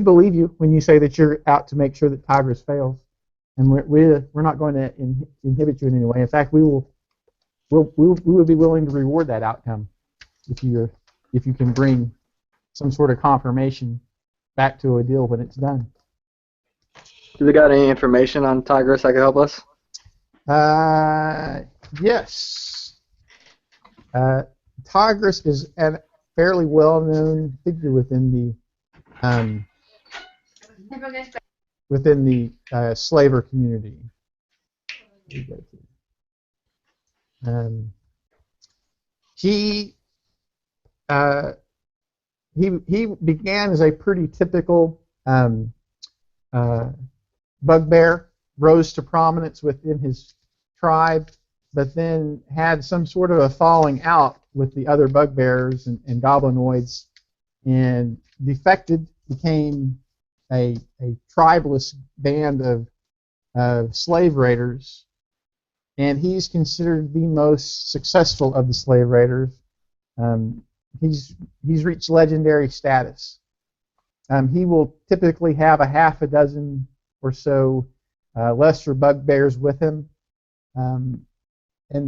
Speaker 1: believe you when you say that you're out to make sure that Tigris fails, and we're not going to inhibit you in any way. In fact, we will be willing to reward that outcome if you can bring some sort of confirmation back to a deal when it's done.
Speaker 5: Do they got any information on Tigris that could help us?
Speaker 1: Yes. Tigris is a fairly well-known figure within the slaver community. He began as a pretty typical bugbear, rose to prominence within his tribe, but then had some sort of a falling out with the other bugbears and goblinoids, and defected, became a tribeless band of slave raiders, and he's considered the most successful of the slave raiders. He's reached legendary status. He will typically have a half a dozen or so lesser bugbears with him, and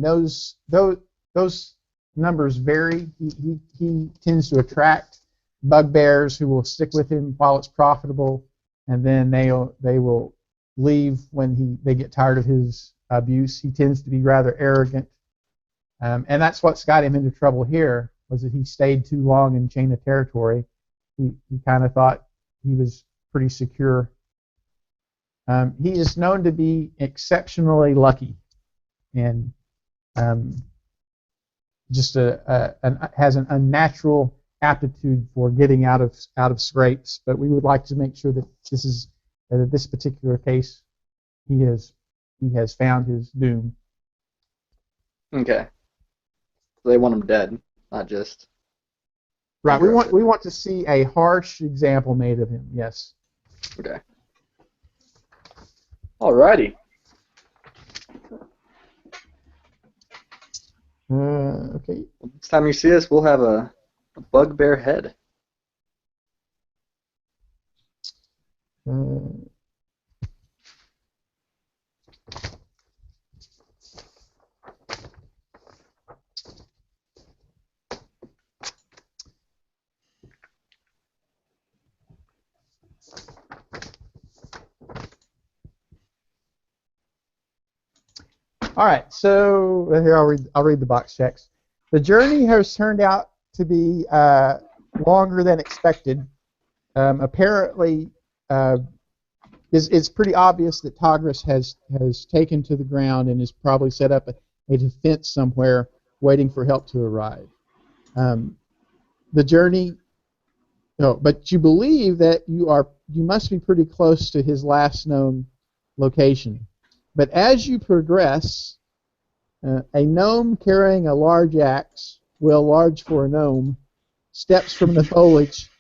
Speaker 1: those numbers vary. He tends to attract bugbears who will stick with him while it's profitable, and then they will leave when they get tired of his abuse. He tends to be rather arrogant, and that's what's got him into trouble here, was that he stayed too long in Chain of Territory. He kind of thought he was pretty secure. He is known to be exceptionally lucky, and just has an unnatural aptitude for getting out of scrapes. But we would like to make sure that in this particular case, he has found his doom.
Speaker 5: Okay. So they want him dead, not just.
Speaker 1: Right. We want to see a harsh example made of him. Yes.
Speaker 5: Okay. Alrighty.
Speaker 1: Okay.
Speaker 5: Next time you see us, we'll have a bugbear head.
Speaker 1: All right, so here I'll read the box checks. The journey has turned out to be longer than expected. Apparently, it's pretty obvious that Tigris has taken to the ground and has probably set up a defense somewhere, waiting for help to arrive. The journey. No, but you believe that you must be pretty close to his last known location. But as you progress, a gnome carrying a large axe, well, large for a gnome, steps from the foliage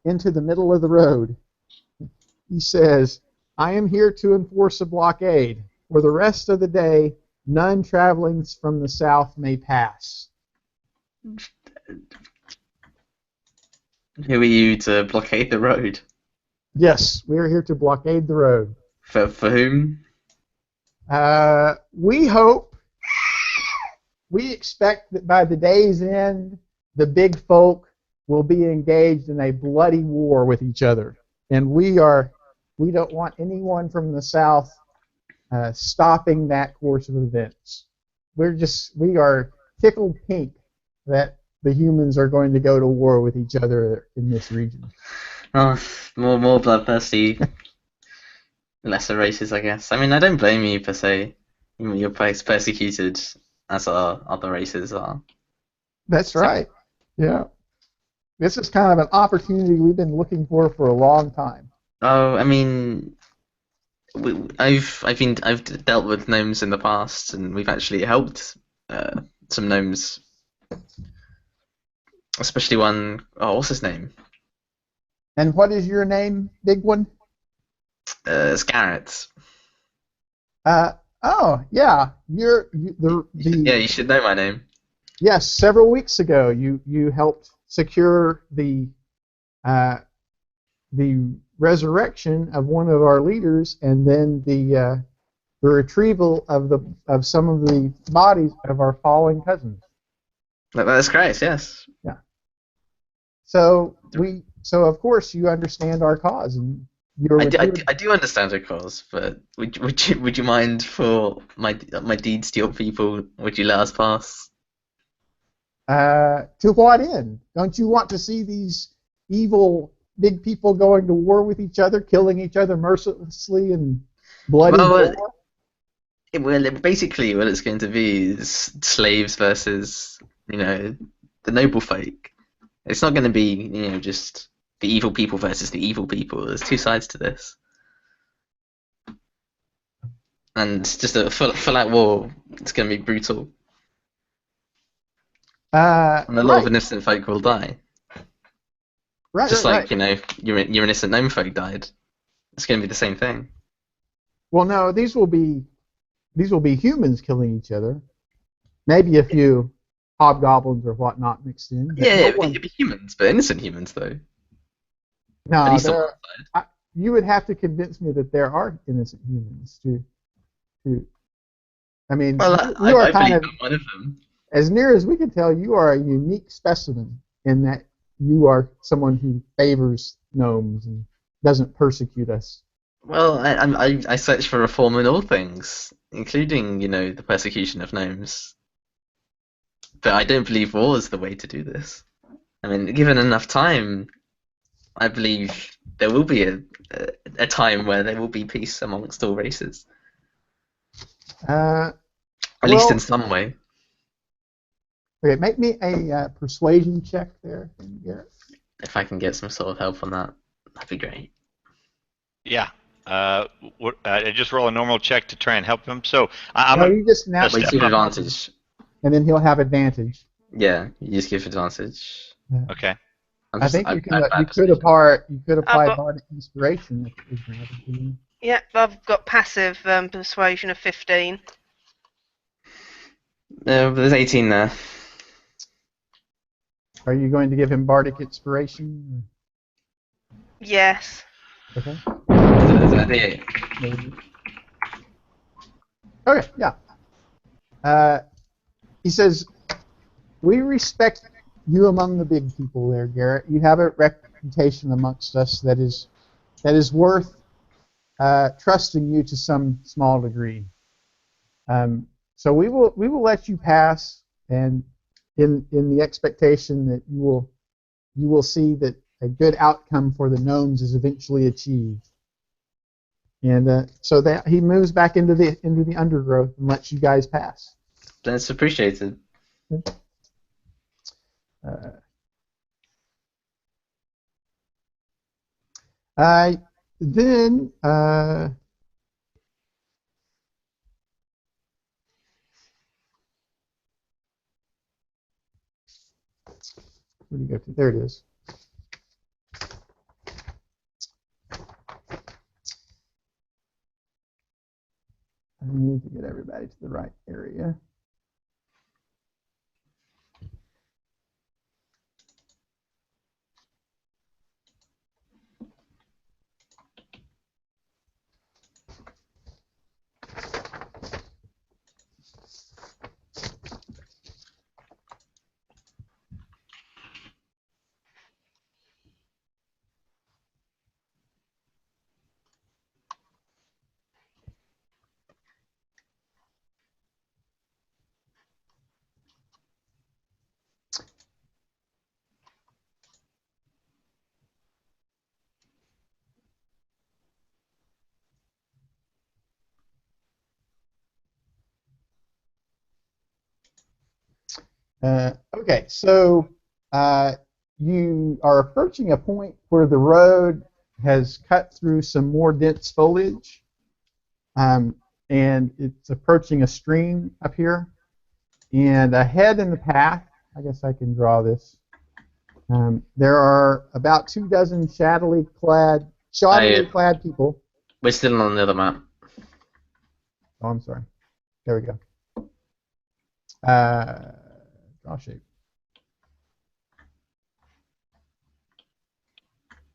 Speaker 1: into the middle of the road. He says, "I am here to enforce a blockade. For the rest of the day, none traveling from the south may pass."
Speaker 2: Who are you to blockade the road?
Speaker 1: Yes, we are here to blockade the road.
Speaker 2: For whom?
Speaker 1: We expect that by the day's end, the big folk will be engaged in a bloody war with each other, and we don't want anyone from the south stopping that course of events. We are tickled pink that the humans are going to go to war with each other in this region.
Speaker 2: Oh, more bloodthirsty, lesser races, I guess. I mean, I don't blame you per se. You're persecuted, as our other races are.
Speaker 1: That's right. Yeah. This is kind of an opportunity we've been looking for a long time.
Speaker 2: Oh, I mean, I've dealt with gnomes in the past, and we've actually helped some gnomes, especially one. Oh, what's his name?
Speaker 1: And what is your name, big one?
Speaker 2: It's Garrett.
Speaker 1: Oh, yeah. The
Speaker 2: Yeah, you should know my name.
Speaker 1: Yes, several weeks ago you helped secure the resurrection of one of our leaders, and then the retrieval of some of the bodies of our fallen cousins.
Speaker 2: That's correct. Yes.
Speaker 1: Yeah. So of course you understand our cause, and
Speaker 2: I do understand your cause, but would you mind for my deeds to your people? Would you let us pass?
Speaker 1: To what end? Don't you want to see these evil big people going to war with each other, killing each other mercilessly and bloody?
Speaker 2: Basically, what it's going to be is slaves versus, the noble folk. It's not going to be, just the evil people versus the evil people. There's two sides to this, and just a full-out war. It's going to be brutal, and a lot of innocent folk will die.
Speaker 1: Right.
Speaker 2: Just like your innocent gnome folk died. It's going to be the same thing.
Speaker 1: Well, no, these will be humans killing each other. Maybe a few hobgoblins or whatnot mixed in.
Speaker 2: Yeah, it'd be humans, but innocent humans though.
Speaker 1: No, you would have to convince me that there are innocent humans to. I mean, you are kind of
Speaker 2: one of them.
Speaker 1: As near as we can tell, you are a unique specimen in that you are someone who favors gnomes and doesn't persecute us.
Speaker 2: Well, I search for reform in all things, including, the persecution of gnomes. But I don't believe war is the way to do this. I mean, given enough time, I believe there will be a time where there will be peace amongst all races. At least in some way.
Speaker 1: Okay, make me a persuasion check there, Garrett.
Speaker 2: If I can get some sort of help on that, that'd be great.
Speaker 4: Yeah. I just roll a normal check to try and help him. So
Speaker 1: you just naturally
Speaker 2: give advantage,
Speaker 1: and then he'll have advantage.
Speaker 2: Yeah, you just give advantage.
Speaker 1: Yeah.
Speaker 4: Okay.
Speaker 1: I think you could apply bardic inspiration if it was granted to you.
Speaker 3: Yep, I've got passive persuasion of 15.
Speaker 2: There's 18 there.
Speaker 1: Are you going to give him bardic inspiration?
Speaker 3: Yes.
Speaker 1: Okay.
Speaker 2: Maybe.
Speaker 1: Okay, yeah. He says, we respect you among the big people there, Garrett. You have a reputation amongst us that is worth trusting you to some small degree. So we will let you pass, and in the expectation that you will see that a good outcome for the gnomes is eventually achieved. And so that he moves back into the undergrowth and lets you guys pass.
Speaker 2: That's appreciated.
Speaker 1: Then where do you go to? There it is. I need to get everybody to the right area. Okay, so you are approaching a point where the road has cut through some more dense foliage, and it's approaching a stream up here. And ahead in the path, I guess I can draw this. There are about 24 shoddily clad people.
Speaker 2: We're still on the other map.
Speaker 1: Oh, I'm sorry. There we go. Draw shape.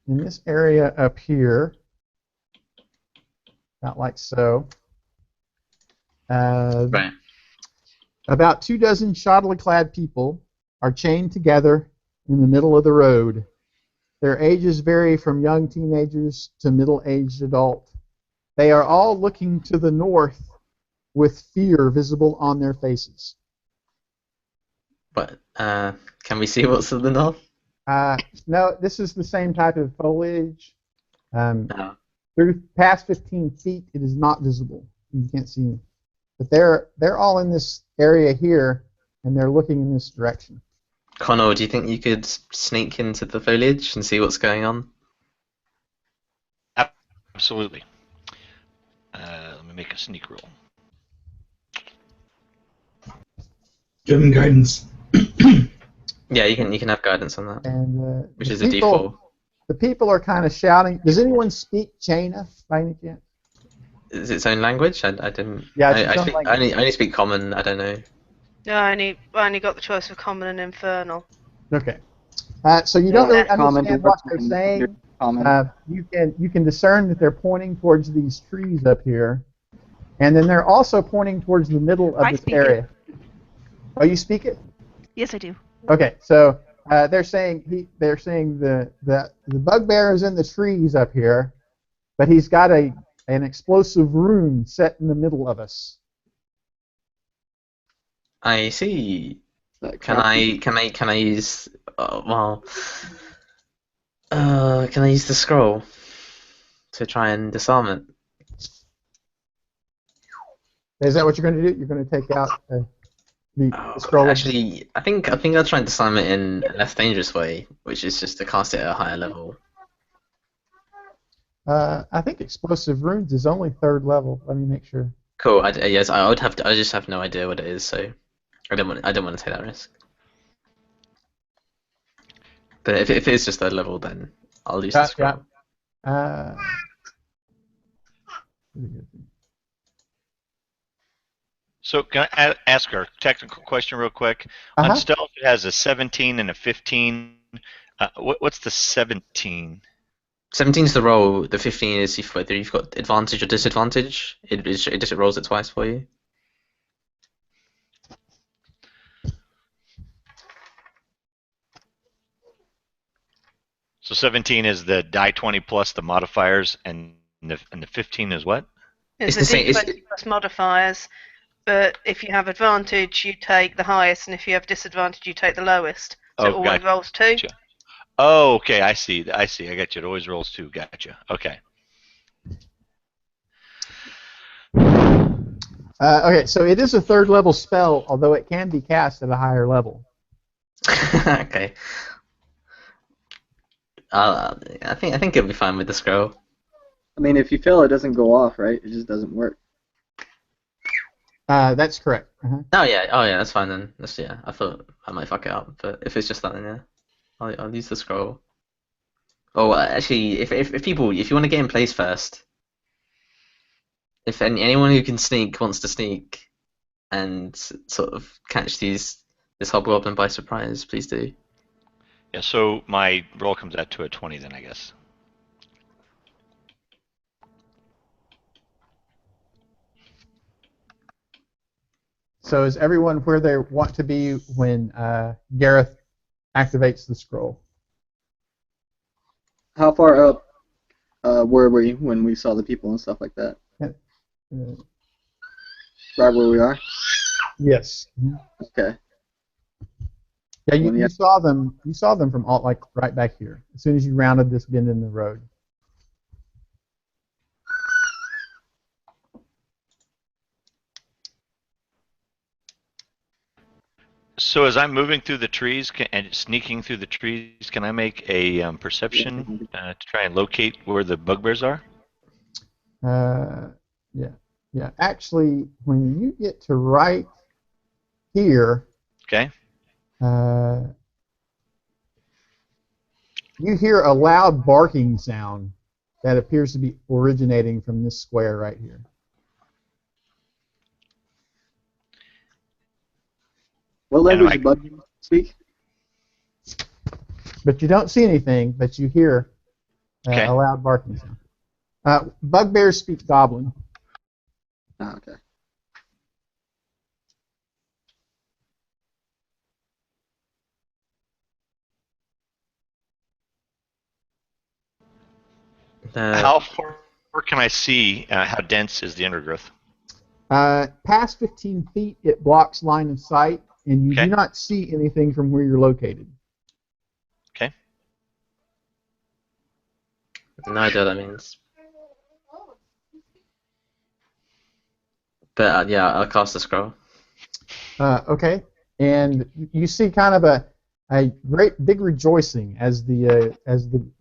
Speaker 1: In this area up here, about like so,
Speaker 2: Right.
Speaker 1: about 24 shoddily clad people are chained together in the middle of the road. Their ages vary from young teenagers to middle-aged adult. They are all looking to the north with fear visible on their faces.
Speaker 2: But can we see what's to the north?
Speaker 1: No, this is the same type of foliage.
Speaker 2: No.
Speaker 1: Through past 15 feet, it is not visible. You can't see them. But they're all in this area here, and they're looking in this direction.
Speaker 2: Connor, do you think you could sneak into the foliage and see what's going on?
Speaker 4: Absolutely. Let me make a sneak roll.
Speaker 6: Give him guidance.
Speaker 2: Yeah, you can have guidance on that,
Speaker 1: And
Speaker 2: which
Speaker 1: the
Speaker 2: is a D4.
Speaker 1: The people are kind of shouting. Does anyone speak China by any chance?
Speaker 2: Is it its own language? I didn't.
Speaker 1: Yeah, it's
Speaker 2: I
Speaker 1: its own
Speaker 2: speak.
Speaker 1: language.
Speaker 2: I only speak common. I don't know.
Speaker 3: No, I only got the choice of common and infernal.
Speaker 1: Okay. So you don't really
Speaker 5: Common,
Speaker 1: understand what they're saying.
Speaker 5: Common.
Speaker 1: You can discern that they're pointing towards these trees up here, and then they're also pointing towards the middle of
Speaker 7: I
Speaker 1: this
Speaker 7: speak
Speaker 1: area. Oh, you speak it?
Speaker 7: Yes, I do.
Speaker 1: Okay. So they're saying the bugbear is in the trees up here, but he's got an explosive rune set in the middle of us.
Speaker 2: I see. Can I use? Can I use the scroll to try and disarm it?
Speaker 1: Is that what you're going to do? You're going to take out the scroll?
Speaker 2: Actually, I think I'll try and disarm it in a less dangerous way, which is just to cast it at a higher level.
Speaker 1: I think explosive runes is only 3rd level. Let me make sure.
Speaker 2: Cool. Yes, I would have to. I just have no idea what it is, so I don't want to take that risk. But if it is just 3rd level, then I'll use the scroll.
Speaker 1: Yeah.
Speaker 4: So can I ask a technical question real quick? On stealth, it has a 17 and a 15. What's the 17?
Speaker 2: 17 is the roll. The 15 is whether you've got advantage or disadvantage. It just rolls it twice for you.
Speaker 4: So 17 is the die 20 plus the modifiers, and the 15 is what?
Speaker 3: It's the
Speaker 2: the same-
Speaker 3: D20 plus modifiers, but if you have advantage, you take the highest, and if you have disadvantage, you take the lowest. So it always rolls 2.
Speaker 4: Gotcha. Oh, okay, I see. I got you. It always rolls 2. Gotcha. Okay.
Speaker 1: Okay, so it is a 3rd level spell, although it can be cast at a higher level.
Speaker 2: Okay. I think it'll be fine with the scroll.
Speaker 5: I mean, if you fail, it doesn't go off, right? It just doesn't work.
Speaker 1: That's correct.
Speaker 2: Oh yeah, that's fine then. I thought I might fuck it up, but if it's just that, then yeah, I'll use the scroll. Oh, actually, if you want to get in place first, if anyone who can sneak wants to sneak and sort of catch this hobgoblin by surprise, please do.
Speaker 4: Yeah. So my roll comes out to a 20 then, I guess.
Speaker 1: So is everyone where they want to be when Gareth activates the scroll?
Speaker 5: How far up were we when we saw the people and stuff like that? Right where we are?
Speaker 1: Yes.
Speaker 5: Okay.
Speaker 1: Yeah, you saw them. You saw them from right back here. As soon as you rounded this bend in the road.
Speaker 4: So as I'm moving through the trees and sneaking through the trees, can I make a perception to try and locate where the bugbears are?
Speaker 1: Yeah. Actually, when you get to right here,
Speaker 4: okay,
Speaker 1: you hear a loud barking sound that appears to be originating from this square right here.
Speaker 5: What language does Bug speak?
Speaker 1: But you don't see anything, but you hear
Speaker 4: Okay.
Speaker 1: a loud barking sound. Bugbears speak Goblin.
Speaker 5: Oh, okay.
Speaker 4: How far can I see? How dense is the undergrowth?
Speaker 1: Past 15 feet, it blocks line of sight, and you
Speaker 4: Okay.
Speaker 1: do not see anything from where you're located.
Speaker 4: Okay.
Speaker 2: No idea what that means. But yeah, I'll cast a scroll.
Speaker 1: Okay, and you see kind of a great big rejoicing as the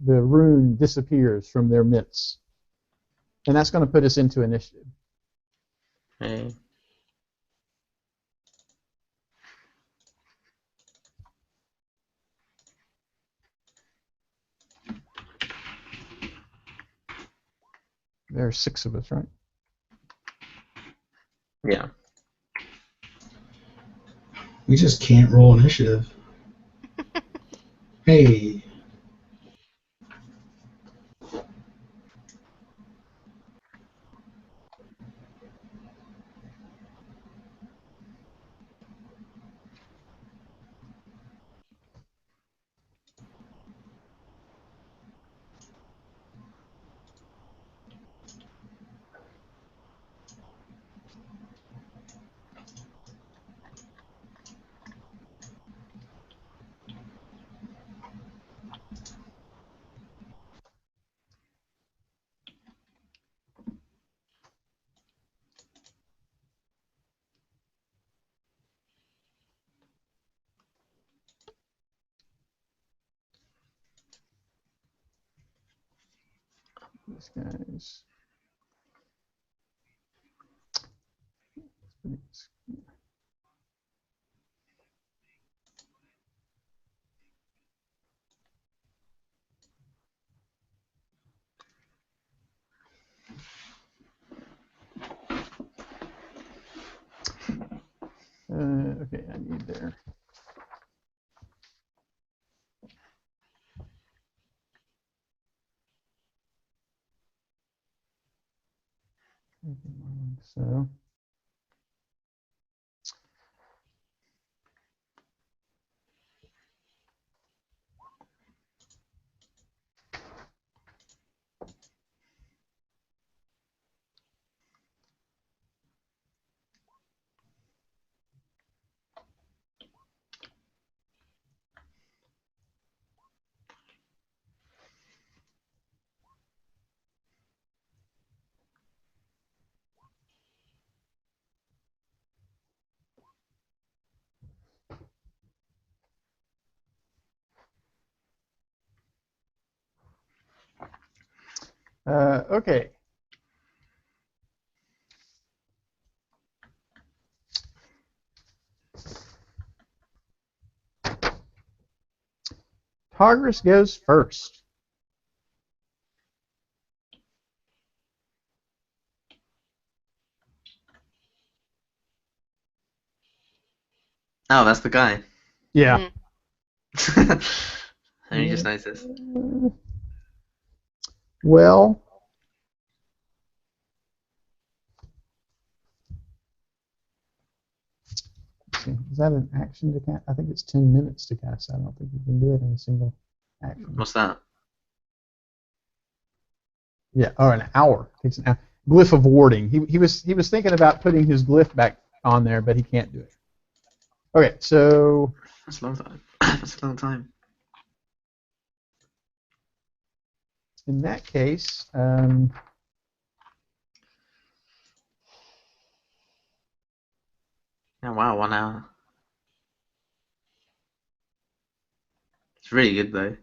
Speaker 1: rune disappears from their midst, and that's going to put us into initiative.
Speaker 2: Okay.
Speaker 1: There are 6 of us, right?
Speaker 2: Yeah.
Speaker 6: We just can't roll initiative. Hey.
Speaker 1: These guys. Okay, I need there. So. Okay. Tigris goes first.
Speaker 2: Oh, that's the guy.
Speaker 1: Yeah.
Speaker 2: Have you just noticed?
Speaker 1: Well, is that an action to cast? I think it's 10 minutes to cast. I don't think you can do it in a single action.
Speaker 2: What's that?
Speaker 1: Yeah, or an hour. It takes an hour. Glyph of warding. He was thinking about putting his glyph back on there, but he can't do it. Okay, so
Speaker 2: That's a long time. That's a long time.
Speaker 1: in that case,
Speaker 2: Oh wow, 1 hour. It's really good though.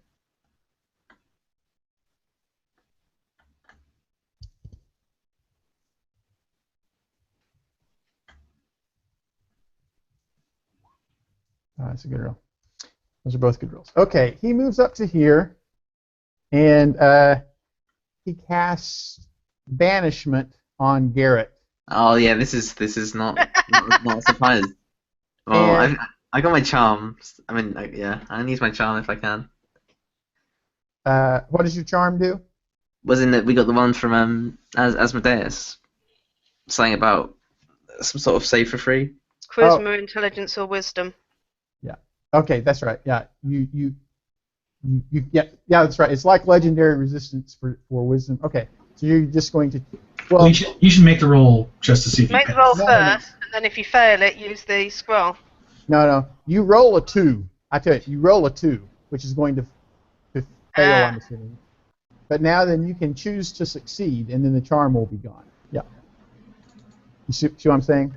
Speaker 1: that's a good roll. Those are both good rolls. Okay, he moves up to here, and he casts banishment on Garrett.
Speaker 2: Oh yeah, this is not a surprise. Well,
Speaker 1: And-
Speaker 2: I got my charm. I mean, yeah, I can use my charm if I can.
Speaker 1: What does your charm do?
Speaker 2: Wasn't it we got the one from Asmodeus, saying about some sort of save for free?
Speaker 3: Charisma, intelligence, or wisdom.
Speaker 1: Okay, that's right. Yeah, yeah, that's right. It's like legendary resistance for wisdom. Okay, so you're just going to. Well,
Speaker 6: you should make the roll just to see if
Speaker 3: Make
Speaker 6: you
Speaker 3: the roll
Speaker 6: pass.
Speaker 3: first, and then if you fail it, use the scroll.
Speaker 1: no. You roll a 2. I tell you roll a 2, which is going to fail, I'm assuming. But now then you can choose to succeed, and then the charm will be gone. Yeah. You see what I'm saying?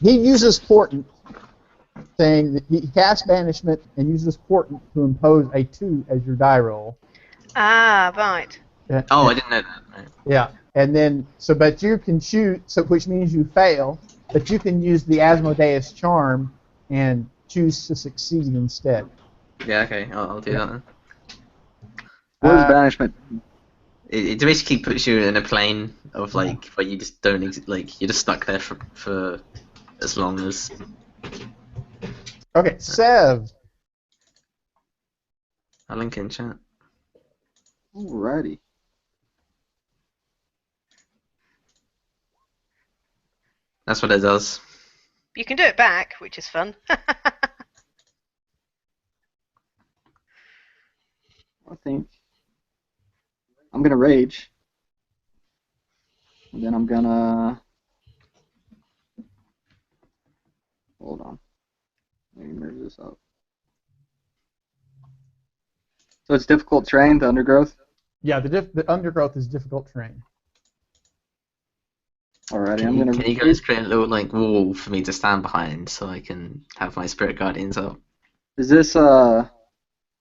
Speaker 1: He uses portent, saying that he casts banishment and uses portent to impose a 2 as your die roll.
Speaker 3: Ah, right.
Speaker 2: Oh, I didn't know that. Right.
Speaker 1: Yeah, and then but you can choose, which means you fail, but you can use the Asmodeus charm and choose to succeed instead.
Speaker 2: Yeah, okay, I'll do that then.
Speaker 5: What is banishment?
Speaker 2: It basically puts you in a plane of like where you just don't you're just stuck there for as long as.
Speaker 1: Okay, Sev.
Speaker 2: I'll link in chat.
Speaker 5: Alrighty.
Speaker 2: That's what it does.
Speaker 3: You can do it back, which is fun.
Speaker 5: I think I'm gonna rage, and then I'm gonna hold on. Let me merge this up. So it's difficult terrain, the undergrowth.
Speaker 1: Yeah, the undergrowth is difficult terrain.
Speaker 5: Alrighty,
Speaker 2: Can
Speaker 5: I'm gonna.
Speaker 2: you guys create a little wall for me to stand behind so I can have my spirit guardians up?
Speaker 5: Is this let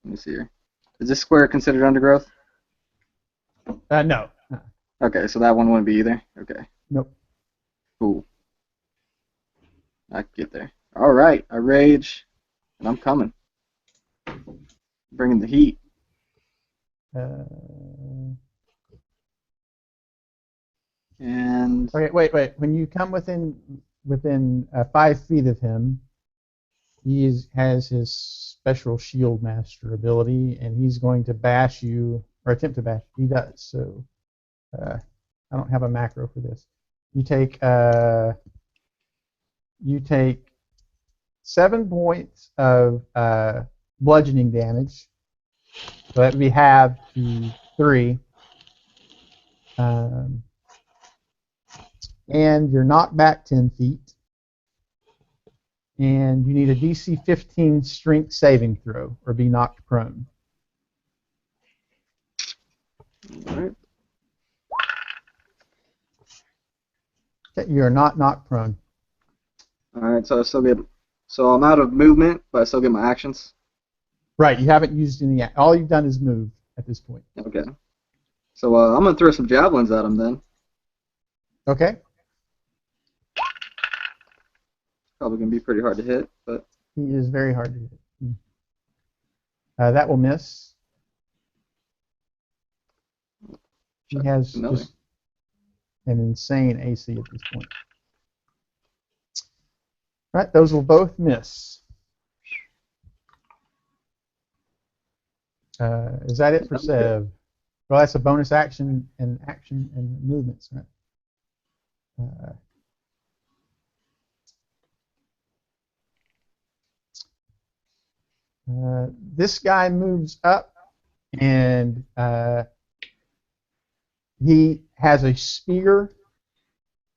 Speaker 5: me see here. Is this square considered undergrowth?
Speaker 1: No.
Speaker 5: Okay, so that one wouldn't be either. Okay.
Speaker 1: Nope.
Speaker 5: Cool. I can get there. Alright, I rage, and I'm coming. Bringing the heat. And
Speaker 1: Okay, wait. When you come within 5 feet of him, he has his special shield master ability, and he's going to bash you or attempt to bash. He does. So I don't have a macro for this. You take 7 points of bludgeoning damage. So that would be halved to 3. And you're knocked back 10 feet. And you need a DC 15 strength saving throw or be knocked prone.
Speaker 5: alright.
Speaker 1: Okay, you're not knocked prone.
Speaker 5: Alright, so I still get I'm out of movement, but I still get my actions.
Speaker 1: Right, you haven't used any. All you've done is move at this point.
Speaker 5: Okay. So I'm gonna throw some javelins at him then.
Speaker 1: Okay.
Speaker 5: Probably gonna be pretty hard to hit, but
Speaker 1: He is very hard to hit. That will miss. He has
Speaker 5: another.
Speaker 1: just an insane AC at this point. Right, those will both miss. Is that it for Sev? Well, that's a bonus action and movements, right? This guy moves up, and he has a spear,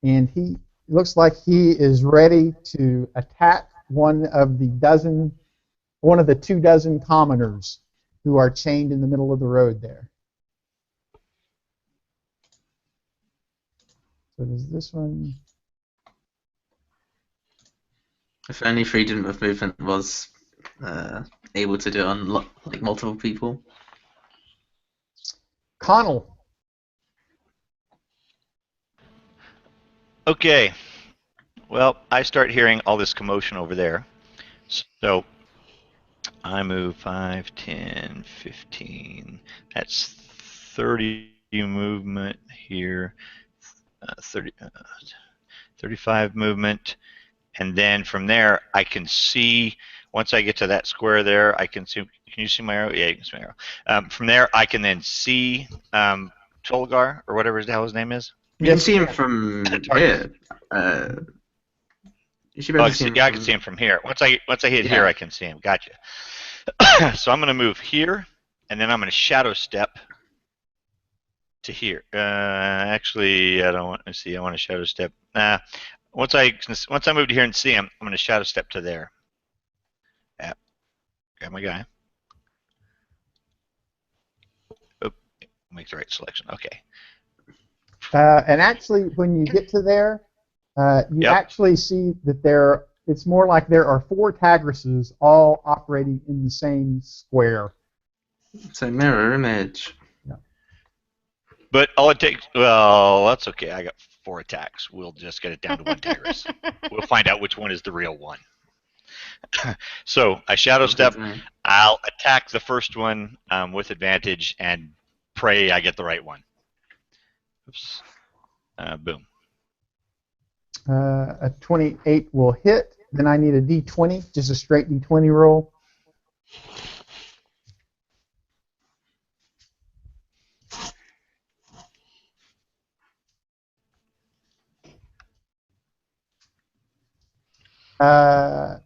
Speaker 1: and he looks like he is ready to attack one of the 2 dozen commoners who are chained in the middle of the road there. So does this one?
Speaker 2: If only freedom of movement was able to do it on multiple people.
Speaker 1: Connell.
Speaker 4: Okay. Well, I start hearing all this commotion over there. So I move 5, 10, 15. That's 30 movement here. 35 movement. And then from there, I can see, once I get to that square there, I can see, can you see my arrow? Yeah, you can see my arrow. From there, I can then see Tolgar, or whatever the hell his name is.
Speaker 2: You can see him from here. You should be able to see him.
Speaker 4: Yeah, I can see him from here. Once I hit here, I can see him. Gotcha. So I'm going to move here, and then I'm going to shadow step to here. Actually, I don't want to see. I want to shadow step. Once I move to here and see him, I'm going to shadow step to there. Yep. Got my guy. Oop. Make the right selection. Okay.
Speaker 1: And actually, when you get to there, you actually see that it's more like there are 4 Tagruses all operating in the same square.
Speaker 2: It's a mirror image.
Speaker 1: Yeah.
Speaker 4: But all it takes, well, that's okay. I got 4 attacks. We'll just get it down to 1 Tagrus. We'll find out which one is the real one. So I shadow step. I'll attack the first one with advantage and pray I get the right one. Oops. Boom.
Speaker 1: A 28 will hit. Then I need a D20, just a straight D20 roll.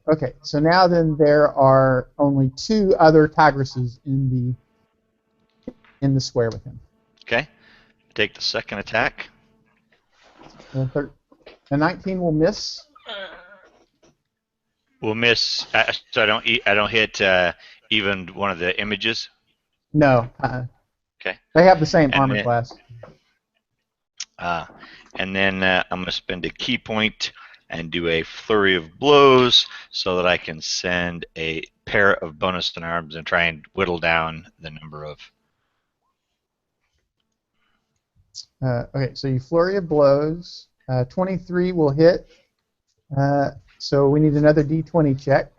Speaker 1: Okay, so now then there are only 2 other Tigruses in the square with him.
Speaker 4: Okay. Take the second attack.
Speaker 1: A 19 will miss.
Speaker 4: We'll miss. So I don't hit even one of the images.
Speaker 1: No.
Speaker 4: Okay.
Speaker 1: They have the same armor class.
Speaker 4: And then I'm going to spend a key point and do a flurry of blows so that I can send a pair of bonus arms and try and whittle down the number of.
Speaker 1: Okay, so you flurry of blows. 23 will hit. So we need another D20 check.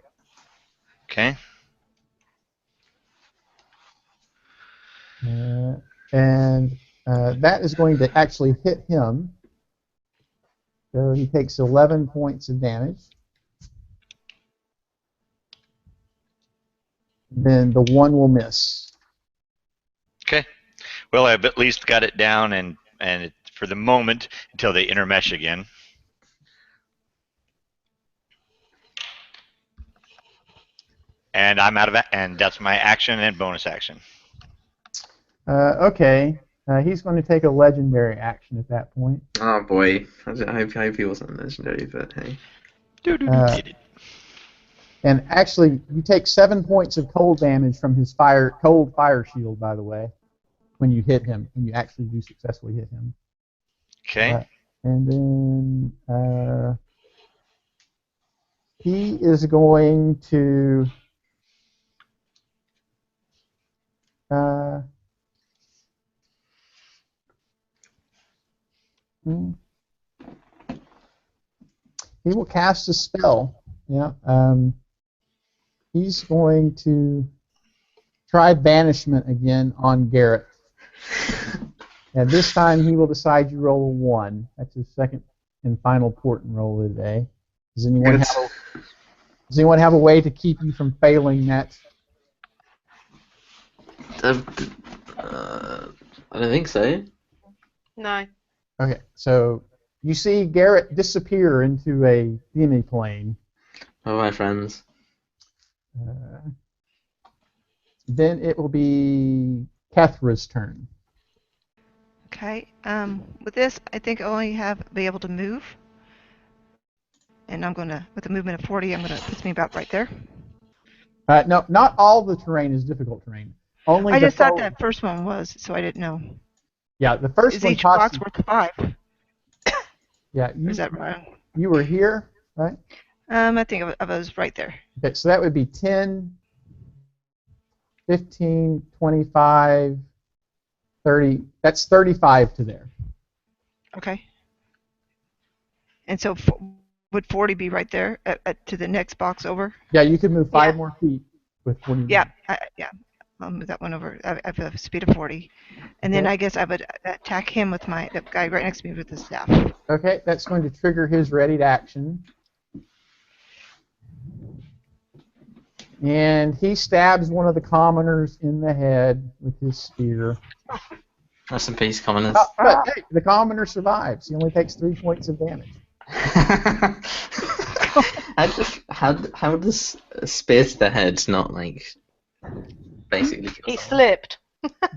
Speaker 4: Okay.
Speaker 1: And that is going to actually hit him. So he takes 11 points of damage. Then the 1 will miss.
Speaker 4: Okay. Well, I've at least got it down, and for the moment until they intermesh again. And I'm out of that, and that's my action and bonus action.
Speaker 1: Okay. He's going to take a legendary action at that point.
Speaker 2: Oh boy, I hope he wasn't legendary, but hey.
Speaker 1: And actually, you take 7 points of cold damage from his cold fire shield, by the way, when you hit him, when you actually do successfully hit him.
Speaker 4: Okay.
Speaker 1: And then he is going to he will cast a spell. Yeah. He's going to try banishment again on Garrett. And this time he will decide you roll a 1. That's his second and final important roll of the day. Does anyone have a way to keep you from failing that?
Speaker 2: I don't think so.
Speaker 3: No.
Speaker 1: Okay, so you see Garrett disappear into a demi-plane.
Speaker 2: Oh, my friends.
Speaker 1: Then it will be Kethra's turn.
Speaker 7: Okay. With this, I think I only be able to move. And I'm going to, with a movement of 40, puts me about right there.
Speaker 1: No, not all the terrain is difficult terrain. Only
Speaker 7: I just thought that first one was, so I didn't know.
Speaker 1: Yeah, the first
Speaker 7: is
Speaker 1: one
Speaker 7: each box worth 5?
Speaker 1: Yeah,
Speaker 7: is that wrong?
Speaker 1: You were here, right?
Speaker 7: I think I was right there.
Speaker 1: Okay, so that would be 10, 15, 25, 30. That's 35 to there.
Speaker 7: Okay. And so would 40 be right there to the next box over?
Speaker 1: Yeah, you could move 5 more feet with 20.
Speaker 7: Yeah, yeah. I'll move that one over. I have a speed of 40, and then
Speaker 1: Okay.
Speaker 7: I guess I would attack him with the guy right next to me with the staff.
Speaker 1: Okay, that's going to trigger his readied action. And he stabs one of the commoners in the head with his spear.
Speaker 2: Rest in peace, commoners.
Speaker 1: But hey, the commoner survives. He only takes 3 points of damage.
Speaker 2: How does a spear to the head not basically?
Speaker 3: He slipped.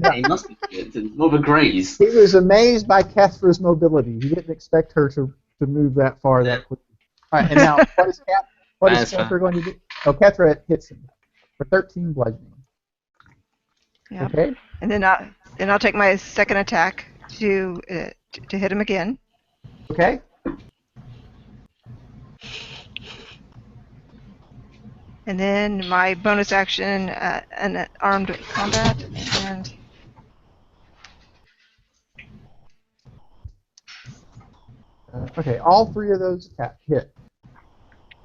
Speaker 2: Yeah, he must be. It's more of a graze.
Speaker 1: He was amazed by Kethra's mobility. He didn't expect her to move that far that quickly. All right, and now what is Kethra going to do? Oh, Kethra hits him for 13 bludgeoning.
Speaker 7: Yeah.
Speaker 1: Okay.
Speaker 7: And then I'll take my second attack to hit him again.
Speaker 1: Okay.
Speaker 7: And then my bonus action, an armed combat, and
Speaker 1: Okay, all 3 of those attacks hit.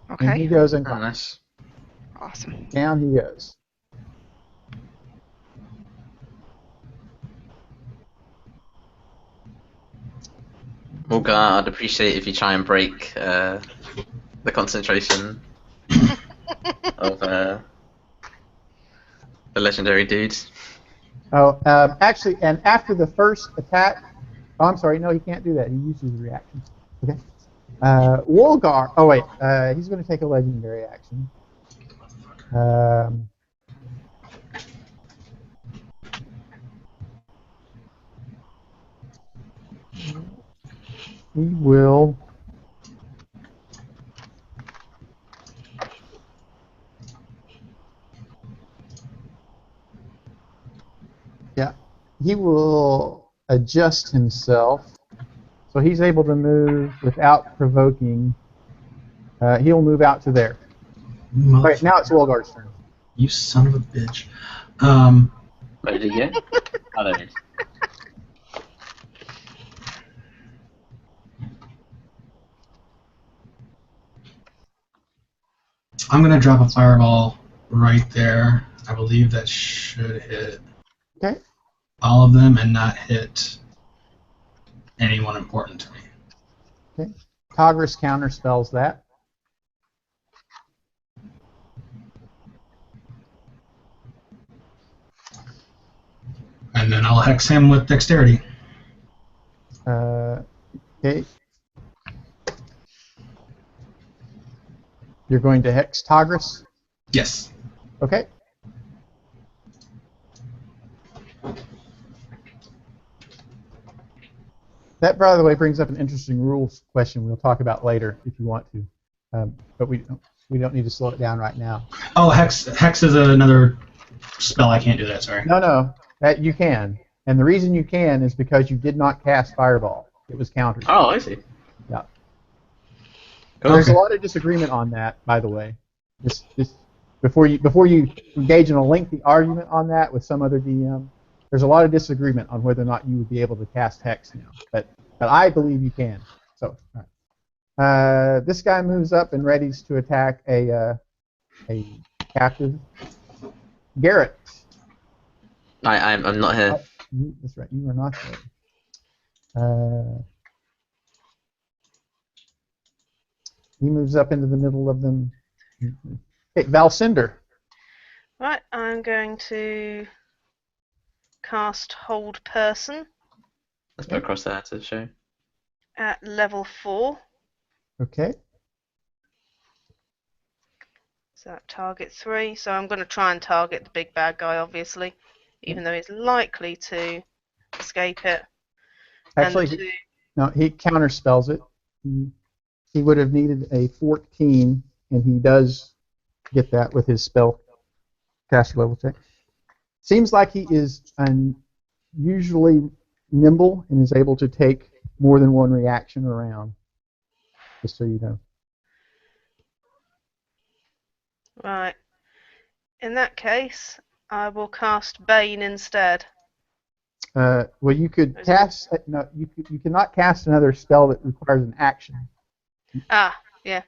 Speaker 1: And he
Speaker 7: okay,
Speaker 1: goes
Speaker 2: Oh,
Speaker 1: unconscious.
Speaker 2: nice.
Speaker 7: awesome.
Speaker 1: Down he goes.
Speaker 2: Mulgar, I'd appreciate if you try and break the concentration of the legendary dude.
Speaker 1: Oh, actually, and after the first attack, oh, I'm sorry, no, he can't do that. He uses his reaction. Okay. Wolgar, oh wait, he's going to take a legendary action. He will. Yeah, he will adjust himself, so he's able to move without provoking. He'll move out to there. Right, now it's Wolgar's turn.
Speaker 6: You son of a bitch.
Speaker 2: Where did he go? Oh, there he is.
Speaker 6: I'm going to drop a fireball right there. I believe that should hit
Speaker 1: Okay.
Speaker 6: all of them and not hit anyone important to me.
Speaker 1: Okay. Togris counterspells that.
Speaker 6: And then I'll hex him with dexterity.
Speaker 1: Okay. You're going to hex Togris?
Speaker 6: Yes.
Speaker 1: Okay. That, by the way, brings up an interesting rules question we'll talk about later if you want to. But we don't need to slow it down right now.
Speaker 6: Oh, hex is another spell. I can't do that, sorry.
Speaker 1: No, that you can. And the reason you can is because you did not cast Fireball. It was countered.
Speaker 2: Oh, I see.
Speaker 1: Yeah.
Speaker 2: Cool.
Speaker 1: There's a lot of disagreement on that, by the way. Just before you engage in a lengthy argument on that with some other DM, there's a lot of disagreement on whether or not you would be able to cast Hex now. But I believe you can. So, all right. This guy moves up and readies to attack a captive. Garrett.
Speaker 2: I'm not here.
Speaker 1: That's right. You are not there. He moves up into the middle of them. Okay, Valcinder.
Speaker 3: Right, I'm going to cast Hold Person
Speaker 2: Let's put across there to show.
Speaker 3: at level 4.
Speaker 1: Okay.
Speaker 3: So that target 3. So I'm going to try and target the big bad guy, obviously, even though he's likely to escape it.
Speaker 1: Actually, he counterspells it. He would have needed a 14, and he does get that with his spell caster level check. Seems like he is unusually nimble and is able to take more than one reaction around, just so you know.
Speaker 3: Right. In that case, I will cast Bane instead.
Speaker 1: Well, you could cast. No, you cannot cast another spell that requires an action.
Speaker 3: Ah, yeah.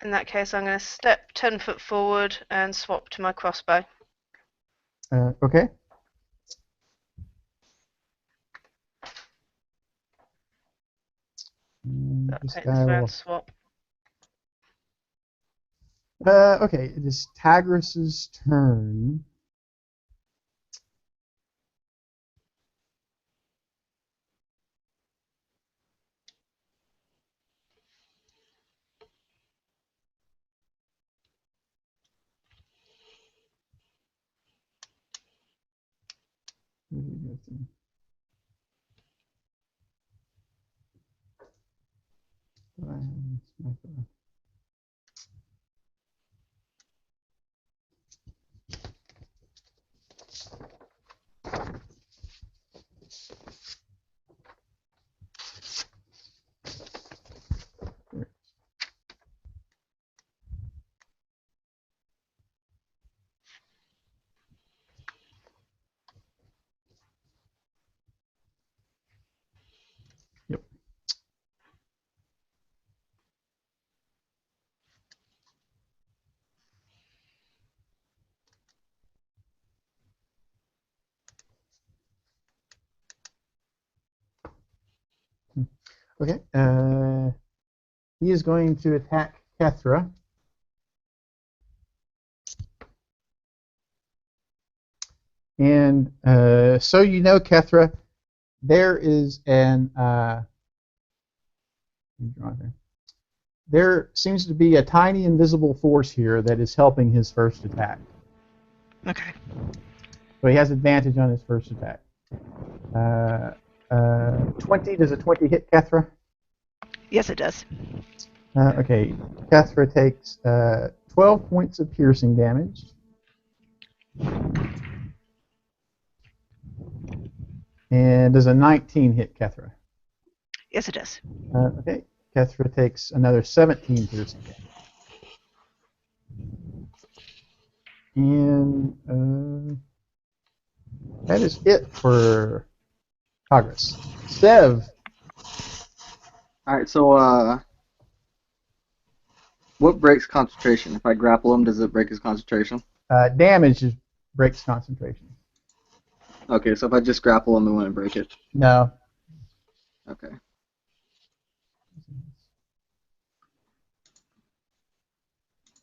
Speaker 3: In that case, I'm going to step 10 foot forward and swap to my crossbow.
Speaker 1: Okay. This
Speaker 3: Take
Speaker 1: guy
Speaker 3: this
Speaker 1: will.
Speaker 3: round swap.
Speaker 1: Okay, it is Tigris's turn. Where did he go to? Do I have a sniper? Yep. Okay. He is going to attack Kethra. And so you know, Kethra, there is an there seems to be a tiny invisible force here that is helping his first attack.
Speaker 7: Okay.
Speaker 1: So he has advantage on his first attack. 20, does a 20 hit Kethra?
Speaker 7: Yes, it does.
Speaker 1: Okay, Kethra takes 12 points of piercing damage. And does a 19 hit Kethra?
Speaker 7: Yes, it does.
Speaker 1: Okay, Kethra takes another 17 piercing damage. And that is it for Tigris. Sev.
Speaker 5: Alright, so, what breaks concentration? If I grapple him, does it break his concentration?
Speaker 1: Damage breaks concentration.
Speaker 5: Okay, so if I just grapple him, it wouldn't break it.
Speaker 1: No.
Speaker 5: Okay.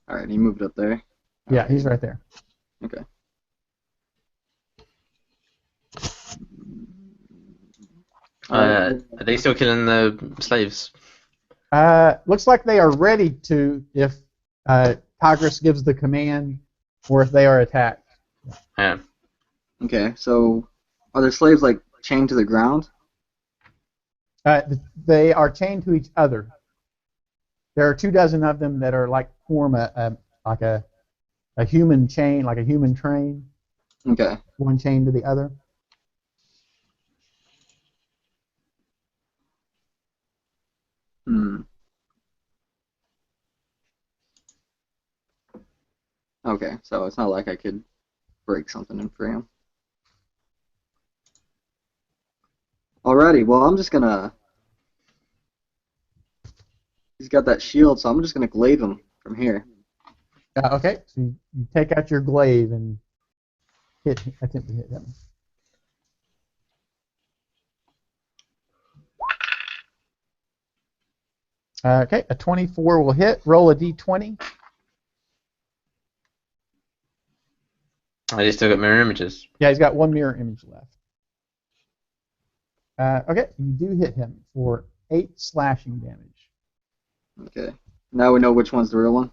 Speaker 5: Alright, he moved up there.
Speaker 1: Yeah, he's right there.
Speaker 5: Okay.
Speaker 2: Are they still killing the slaves?
Speaker 1: Looks like they are ready to if Tigris gives the command or if they are attacked.
Speaker 2: Yeah.
Speaker 5: Okay, so are the slaves like chained to the ground?
Speaker 1: They are chained to each other. There are 24 of them that are like form a human chain, like a human train.
Speaker 5: Okay.
Speaker 1: One chained to the other.
Speaker 5: Hmm. Okay, so it's not like I could break something and free him. Alrighty, well I'm just gonna... He's got that shield, so I'm just gonna glaive him from here.
Speaker 1: Okay, so you take out your glaive and attempt to hit him. Okay, a 24 will hit. Roll a d20.
Speaker 2: I just still got mirror images.
Speaker 1: Yeah, he's got one mirror image left. Okay, you do hit him for 8 slashing damage.
Speaker 5: Okay. Now we know which one's the real one?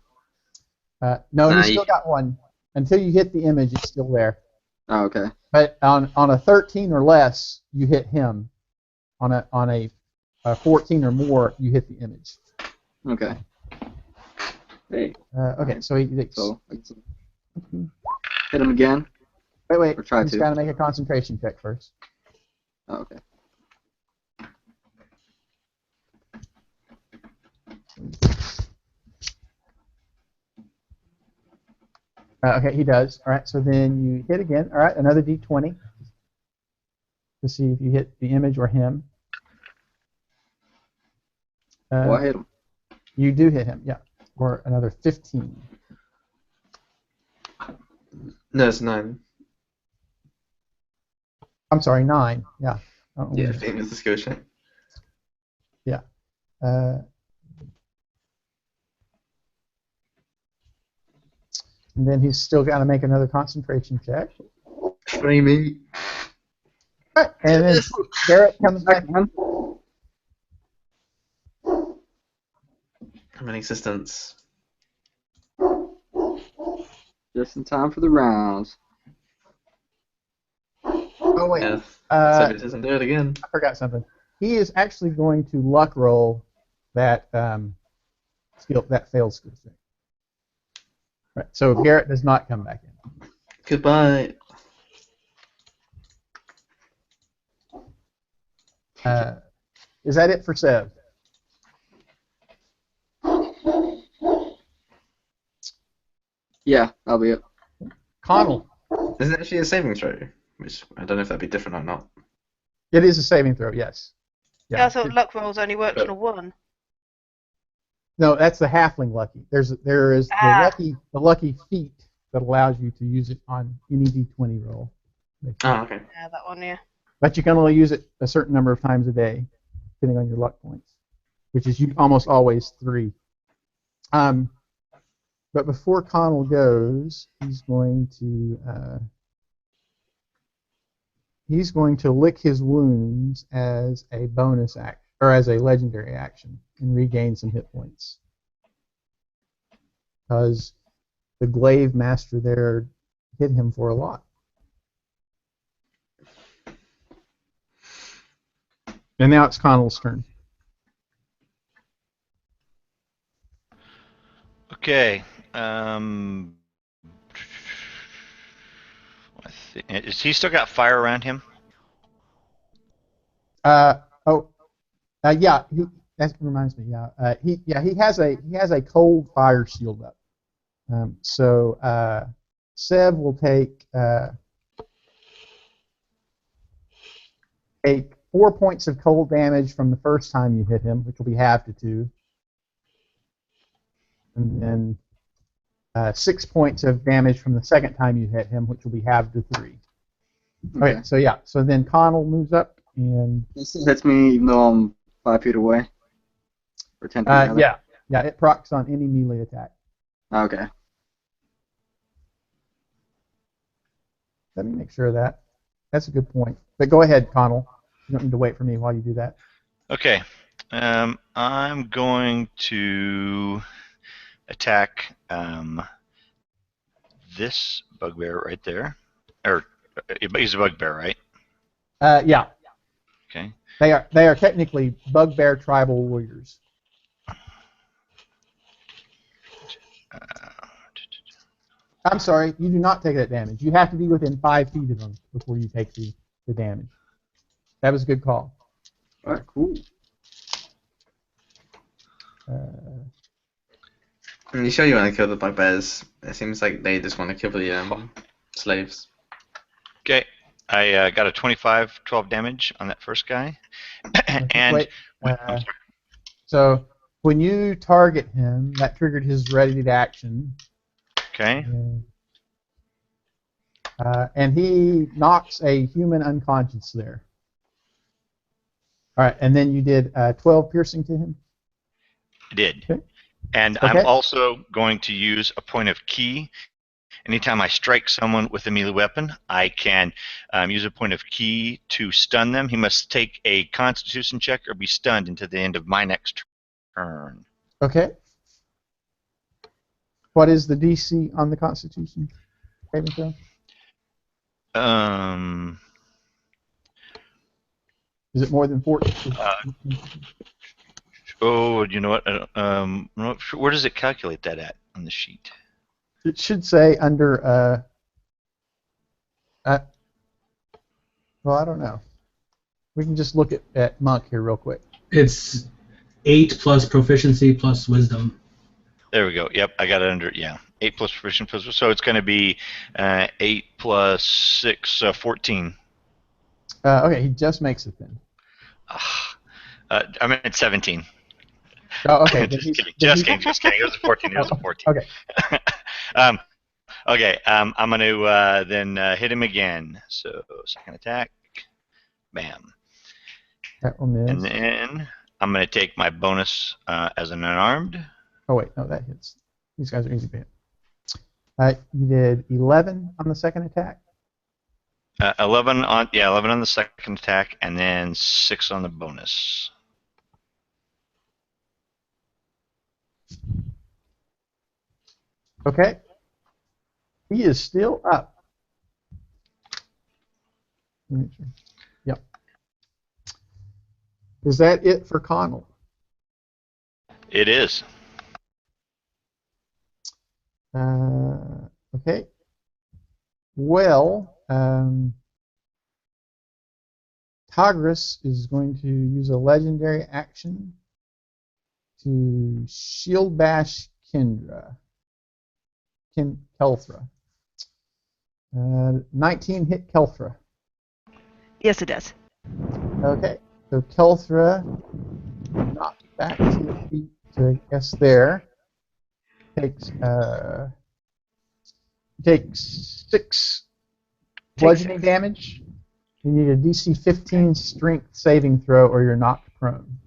Speaker 1: No,
Speaker 2: Nah,
Speaker 1: he's still got one. Until you hit the image, it's still there.
Speaker 5: Oh, okay.
Speaker 1: But on a 13 or less, you hit him. On a 14 or more, you hit the image.
Speaker 5: Okay. Hey.
Speaker 1: Okay, so he takes...
Speaker 5: So, hit him again?
Speaker 1: Wait,
Speaker 5: Or try
Speaker 1: he's
Speaker 5: to.
Speaker 1: got to make a concentration check first.
Speaker 5: Oh, okay.
Speaker 1: Okay, he does. All right, so then you hit again. All right, another d20 to see if you hit the image or him.
Speaker 5: Well, I hit him.
Speaker 1: You do hit him, yeah. or another 15.
Speaker 2: No, it's 9.
Speaker 1: I'm sorry, 9. Yeah. I don't know
Speaker 2: Yeah,
Speaker 1: where-
Speaker 2: 15 is the skill check.
Speaker 1: Yeah. And then he's still got to make another concentration check.
Speaker 2: Framey.
Speaker 1: Right. And then Garrett comes back.
Speaker 2: How many assistants?
Speaker 5: Just in time for the rounds.
Speaker 1: Oh wait,
Speaker 2: Yeah. So it doesn't do it again.
Speaker 1: I forgot something. He is actually going to luck roll that failed skill check. Right. So Garrett does not come back in.
Speaker 2: Goodbye.
Speaker 1: Is that it for Sev?
Speaker 5: Yeah, that'll be it.
Speaker 1: Connell.
Speaker 2: Is it actually a saving throw? Which I don't know if that'd be different or not.
Speaker 1: It is a saving throw, yes.
Speaker 3: Yeah, I thought luck rolls only worked on a 1.
Speaker 1: No, that's the halfling lucky. There is the lucky feat that allows you to use it on any d20 roll.
Speaker 2: Oh, okay.
Speaker 3: Yeah, that one, yeah.
Speaker 1: But you can only use it a certain number of times a day, depending on your luck points, which is almost always 3. But before Connell goes, he's going to lick his wounds as a bonus act, or as a legendary action, and regain some hit points. Because the glaive master there hit him for a lot. And now it's Connell's turn.
Speaker 4: Okay. Is he still got fire around him?
Speaker 1: Yeah. That reminds me. Yeah. He has a cold fire shield up. So Sev will take 4 points of cold damage from the first time you hit him, which will be halved to 2. And then 6 points of damage from the second time you hit him, which will be halved to 3. Okay, so then Connell moves up and
Speaker 5: This hits me even though I'm 5 feet away. Or 10 feet rather.
Speaker 1: Yeah, it procs on any melee attack.
Speaker 5: Okay.
Speaker 1: Let me make sure of that. That's a good point. But go ahead, Connell. You don't need to wait for me while you do that.
Speaker 4: Okay. I'm going to attack this bugbear right there. Or he's a bugbear, right?
Speaker 1: Yeah.
Speaker 4: Okay.
Speaker 1: They are technically bugbear tribal warriors. I'm sorry, you do not take that damage. You have to be within 5 feet of them before you take the damage. That was a good call.
Speaker 5: All right, cool.
Speaker 2: Are you sure you want to kill the bugbears? It seems like they just want to kill the slaves.
Speaker 4: Okay. I got a 12 damage on that first guy. And
Speaker 1: Wait,
Speaker 4: I'm sorry.
Speaker 1: so when you target him, that triggered his ready action.
Speaker 4: Okay.
Speaker 1: And he knocks a human unconscious there. All right, and then you did 12 piercing to him?
Speaker 4: I did.
Speaker 1: Okay.
Speaker 4: And
Speaker 1: Okay.
Speaker 4: I'm also going to use a point of key. Anytime I strike someone with a melee weapon, I can use a point of key to stun them. He must take a Constitution check or be stunned until the end of my next turn.
Speaker 1: Okay. What is the DC on the Constitution? Saving throw? Is it more than 14?
Speaker 4: Oh, you know what? I'm not sure. Where does it calculate that at on the sheet?
Speaker 1: It should say under. Well, I don't know. We can just look at Monk here real quick.
Speaker 6: It's 8 plus proficiency plus wisdom.
Speaker 4: There we go. Yep, I got it under. Yeah, 8 plus proficiency plus. So it's going to be 8 plus 6, 14.
Speaker 1: Okay, he just makes it then.
Speaker 4: I'm at 17.
Speaker 1: Oh, okay.
Speaker 4: Just kidding. It was a 14. It was a 14.
Speaker 1: Okay.
Speaker 4: Okay. I'm going to then hit him again. So second attack. Bam.
Speaker 1: That will miss.
Speaker 4: And then I'm going to take my bonus as an unarmed.
Speaker 1: Oh wait, no, that hits. These guys are easy to hit. You did 11 on the second attack.
Speaker 4: 11 on the second attack, and then 6 on the bonus.
Speaker 1: Okay. He is still up. Yep. Is that it for Connell?
Speaker 4: It is.
Speaker 1: Okay. Well, Tigris is going to use a legendary action to shield bash Kelthra. 19 hit Kelthra.
Speaker 7: Yes, it does.
Speaker 1: Okay, so Kelthra knocked back to the feet to, I guess, there. Takes 6 bludgeoning damage. You need a DC 15 strength saving throw or you're knocked prone.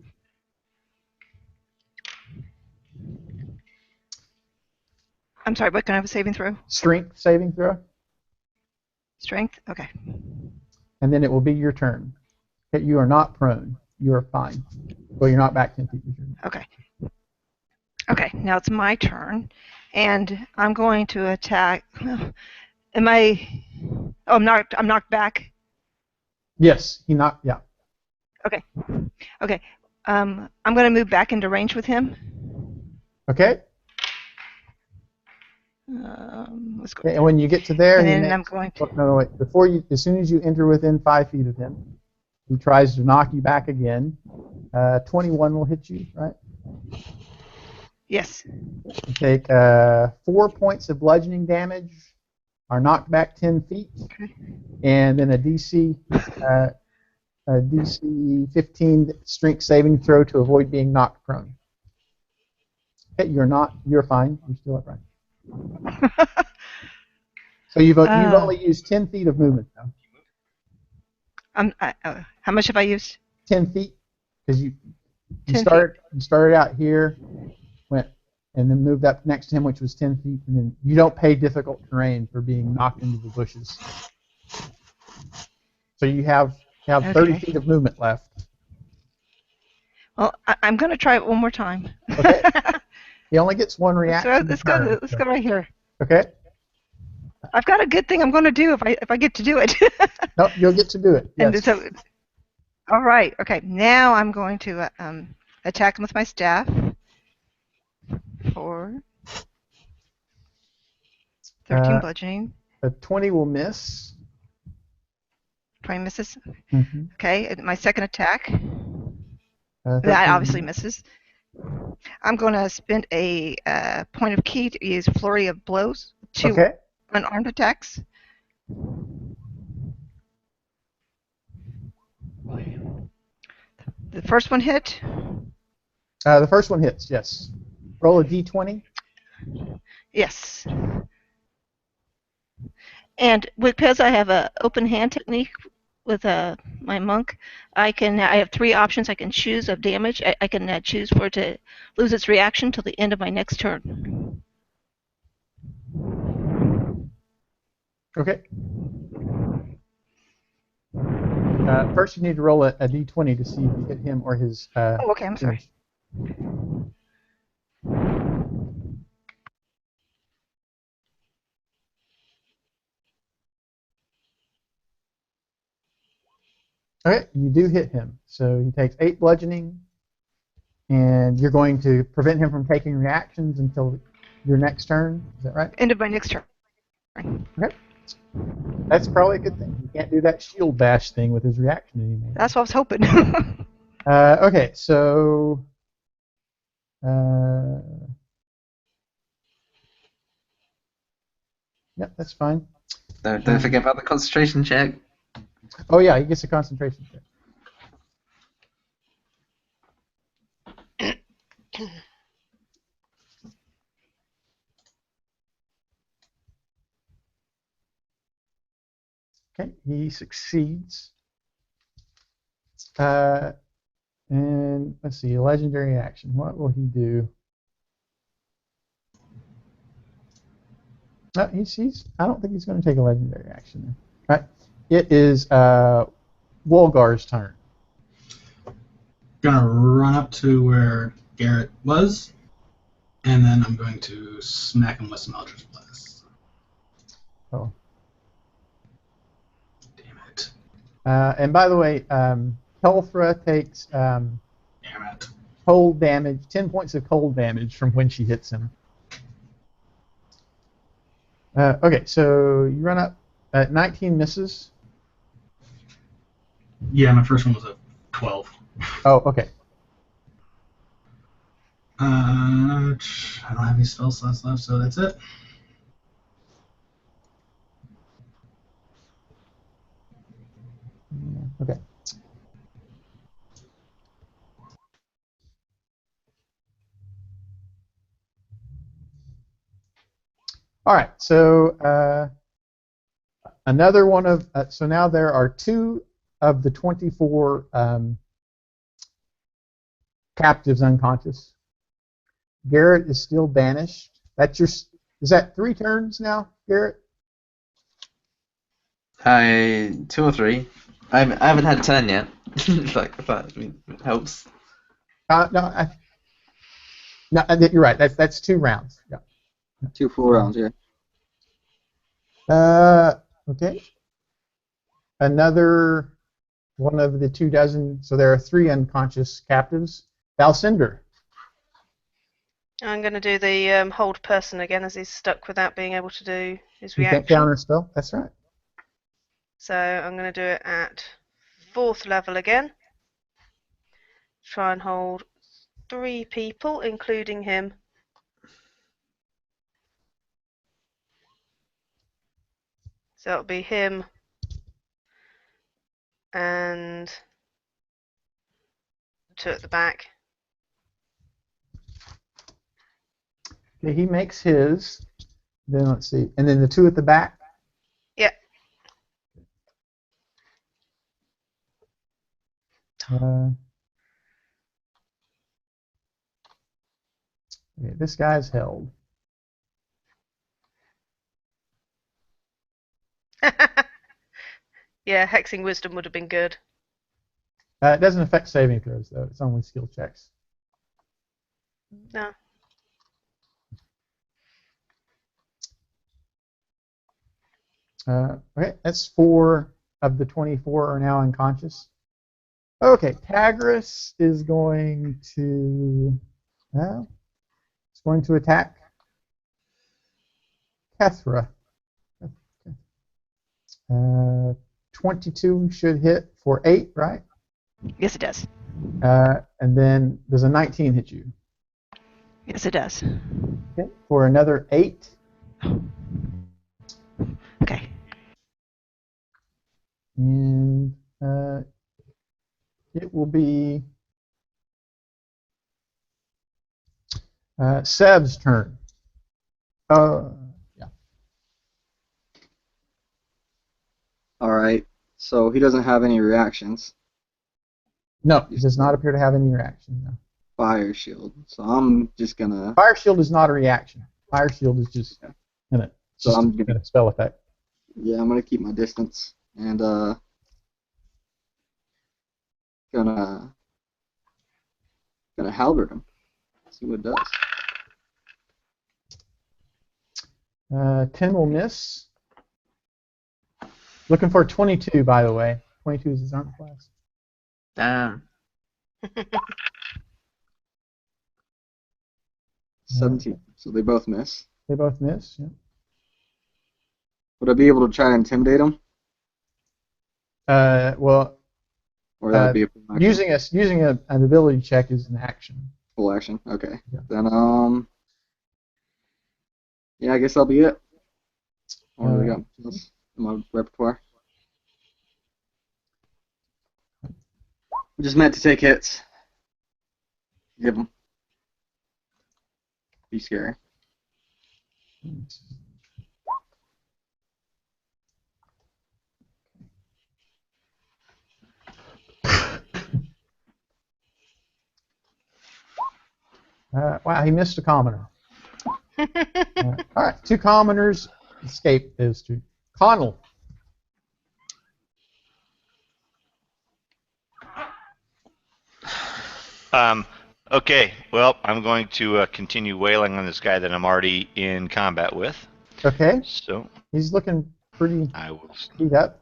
Speaker 7: I'm sorry, what can I have a saving throw?
Speaker 1: Strength saving throw.
Speaker 7: Strength? Okay.
Speaker 1: And then it will be your turn. You are not prone. You are fine. Well, you're not back 10 feet.
Speaker 7: Okay. Okay, now it's my turn. And I'm going to attack. Am I... Oh, I'm knocked back?
Speaker 1: Yes, he knocked, yeah.
Speaker 7: Okay. Okay. I'm going to move back into range with him.
Speaker 1: Okay.
Speaker 7: Let's go.
Speaker 1: Okay, and when you get to there,
Speaker 7: and then I'm going to...
Speaker 1: No, wait. Before you, as soon as you enter within 5 feet of him, he tries to knock you back again. 21 will hit you, right?
Speaker 7: Yes.
Speaker 1: You take 4 points of bludgeoning damage, are knocked back 10 feet,
Speaker 7: Okay.
Speaker 1: and then a DC 15 strength saving throw to avoid being knocked prone. Okay, you're fine. You're still upright. So you've only used 10 feet of movement now.
Speaker 7: How much have I used?
Speaker 1: 10 feet, because you
Speaker 7: 10
Speaker 1: started out here, went and then moved up next to him, which was 10 feet, and then you don't pay difficult terrain for being knocked into the bushes. So you have 30 feet of movement left.
Speaker 7: Well, I'm going to try it one more time.
Speaker 1: Okay. He only gets one reaction.
Speaker 7: Let's go right here.
Speaker 1: Okay.
Speaker 7: I've got a good thing I'm going to do if I get to do it.
Speaker 1: Nope, you'll get to do it. Yes.
Speaker 7: And so, all right. Okay. Now I'm going to attack him with my staff. 4, 13 bludgeoning.
Speaker 1: A 20 will miss.
Speaker 7: 20 misses.
Speaker 1: Mm-hmm.
Speaker 7: Okay. My second attack. That obviously misses. I'm going to spend a point of key to use flurry of blows. 2 unarmed attacks. The first one hit.
Speaker 1: The first one hits. Yes. Roll a d20.
Speaker 7: Yes. And because I have an open hand technique with my monk, I have 3 options I can choose of damage. I can choose for it to lose its reaction till the end of my next turn.
Speaker 1: Okay. First, you need to roll a d20 to see if you hit him or his.
Speaker 7: Oh, okay. I'm sorry.
Speaker 1: Okay, you do hit him. So he takes 8 bludgeoning, and you're going to prevent him from taking reactions until your next turn. Is that right?
Speaker 7: End of my next turn.
Speaker 1: Okay. That's probably a good thing. You can't do that shield bash thing with his reaction anymore.
Speaker 7: That's what I was hoping.
Speaker 1: Okay, so... Yep, that's fine.
Speaker 2: Don't forget about the concentration check.
Speaker 1: Oh yeah, he gets a concentration check. Okay, he succeeds. And let's see, legendary action. What will he do? No, he's. I don't think he's going to take a legendary action there. Right. It is Wolgar's turn.
Speaker 6: Gonna run up to where Garrett was, and then I'm going to smack him with some Eldritch Blast.
Speaker 1: Oh.
Speaker 6: Damn it.
Speaker 1: And by the way, Helfra takes
Speaker 6: Damn it.
Speaker 1: cold damage, 10 points of cold damage from when she hits him. Okay, so you run up. 19 misses.
Speaker 6: Yeah, my first one was a 12.
Speaker 1: Oh, okay.
Speaker 6: I don't have any spell slots left, so that's it.
Speaker 1: Okay. All right, so another one of so now there are 2 of the 24 captives unconscious. Garrett is still banished. Is that 3 turns now, Garrett?
Speaker 2: 2 or 3. I haven't had a turn yet. Like if that helps.
Speaker 1: No, you're right. That's 2 rounds. Yeah.
Speaker 5: 2 full rounds, yeah.
Speaker 1: Okay. Another one of the 2 dozen. So there are 3 unconscious captives. Valcinder.
Speaker 3: I'm going to do the hold person again, as he's stuck without being able to do his
Speaker 1: You
Speaker 3: reaction.
Speaker 1: can't counter spell. That's right.
Speaker 3: So I'm going to do it at 4th level again. Try and hold 3 people, including him. So it'll be him and 2 at the back.
Speaker 1: Okay, he makes his. Then let's see. And then the 2 at the back.
Speaker 3: Yep.
Speaker 1: Okay, this guy's held.
Speaker 3: Yeah, hexing wisdom would have been good.
Speaker 1: It doesn't affect saving throws, though. It's only skill checks.
Speaker 3: No.
Speaker 1: Okay, that's 4 of the 24 are now unconscious. Okay, Tagris is going to. It's going to attack Kethra. 22 should hit for 8, right?
Speaker 7: Yes, it does.
Speaker 1: And then does a 19 hit you?
Speaker 7: Yes, it does.
Speaker 1: Okay, for another 8.
Speaker 7: Okay.
Speaker 1: And it will be Seb's turn. Yeah.
Speaker 5: Alright, so he doesn't have any reactions.
Speaker 1: No, he does not appear to have any reaction. No.
Speaker 5: Fire shield. So I'm just gonna.
Speaker 1: Fire shield is not a reaction. Fire shield is just
Speaker 5: So I'm gonna.
Speaker 1: a spell effect.
Speaker 5: Yeah, I'm gonna keep my distance and gonna halberd him. See what it does.
Speaker 1: 10 will miss. Looking for 22, by the way. 22 is his armor class.
Speaker 2: Damn.
Speaker 5: 17. So they both miss.
Speaker 1: They both miss. Yeah.
Speaker 5: Would I be able to try and intimidate him?
Speaker 1: Well,
Speaker 5: Or that would be a full action?
Speaker 1: using an ability check is an action.
Speaker 5: Full action. Okay.
Speaker 1: Yeah.
Speaker 5: Then yeah, I guess that'll be it. I don't really got much else in my repertoire. Just meant to take hits. Give them. be scary.
Speaker 1: Wow, he missed a commoner. All right, 2 commoners escape those 2. Connell.
Speaker 4: Okay, well, I'm going to continue wailing on this guy that I'm already in combat with.
Speaker 1: Okay.
Speaker 4: So
Speaker 1: He's looking pretty
Speaker 4: I will.
Speaker 1: beat up.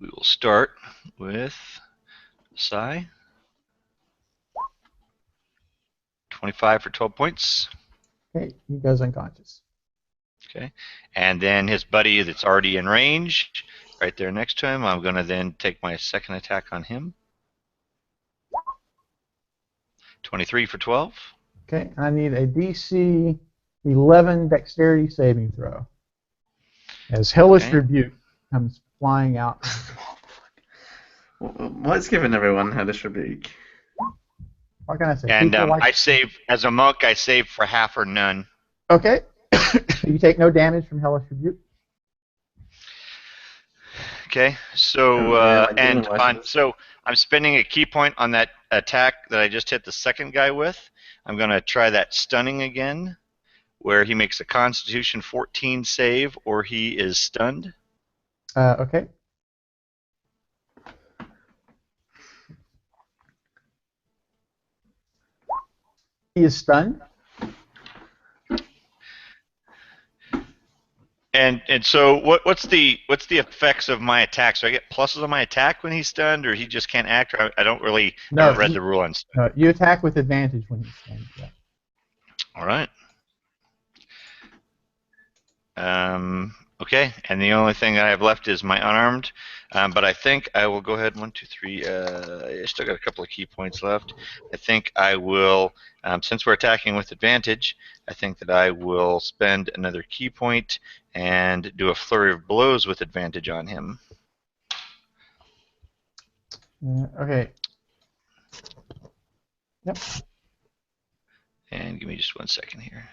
Speaker 4: We will start with Psy. 25 for 12 points.
Speaker 1: Okay, he goes unconscious.
Speaker 4: Okay, and then his buddy that's already in range, right there next to him. I'm going to then take my second attack on him. 23 for 12.
Speaker 1: Okay, I need a DC 11 dexterity saving throw. As Hellish Rebuke comes flying out.
Speaker 2: What's given everyone Hellish Rebuke?
Speaker 1: What can I say?
Speaker 4: And
Speaker 1: Like...
Speaker 4: I save, as a monk, I save for half or none.
Speaker 1: Okay. So you take no damage from Hellish Rebuke.
Speaker 4: Okay, so so I'm spending a key point on that attack that I just hit the second guy with. I'm going to try that stunning again, where he makes a Constitution 14 save or he is stunned.
Speaker 1: Okay. He is stunned.
Speaker 4: And so what's the effects of my attack? So I get pluses on my attack when he's stunned, or he just can't act? Or I don't really never read the rule on stunned.
Speaker 1: No, you attack with advantage when he's stunned. Yeah.
Speaker 4: All right. Okay, and the only thing I have left is my unarmed, but I think I will go ahead. 1, 2, 3. I still got a couple of key points left. I think I will, since we're attacking with advantage, I think that I will spend another key point and do a flurry of blows with advantage on him.
Speaker 1: Okay. Yep.
Speaker 4: And give me just 1 second here.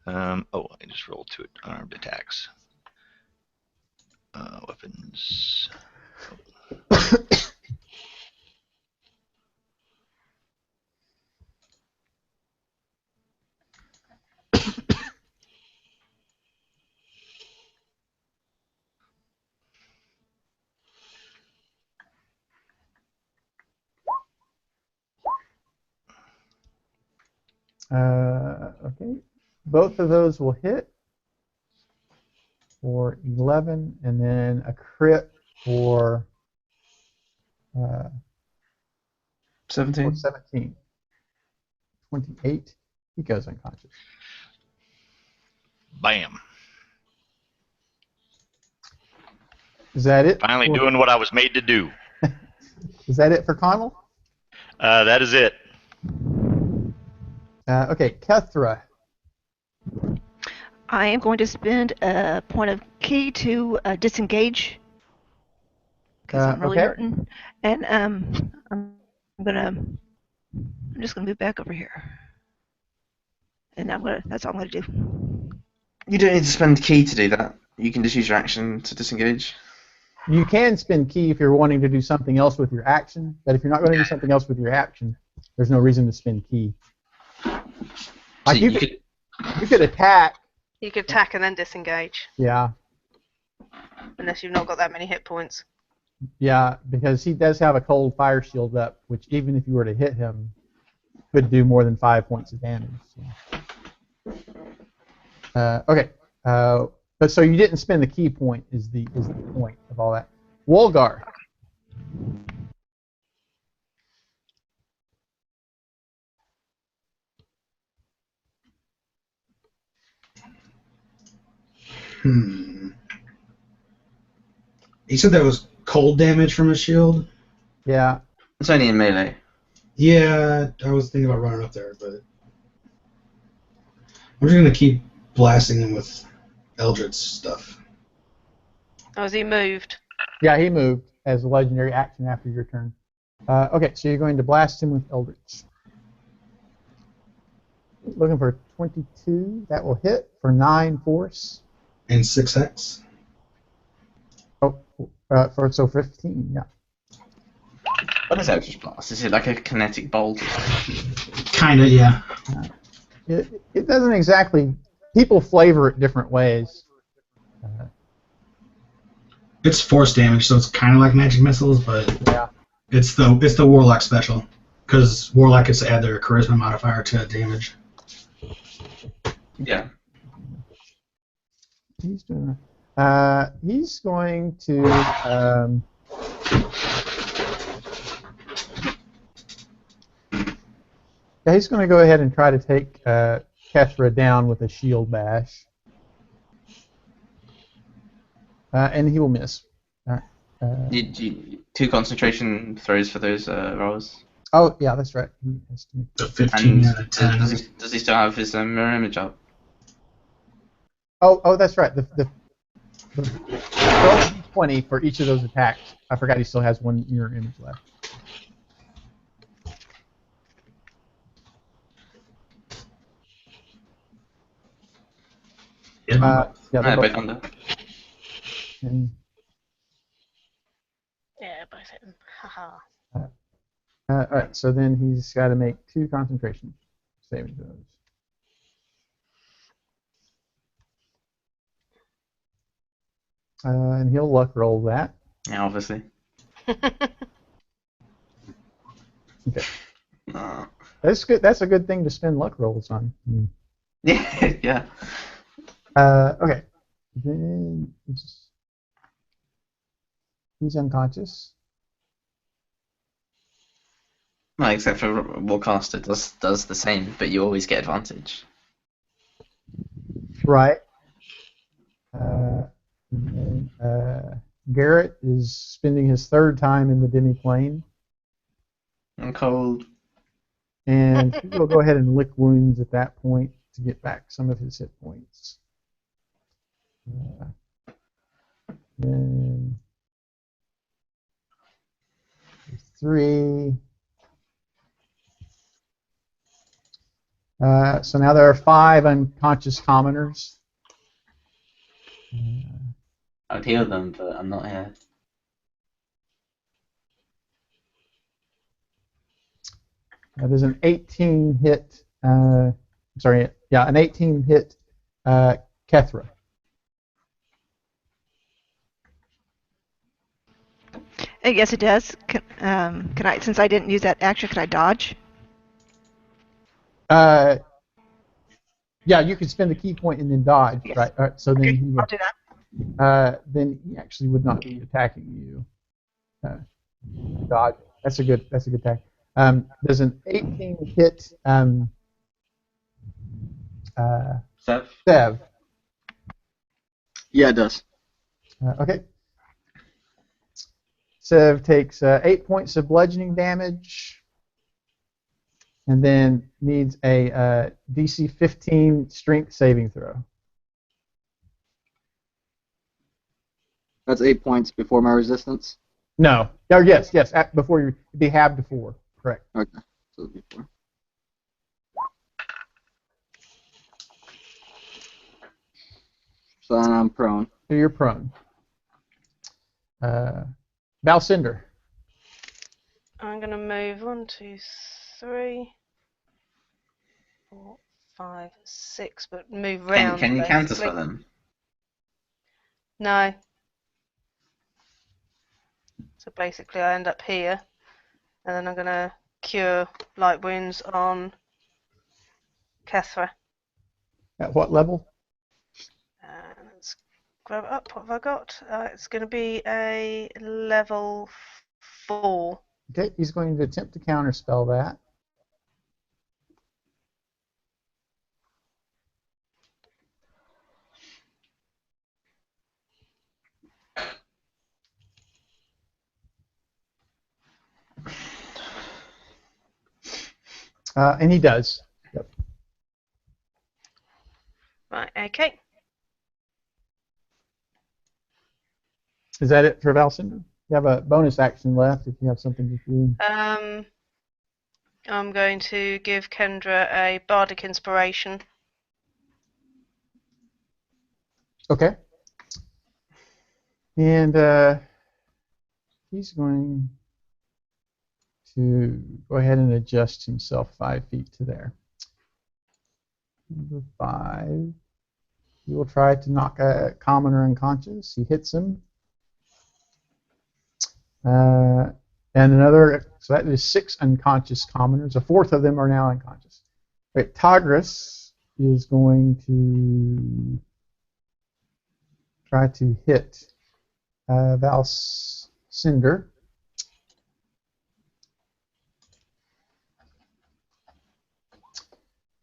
Speaker 4: Oh, I just rolled 2 unarmed attacks. Weapons.
Speaker 1: Okay. Both of those will hit for 11, and then a crit for
Speaker 2: 17.
Speaker 1: 17. 28. He goes unconscious.
Speaker 4: Bam.
Speaker 1: Is that it?
Speaker 4: Finally doing what I was made to do.
Speaker 1: Is that it for Connell?
Speaker 4: That is it.
Speaker 1: Okay, Kethra.
Speaker 7: I am going to spend a point of key to disengage because I'm really hurting, and I'm just gonna move back over here, and that's all I'm gonna do.
Speaker 2: You don't need to spend key to do that. You can just use your action to disengage.
Speaker 1: You can spend key if you're wanting to do something else with your action, but if you're not going to do something else with your action, there's no reason to spend key. Like
Speaker 2: So
Speaker 1: you could attack.
Speaker 3: You could attack and then disengage.
Speaker 1: Yeah.
Speaker 3: Unless you've not got that many hit points.
Speaker 1: Yeah, because he does have a cold fire shield up, which even if you were to hit him, could do more than 5 points of damage. So. Okay. But so you didn't spend the key point is the point of all that. Wolgar.
Speaker 6: You said that was cold damage from a shield?
Speaker 1: Yeah.
Speaker 2: It's only in melee.
Speaker 6: Yeah, I was thinking about running up there, but I'm just gonna keep blasting him with Eldritch stuff.
Speaker 3: Oh, has he moved?
Speaker 1: Yeah, he moved as a legendary action after your turn. Okay, so you're going to blast him with Eldritch. Looking for 22. That will hit for 9 force.
Speaker 6: And 6 hex.
Speaker 1: Oh, so 15. Yeah.
Speaker 2: What is Eldritch Blast? Is it like a kinetic bolt?
Speaker 6: Kinda, yeah.
Speaker 1: It doesn't exactly. People flavor it different ways.
Speaker 6: It's force damage, so it's kind of like magic missiles, but
Speaker 1: Yeah.
Speaker 6: it's the warlock special, because warlock gets to add their charisma modifier to damage.
Speaker 2: Yeah.
Speaker 1: He's doing. He's going to. Yeah, he's going to go ahead and try to take Kethra down with a shield bash. And he will miss. All right.
Speaker 2: 2 concentration throws for those rolls.
Speaker 1: Oh, yeah, that's right. He has to make-
Speaker 6: The 15 and a 10.
Speaker 2: Does he still have his mirror image up?
Speaker 1: Oh, that's right. The roll a d20 for each of those attacks. I forgot he still has 1 mirror image left.
Speaker 6: Yeah.
Speaker 1: Yeah,
Speaker 2: No,
Speaker 1: they're
Speaker 2: both under.
Speaker 1: and,
Speaker 3: Yeah, both hit them. Haha.
Speaker 1: all right, so then he's got to make 2 concentration saving throws. And he'll luck roll that.
Speaker 2: Yeah, obviously.
Speaker 1: Okay.
Speaker 2: No.
Speaker 1: That's good. That's a good thing to spend luck rolls on.
Speaker 2: Yeah, yeah.
Speaker 1: Okay. Then he's unconscious.
Speaker 2: Well, except for Warcaster does the same, but you always get advantage.
Speaker 1: Right. Garrett is spending his 3rd time in the demi-plane,
Speaker 2: I'm cold.
Speaker 1: and he will go ahead and lick wounds at that point to get back some of his hit points. Then 3. So now there are 5 unconscious commoners.
Speaker 2: I would heal them, but I'm not here.
Speaker 1: That is an 18 hit. Sorry, yeah, an 18 hit Kethra.
Speaker 7: Yes, it does. Can I? Since I didn't use that action, can I dodge?
Speaker 1: Yeah, you can spend a key point and then dodge,
Speaker 7: Yes.
Speaker 1: right? All right, so then
Speaker 7: Okay,
Speaker 1: he
Speaker 7: I'll
Speaker 1: would,
Speaker 7: do that.
Speaker 1: then he actually would not be attacking you. Dodge. That's a good attack. There's an 18 hit Sev.
Speaker 5: Yeah, it does.
Speaker 1: Okay. Sev takes 8 points of bludgeoning damage, and then needs a DC 15 strength saving throw.
Speaker 5: That's 8 points before my resistance.
Speaker 1: No. Oh, yes. Before you be halved to 4. Correct.
Speaker 5: Okay, so before. So then I'm prone.
Speaker 1: So you're prone. Valcinder.
Speaker 3: I'm going to move 1, 2, 3, 4, 5, 6, but move round.
Speaker 2: Can you
Speaker 3: basically.
Speaker 2: counterspell them?
Speaker 3: No. So basically I end up here, and then I'm going to cure light wounds on Kethra.
Speaker 1: At what level?
Speaker 3: Let's grab it up. What have I got? It's going to be a level 4.
Speaker 1: Okay, he's going to attempt to counterspell that. And he does. Yep.
Speaker 3: Right, okay.
Speaker 1: Is that it for Valcinder? You have a bonus action left if you have something to do.
Speaker 3: I'm going to give Kendra a bardic inspiration.
Speaker 1: Okay. And he's going to go ahead and adjust himself 5 feet to there. Number 5. He will try to knock a commoner unconscious. He hits him. And another, so that is 6 unconscious commoners. A fourth of them are now unconscious. Right, Tagris is going to try to hit Valcinder.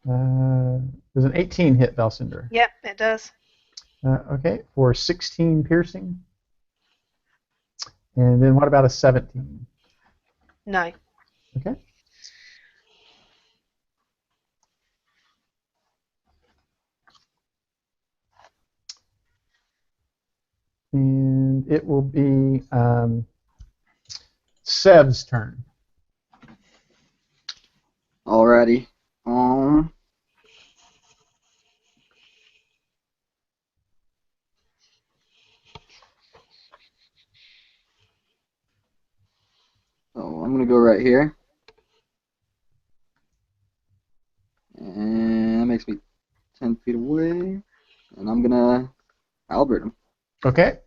Speaker 1: Does an 18 hit Valcinder?
Speaker 3: Yep, it does.
Speaker 1: Okay, for 16 piercing. And then what about a 17?
Speaker 3: No.
Speaker 1: Okay. And it will be Seb's turn.
Speaker 5: Alrighty. So I'm gonna go right here, and that makes me 10 feet away, and I'm gonna Albert him.
Speaker 1: Okay.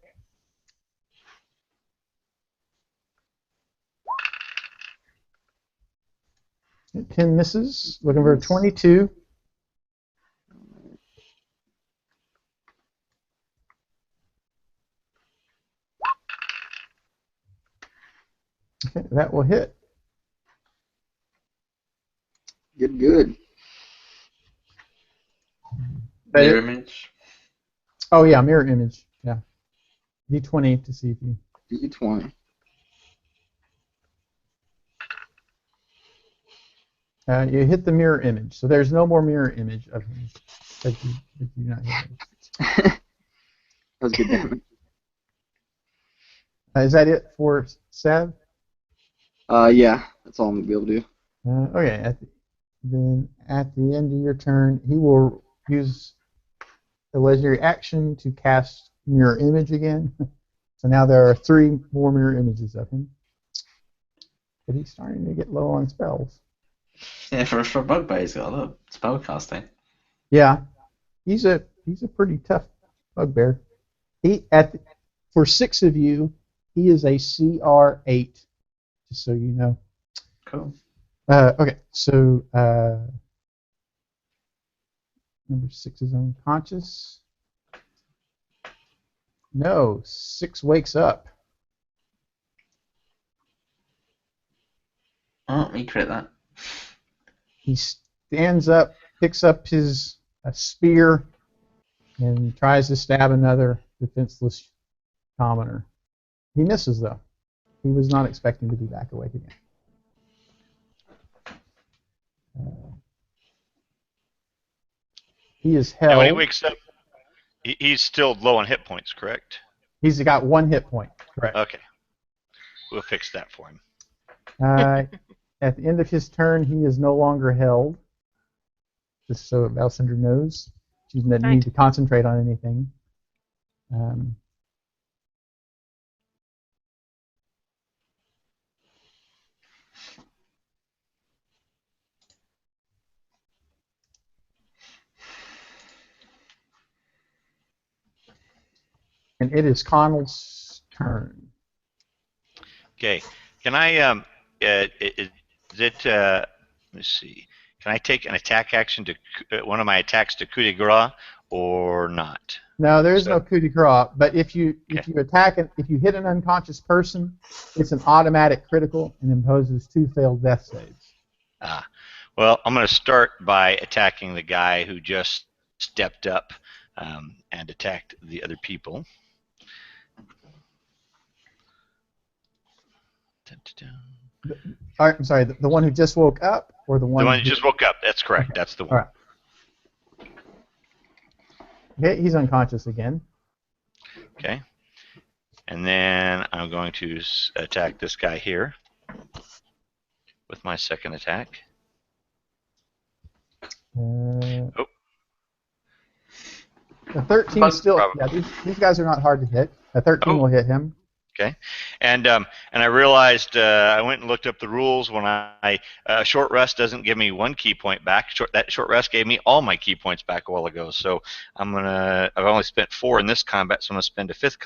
Speaker 1: And 10 misses. Looking for a 22. Okay, that will hit.
Speaker 5: Good.
Speaker 2: Mirror image.
Speaker 1: Oh yeah, mirror image. Yeah. D20 to see if you.
Speaker 5: D20.
Speaker 1: You hit the mirror image, so there's no more mirror image of him. That you not hit it.
Speaker 5: That was good damage.
Speaker 1: Is that it for Seb?
Speaker 5: Yeah, that's all I'm gonna be able to do.
Speaker 1: Okay. Then at the end of your turn, he will use the legendary action to cast mirror image again. So now there are 3 more mirror images of him. But he's starting to get low on spells.
Speaker 2: Yeah, for a bugbear, he's got a lot of spell casting.
Speaker 1: Yeah, he's a pretty tough bugbear. For 6 of you, he is a CR8. Just so you know.
Speaker 2: Cool.
Speaker 1: Okay, so number 6 is unconscious. No, 6 wakes up.
Speaker 2: Oh, he crit that.
Speaker 1: He stands up, picks up his spear, and tries to stab another defenseless commoner. He misses, though. He was not expecting to be back awake again. He is held.
Speaker 4: And when he wakes up, he's still low on hit points, correct?
Speaker 1: He's got 1 hit point, correct.
Speaker 4: Okay. We'll fix that for him.
Speaker 1: At the end of his turn, he is no longer held. Just so Valcinder knows. She doesn't need to concentrate on anything. And it is Connell's turn.
Speaker 4: Okay. Can I let's see. Can I take an attack action to one of my attacks to coup de grace or not?
Speaker 1: No, there is no coup de grace. But if you attack if you hit an unconscious person, it's an automatic critical and imposes 2 failed death saves.
Speaker 4: Well, I'm going to start by attacking the guy who just stepped up and attacked the other people.
Speaker 1: All right, I'm sorry, the one who just woke up, or the one?
Speaker 4: The one who just woke up. That's correct. Okay. That's the one.
Speaker 1: All right. Okay, he's unconscious again.
Speaker 4: Okay. And then I'm going to attack this guy here with my second attack.
Speaker 1: The 13 still. Yeah, these guys are not hard to hit. A 13 will hit him.
Speaker 4: Okay, and I realized I went and looked up the rules. When I short rest doesn't give me 1 key point back. That short rest gave me all my key points back a while ago. So I've only spent 4 in this combat, so I'm gonna spend a fifth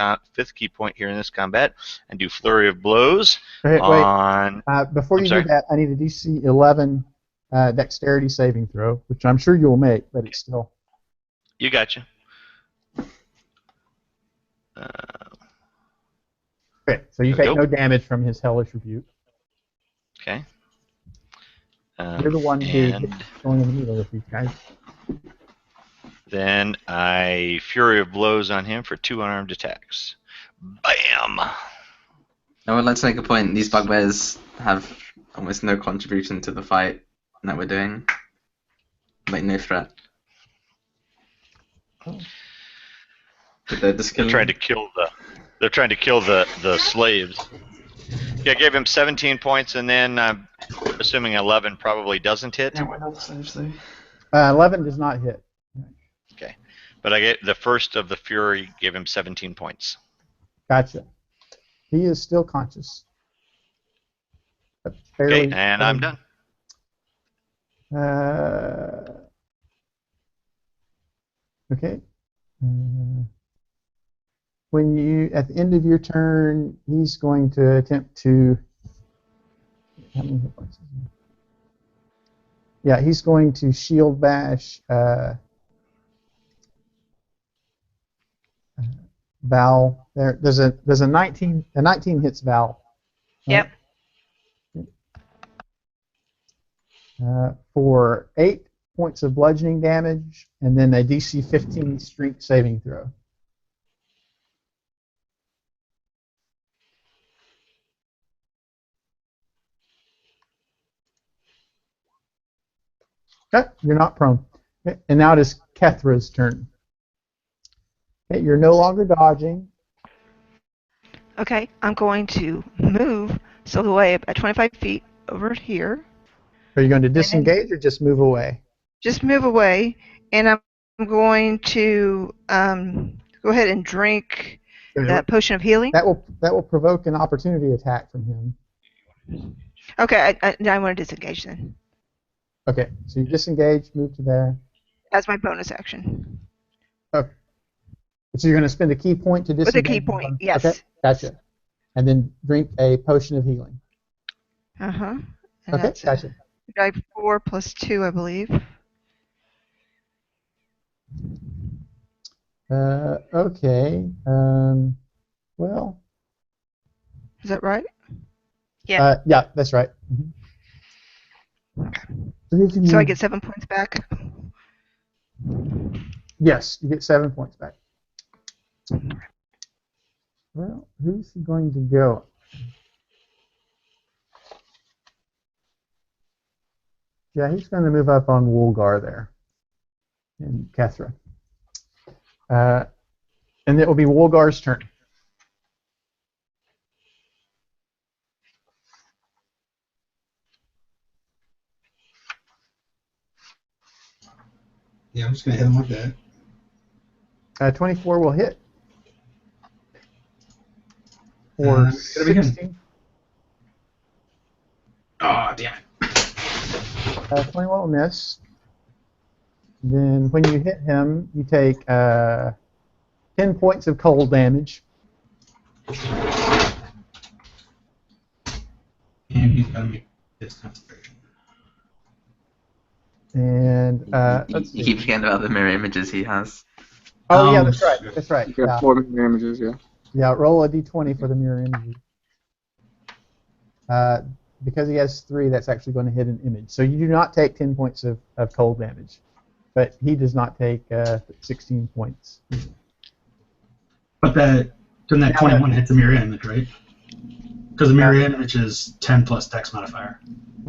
Speaker 4: key point here in this combat and do flurry of blows on.
Speaker 1: Before you do that, I need a DC 11 dexterity saving throw, which I'm sure you'll make, but it's still.
Speaker 4: You gotcha.
Speaker 1: Okay, so you take no damage from his hellish rebuke.
Speaker 4: Okay.
Speaker 1: You're the one who's going in the middle with these guys.
Speaker 4: Then I Fury of Blows on him for 2 unarmed attacks. Bam!
Speaker 2: I would like to make a point. These bugbears have almost no contribution to the fight that we're doing. Like, no threat. They're
Speaker 4: trying to kill the slaves. Yeah, I gave him 17 points, and then I'm assuming 11 probably doesn't hit.
Speaker 9: Yeah, why not the slaves thing?
Speaker 1: 11 does not hit.
Speaker 4: Okay, but I get the first of the Fury. Gave him 17 points.
Speaker 1: Gotcha. He is still conscious.
Speaker 4: Okay, and I'm done.
Speaker 1: Okay. When you, at the end of your turn, he's going to attempt to. How many hit points is he? Yeah, he's going to shield bash Val. There's a 19. A 19 hits Val.
Speaker 3: Yep.
Speaker 1: For 8 points of bludgeoning damage, and then a DC 15 strength saving throw. Okay, you're not prone. Okay, and now it is Kethra's turn. Okay, you're no longer dodging.
Speaker 7: Okay, I'm going to move so away about 25 feet over here.
Speaker 1: Are you going to disengage or just move away?
Speaker 7: Just move away, and I'm going to go ahead and drink that potion of healing.
Speaker 1: That will provoke an opportunity attack from him.
Speaker 7: Okay, I want to disengage then.
Speaker 1: Okay, so you disengage, move to there.
Speaker 7: That's my bonus action.
Speaker 1: Okay. So you're going to spend a key point to disengage?
Speaker 7: With a key point, yes.
Speaker 1: Okay, gotcha. And then drink a potion of healing.
Speaker 7: Uh-huh.
Speaker 1: Okay, gotcha.
Speaker 7: Die 4 plus 2, I believe.
Speaker 1: Okay. Well.
Speaker 7: Is that right?
Speaker 3: Yeah.
Speaker 1: Yeah, that's right.
Speaker 7: Okay. So I get 7 points back?
Speaker 1: Yes, you get 7 points back. Well, who's going to go? Yeah, he's going to move up on Woolgar there. And Kethra. And it will be Woolgar's turn.
Speaker 6: Yeah, I'm just going to hit him with that.
Speaker 1: 24 will hit. Or 16.
Speaker 6: Oh, damn it.
Speaker 1: 21 will miss. Then when you hit him, you take 10 points of cold damage.
Speaker 6: And he's got to make his concentration.
Speaker 1: And
Speaker 2: you keep forgetting about the mirror images he has.
Speaker 1: Oh yeah, that's right. That's right.
Speaker 5: You got 4 mirror images, yeah.
Speaker 1: Yeah, roll a d20 for the mirror images. Because he has 3, that's actually going to hit an image. So you do not take 10 points of cold damage, but he does not take 16 points.
Speaker 6: But doesn't that 21 hit the mirror image, right? Because the mirror image is 10 plus dex modifier.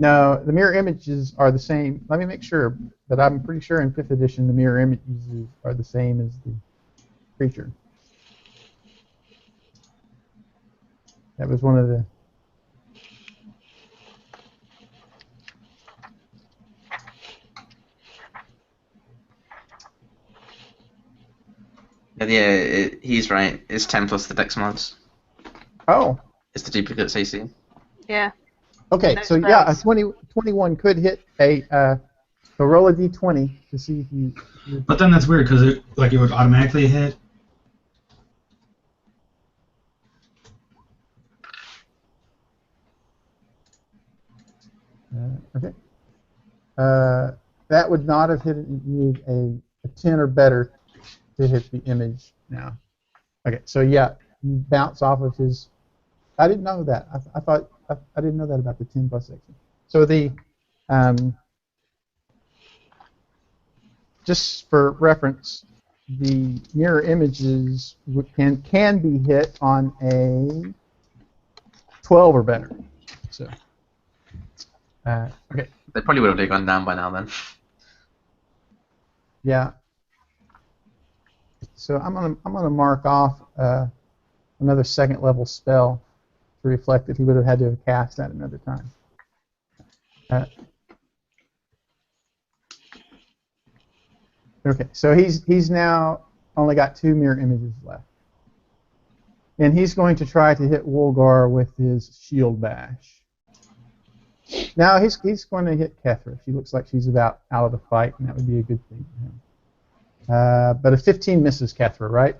Speaker 1: No, the mirror images are the same. Let me make sure, but I'm pretty sure in 5th edition the mirror images are the same as the creature. That was one of the.
Speaker 2: Yeah, he's right. It's 10 plus the dex mods.
Speaker 1: Oh.
Speaker 2: It's the duplicate CC.
Speaker 3: Yeah.
Speaker 1: Okay,
Speaker 3: No
Speaker 1: so yeah, a
Speaker 3: spells.
Speaker 1: 21 could hit a. So roll a d20 to see if you.
Speaker 6: But then that's weird because it would automatically hit.
Speaker 1: Okay. That would not have hit it. You need a 10 or better to hit the image now. Okay, so yeah, you bounce off of his. I didn't know that. I thought I didn't know that about the 10 plus section. So the just for reference, the mirror images can be hit on a 12 or better. So okay.
Speaker 2: They probably would have gone down by now then.
Speaker 1: Yeah. So I'm gonna mark off another second level spell to reflect that he would have had to have cast that another time. Okay, so he's now only got 2 mirror images left, and he's going to try to hit Wolgar with his shield bash. Now he's going to hit Kethra. She looks like she's about out of the fight, and that would be a good thing for him. But a 15 misses Kethra, right?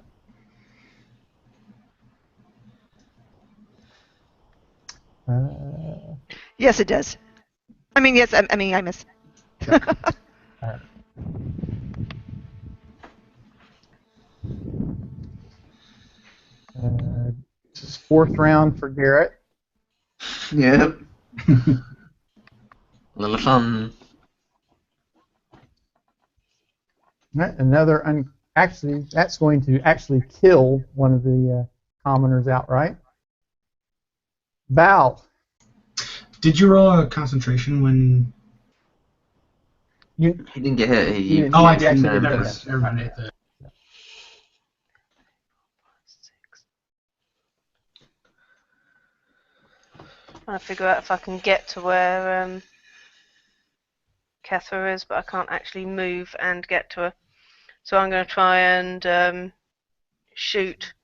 Speaker 7: Yes, it does. I mean, yes. I mean, I miss.
Speaker 1: All right. This is 4th round for Garrett.
Speaker 2: Yep. A little fun.
Speaker 1: Right, another actually, that's going to actually kill one of the commoners outright. Val.
Speaker 6: Did you roll a concentration when?
Speaker 2: He didn't get hit.
Speaker 6: Oh, I did.
Speaker 1: actually did
Speaker 6: Never
Speaker 1: that.
Speaker 6: mind.
Speaker 3: Trying to figure out if I can get to where Kethra is, but I can't actually move and get to her. So I'm going to try and shoot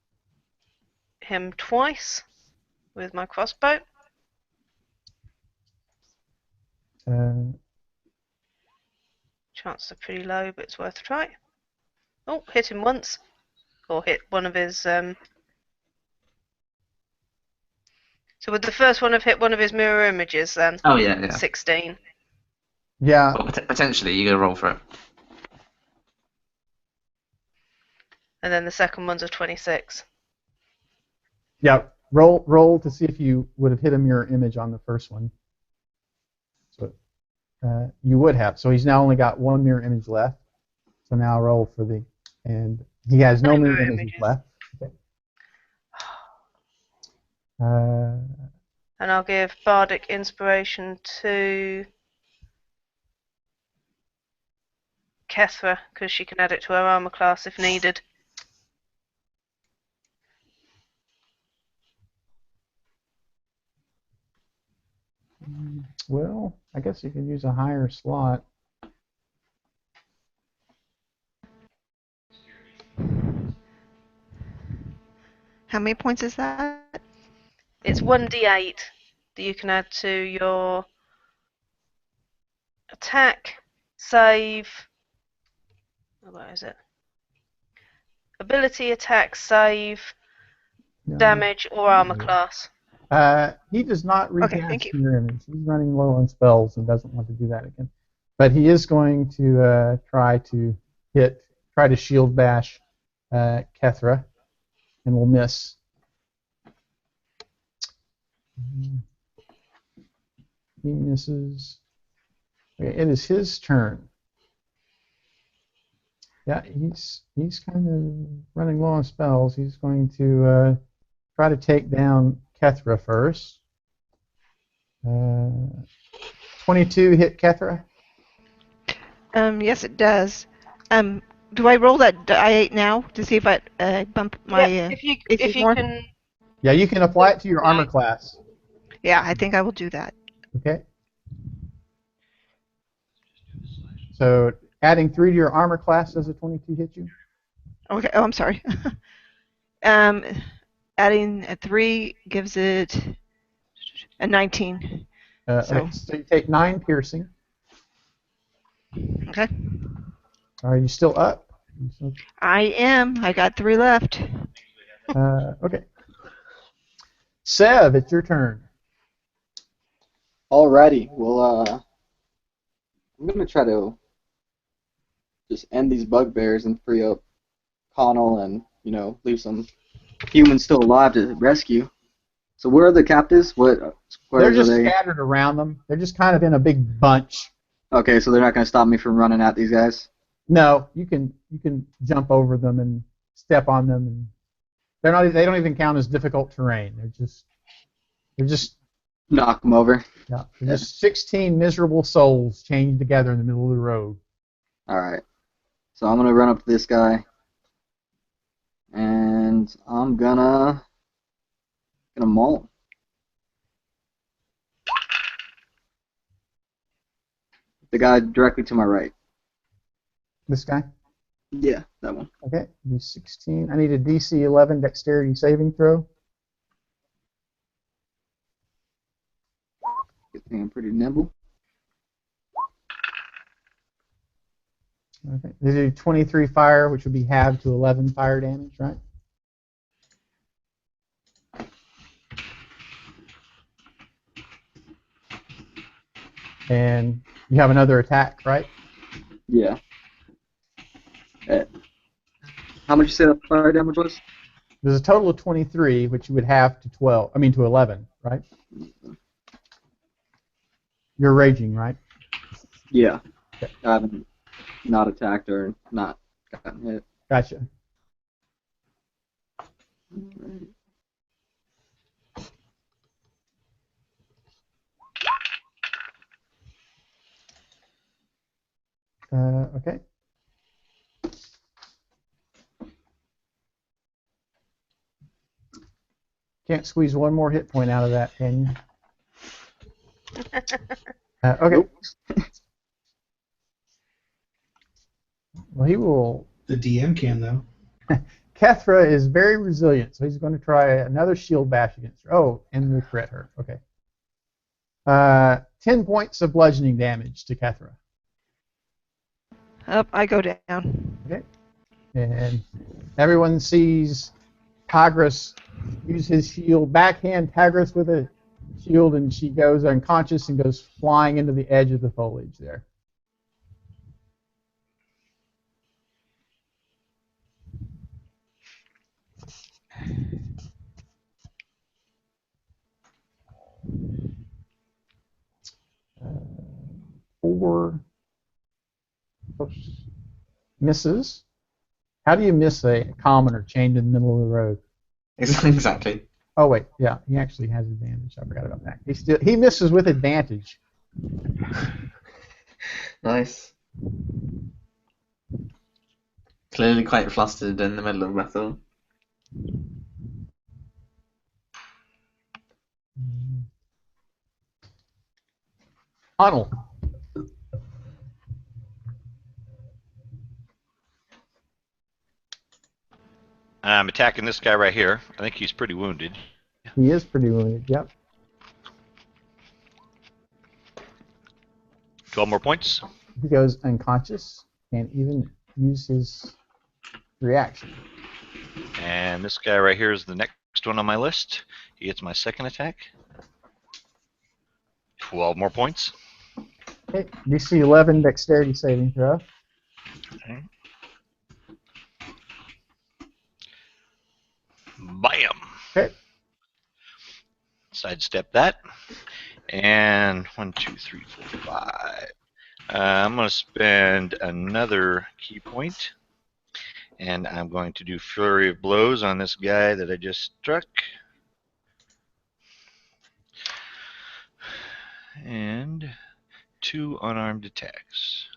Speaker 3: him twice with my crossbow. Chances are pretty low, but it's worth a try. Oh, hit him once. Or hit one of his... So would the first one have hit one of his mirror images then?
Speaker 2: Oh, yeah.
Speaker 3: 16.
Speaker 1: Yeah.
Speaker 2: Well, potentially, you gotta roll for it.
Speaker 1: And
Speaker 3: then the second one's a 26.
Speaker 1: Yeah. Roll to see if you would have hit a mirror image on the first one. So you would have. So he's now only got 1 mirror image left. So now roll for the... And he has no mirror images left. Okay.
Speaker 3: And I'll give Bardic Inspiration to Kethra, because she can add it to her armor class if needed.
Speaker 1: Well, I guess you could use a higher slot.
Speaker 7: How many points is that?
Speaker 3: It's 1d8 that you can add to your attack, save... Where is it? Ability, attack, save, damage, or armor class.
Speaker 1: He does not
Speaker 7: Okay,
Speaker 1: recast
Speaker 7: thank you.
Speaker 1: mirror image. He's running low on spells and doesn't want to do that again. But he is going to try to shield bash Kethra, and will miss. He misses. Okay, it is his turn. Yeah, he's kind of running low on spells. He's going to try to take down Kethra first. 22 hit Kethra.
Speaker 7: Yes, it does. Do I roll that I8 now to see if I bump my?
Speaker 3: Yeah, if you can
Speaker 1: Yeah, you can apply it to your armor class.
Speaker 7: Yeah, I think I will do that.
Speaker 1: Okay. So adding 3 to your armor class, does a 22 hit you?
Speaker 7: Okay. Oh, I'm sorry. Adding a 3 gives it a 19.
Speaker 1: Okay, so you take 9 piercing.
Speaker 7: Okay.
Speaker 1: Are you still up?
Speaker 7: I am. I got 3 left.
Speaker 1: Okay. Sev, it's your turn.
Speaker 5: Alrighty. Well, I'm gonna try to just end these bugbears and free up Connell and leave some humans still alive to rescue. So where are the captives? What
Speaker 1: They're
Speaker 5: squares are
Speaker 1: just
Speaker 5: they?
Speaker 1: scattered around them. They're just kind of in a big bunch.
Speaker 5: Okay, so they're not gonna stop me from running at these guys.
Speaker 1: No, you can jump over them and step on them, and they don't even count as difficult terrain. They're just
Speaker 5: Knock them over.
Speaker 1: yeah, they're just 16 miserable souls chained together in the middle of the road.
Speaker 5: All right. So I'm gonna run up to this guy, and I'm gonna maul him. The guy directly to my right.
Speaker 1: This guy?
Speaker 5: Yeah, that one.
Speaker 1: Okay, he's 16. I need a DC 11 dexterity saving throw.
Speaker 5: Good thing I'm pretty nimble.
Speaker 1: Okay, they do 23 fire, which would be halved to 11 fire damage, right? And you have another attack, right?
Speaker 5: Yeah. How much you say the fire damage was?
Speaker 1: There's a total of 23, which you would have to 12. I mean to 11, right? You're raging, right?
Speaker 5: Yeah.
Speaker 1: Okay.
Speaker 5: I haven't not attacked or not gotten hit.
Speaker 1: Gotcha. Okay. Can't squeeze one more hit point out of that, can you? Okay.
Speaker 5: Nope.
Speaker 1: Well, he will.
Speaker 6: The DM can, though.
Speaker 1: Kethra is very resilient, so he's going to try another shield bash against her. Oh, and we'll crit her. Okay. 10 points of bludgeoning damage to Kethra.
Speaker 7: Up, I go down.
Speaker 1: Okay. And everyone sees Tigris use his shield, backhand Tigris with a shield, and she goes unconscious and goes flying into the edge of the foliage there. Four misses. How do you miss a commoner chained in the middle of the road?
Speaker 2: Exactly.
Speaker 1: Oh wait, yeah, he actually has advantage. I forgot about that. He misses with advantage.
Speaker 2: Nice. Clearly quite flustered in the middle of battle.
Speaker 1: Arnold.
Speaker 4: I'm attacking this guy right here. I think he's pretty wounded.
Speaker 1: He is pretty wounded, yep.
Speaker 4: 12 more points.
Speaker 1: He goes unconscious, can't even use his reaction.
Speaker 4: And this guy right here is the next one on my list. He gets my second attack. 12 more points.
Speaker 1: Okay, DC 11 dexterity saving throw.
Speaker 4: Okay. Bam!
Speaker 1: Okay.
Speaker 4: Sidestep that. And 1, 2, 3, 4, 5. I'm going to spend another key point. And I'm going to do Flurry of Blows on this guy that I just struck. And 2 unarmed attacks.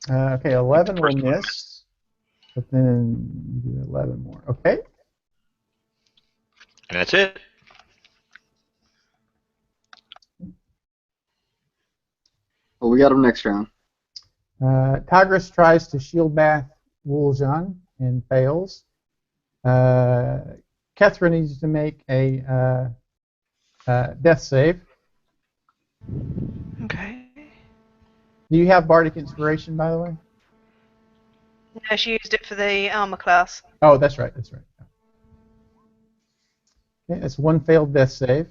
Speaker 1: Okay, 11 will miss. but then you do 11 more. Okay.
Speaker 4: And that's it.
Speaker 5: Well, we got him next round.
Speaker 1: Tigris tries to shield bath Wuljan and fails. Kethra needs to make a death save.
Speaker 3: Okay.
Speaker 1: Do you have Bardic Inspiration, by the way?
Speaker 3: No, she used it for the armor class.
Speaker 1: Oh, that's right. That's right. Okay, that's one failed death save.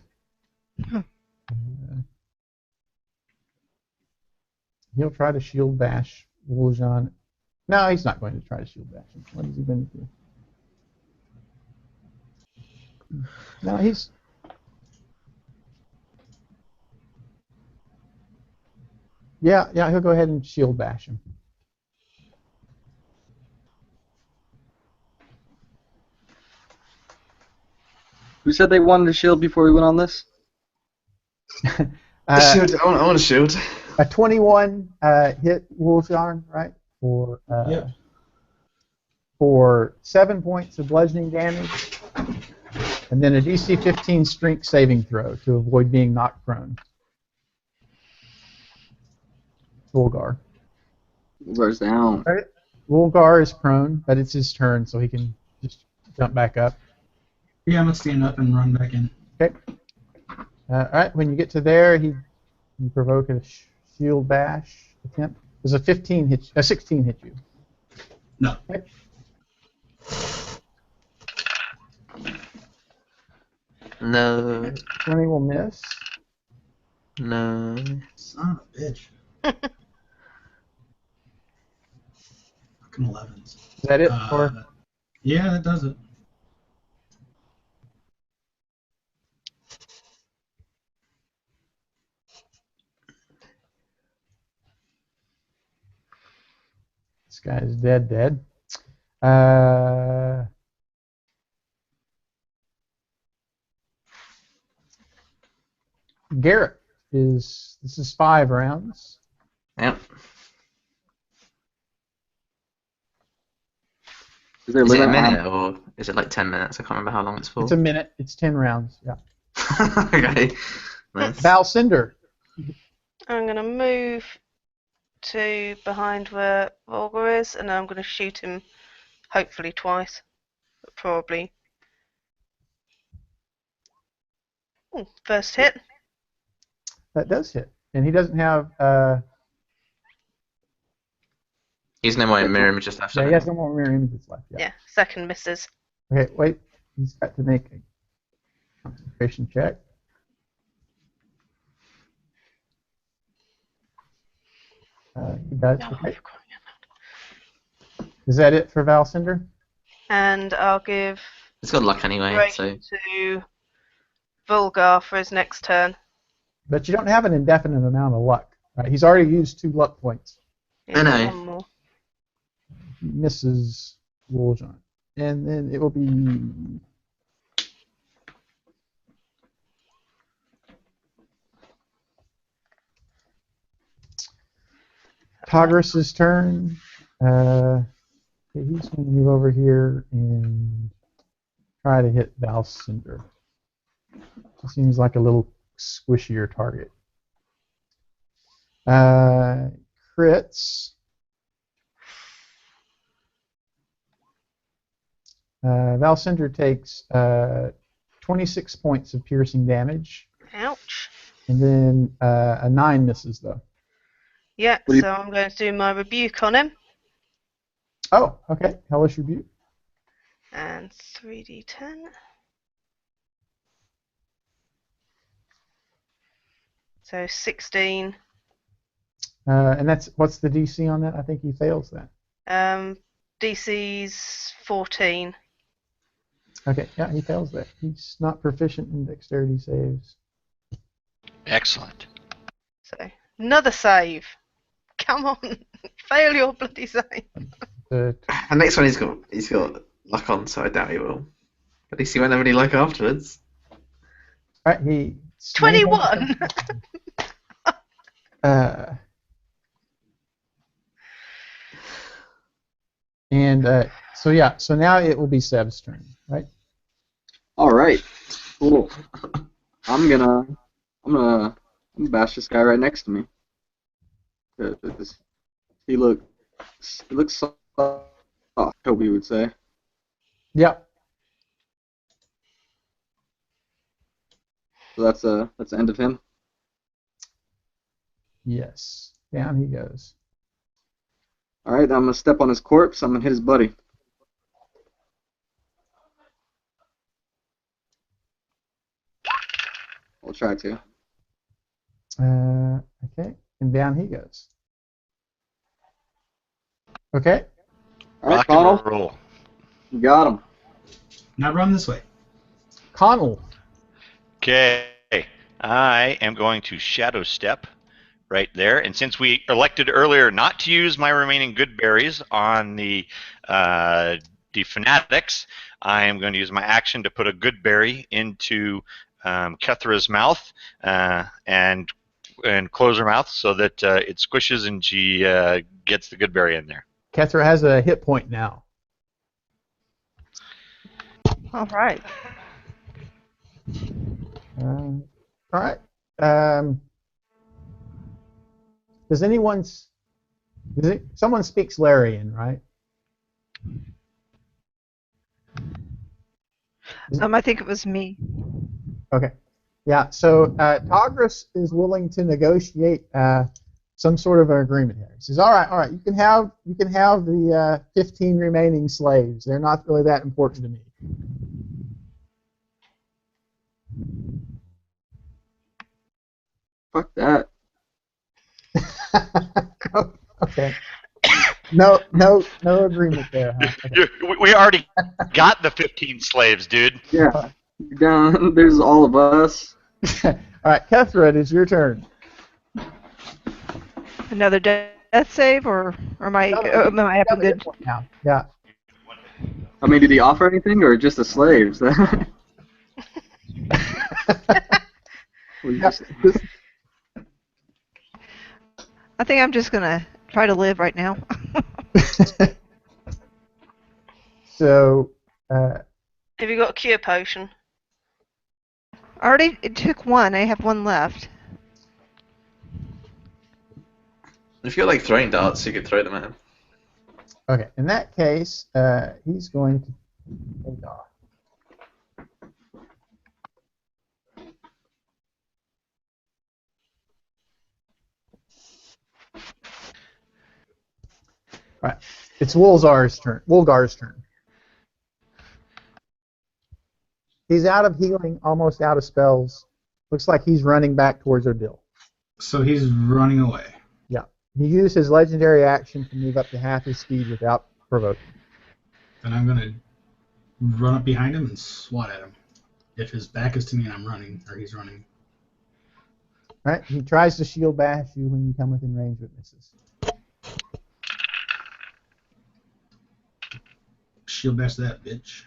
Speaker 1: He'll try to shield bash Wuljan. No, he's not going to try to shield bash him. What is he going to do? No, he's... Yeah, he'll go ahead and shield bash him.
Speaker 5: Who said they wanted a shield before we went on this?
Speaker 2: Shield. I want a shield.
Speaker 1: A 21 hit Wuljan, right?
Speaker 6: Yep.
Speaker 1: For 7 points of bludgeoning damage, and then a DC 15 strength saving throw to avoid being knocked prone. Wulgar.
Speaker 5: Wulgar's down.
Speaker 1: Right. Wulgar is prone, but it's his turn, so he can just jump back up.
Speaker 6: Yeah, I'm gonna stand up and run back in.
Speaker 1: Okay. All right. When you get to there, you provoke a shield bash attempt. Does a 16 hit you?
Speaker 6: No.
Speaker 1: Okay.
Speaker 2: No.
Speaker 1: 20 will miss.
Speaker 2: No.
Speaker 6: Son of a bitch. Fucking 11s.
Speaker 1: Is that it? Or
Speaker 6: Yeah, that does it.
Speaker 1: this guy is dead. Garrett this is 5 rounds.
Speaker 2: Yep.
Speaker 5: Is there a
Speaker 2: Is it a
Speaker 5: limit on-
Speaker 2: minute or is it like 10 minutes? I can't remember how long it's for.
Speaker 1: It's a minute. It's 10 rounds. Yeah.
Speaker 2: Okay. Nice.
Speaker 1: Val Cinder.
Speaker 3: I'm going to move to behind where Volgar is, and I'm going to shoot him, hopefully twice, but probably. Ooh, first hit.
Speaker 1: That does hit, and he doesn't have.
Speaker 2: He's no more mirror images left.
Speaker 1: Yeah, he has no more mirror images left. Yeah.
Speaker 3: Yeah, second misses.
Speaker 1: Okay, wait. He's got to make a concentration check. He does.
Speaker 3: No,
Speaker 1: Okay.
Speaker 3: for crying out
Speaker 1: Is that it for Val Cinder?
Speaker 3: loud. And I'll give
Speaker 2: It's got luck anyway,
Speaker 3: Ray
Speaker 2: so
Speaker 3: to Volgar for his next turn.
Speaker 1: But you don't have an indefinite amount of luck. Right? He's already used 2 luck points.
Speaker 2: I know.
Speaker 3: One more.
Speaker 1: He misses Wuljan. And then it will be Tigris's turn. Okay, he's going to move over here and try to hit Val Cinder. She seems like a little squishier target. Crits. Val Cinder takes 26 points of piercing damage,
Speaker 3: Ouch.
Speaker 1: and then a 9 misses though.
Speaker 3: Yeah,
Speaker 5: What do you-
Speaker 3: so I'm going to do my rebuke on him.
Speaker 1: Oh, okay. Hellish Rebuke.
Speaker 3: And 3d10. So 16.
Speaker 1: And what's the DC on that? I think he fails that.
Speaker 3: DC's 14.
Speaker 1: Okay, yeah, he fails that. He's not proficient in dexterity saves.
Speaker 4: Excellent.
Speaker 3: So another save. Come on, fail your bloody save.
Speaker 1: The
Speaker 2: the next one he's got luck on, so I doubt he will. At least he won't have any luck afterwards.
Speaker 1: All right, he
Speaker 3: 21.
Speaker 1: And so yeah, so now it will be Seb's turn, right?
Speaker 5: All right. Cool. I'm gonna bash this guy right next to me. 'Cause he looks soft, Toby would say.
Speaker 1: Yep.
Speaker 5: So that's the end of him.
Speaker 1: Yes. Down he goes.
Speaker 5: All right, I'm gonna step on his corpse. I'm gonna hit his buddy. I'll try to.
Speaker 1: Okay, and down he goes. Okay.
Speaker 5: All right,
Speaker 4: Rock and
Speaker 5: Connell,
Speaker 4: roll.
Speaker 5: you got him.
Speaker 6: Now run this way.
Speaker 1: Connell.
Speaker 4: Okay, I am going to shadow step right there, and since we elected earlier not to use my remaining good berries on the fanatics, I am going to use my action to put a good berry into Kethra's mouth and close her mouth so that it squishes and she gets the good berry in there.
Speaker 1: Kethra has a hit point now.
Speaker 7: All right.
Speaker 1: All right. Does someone speaks Larian, right?
Speaker 7: I think it was me.
Speaker 1: Okay. Yeah. So Togris is willing to negotiate some sort of an agreement here. He says, "All right. You can have the 15 remaining slaves. They're not really that important to me."
Speaker 5: Fuck that.
Speaker 1: Okay. No agreement there, huh? Okay.
Speaker 4: We already got the 15 slaves, dude.
Speaker 5: Yeah. Down. There's all of us.
Speaker 1: All right, Kethra, it is your turn.
Speaker 7: Another death save, or am I having good?
Speaker 1: Now, yeah.
Speaker 5: I mean, did he offer anything, or just the slaves?
Speaker 7: I think I'm just gonna try to live right now.
Speaker 1: So,
Speaker 3: Have you got a cure potion?
Speaker 7: I already took one. I have one left.
Speaker 2: If you're like throwing darts, you could throw them at him.
Speaker 1: okay, in that case, he's going to take off. All right, it's Wulgar's turn. He's out of healing, almost out of spells. Looks like he's running back towards Odile.
Speaker 6: So he's running away.
Speaker 1: Yeah. He used his legendary action to move up to half his speed without provoking.
Speaker 6: Then I'm going to run up behind him and swat at him. If his back is to me and I'm running, or he's running.
Speaker 1: All right. He tries to shield bash you when you come within range, but misses.
Speaker 6: Shield bash that bitch.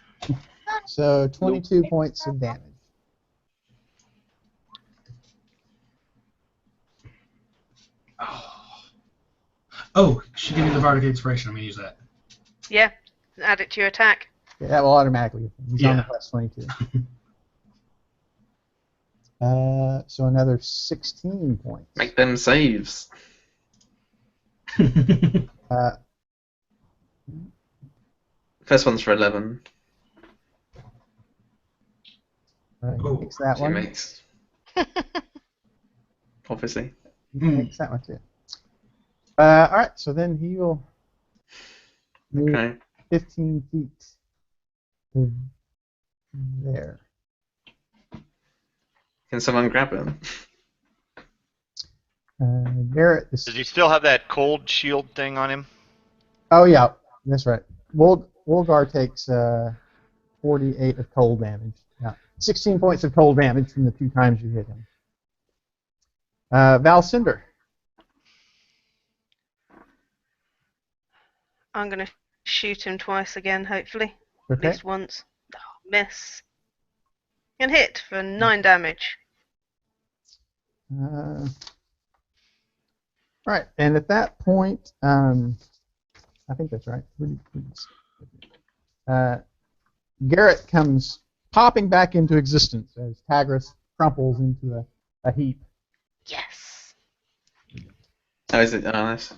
Speaker 1: So 22 points of damage.
Speaker 6: Oh, she gave me the Bardic Inspiration. I'm going to use that.
Speaker 3: Yeah, add it to your attack.
Speaker 1: Yeah, that will automatically. He's on the
Speaker 6: Yeah.
Speaker 1: plus 22. So another 16 points.
Speaker 2: Make them saves. First one's for 11.
Speaker 1: He takes that
Speaker 2: She
Speaker 1: one.
Speaker 2: makes. Obviously.
Speaker 1: He takes that one too. All right, so then he will move
Speaker 2: Okay.
Speaker 1: 15 feet to there.
Speaker 2: Can someone grab him?
Speaker 1: Garrett is.
Speaker 4: Does he still have that cold shield thing on him?
Speaker 1: Oh yeah, that's right. Wulgar takes 48 of cold damage. Yeah, 16 points of cold damage from the 2 times you hit him. Valcinder.
Speaker 3: I'm going to shoot him twice again, hopefully. At
Speaker 1: Okay.
Speaker 3: least once. Oh, miss. And hit for 9 damage.
Speaker 1: All right, and at that point, I think that's right. Garrett comes popping back into existence as Tagris crumples into a heap.
Speaker 3: Yes.
Speaker 2: Oh, is it? Oh, nice.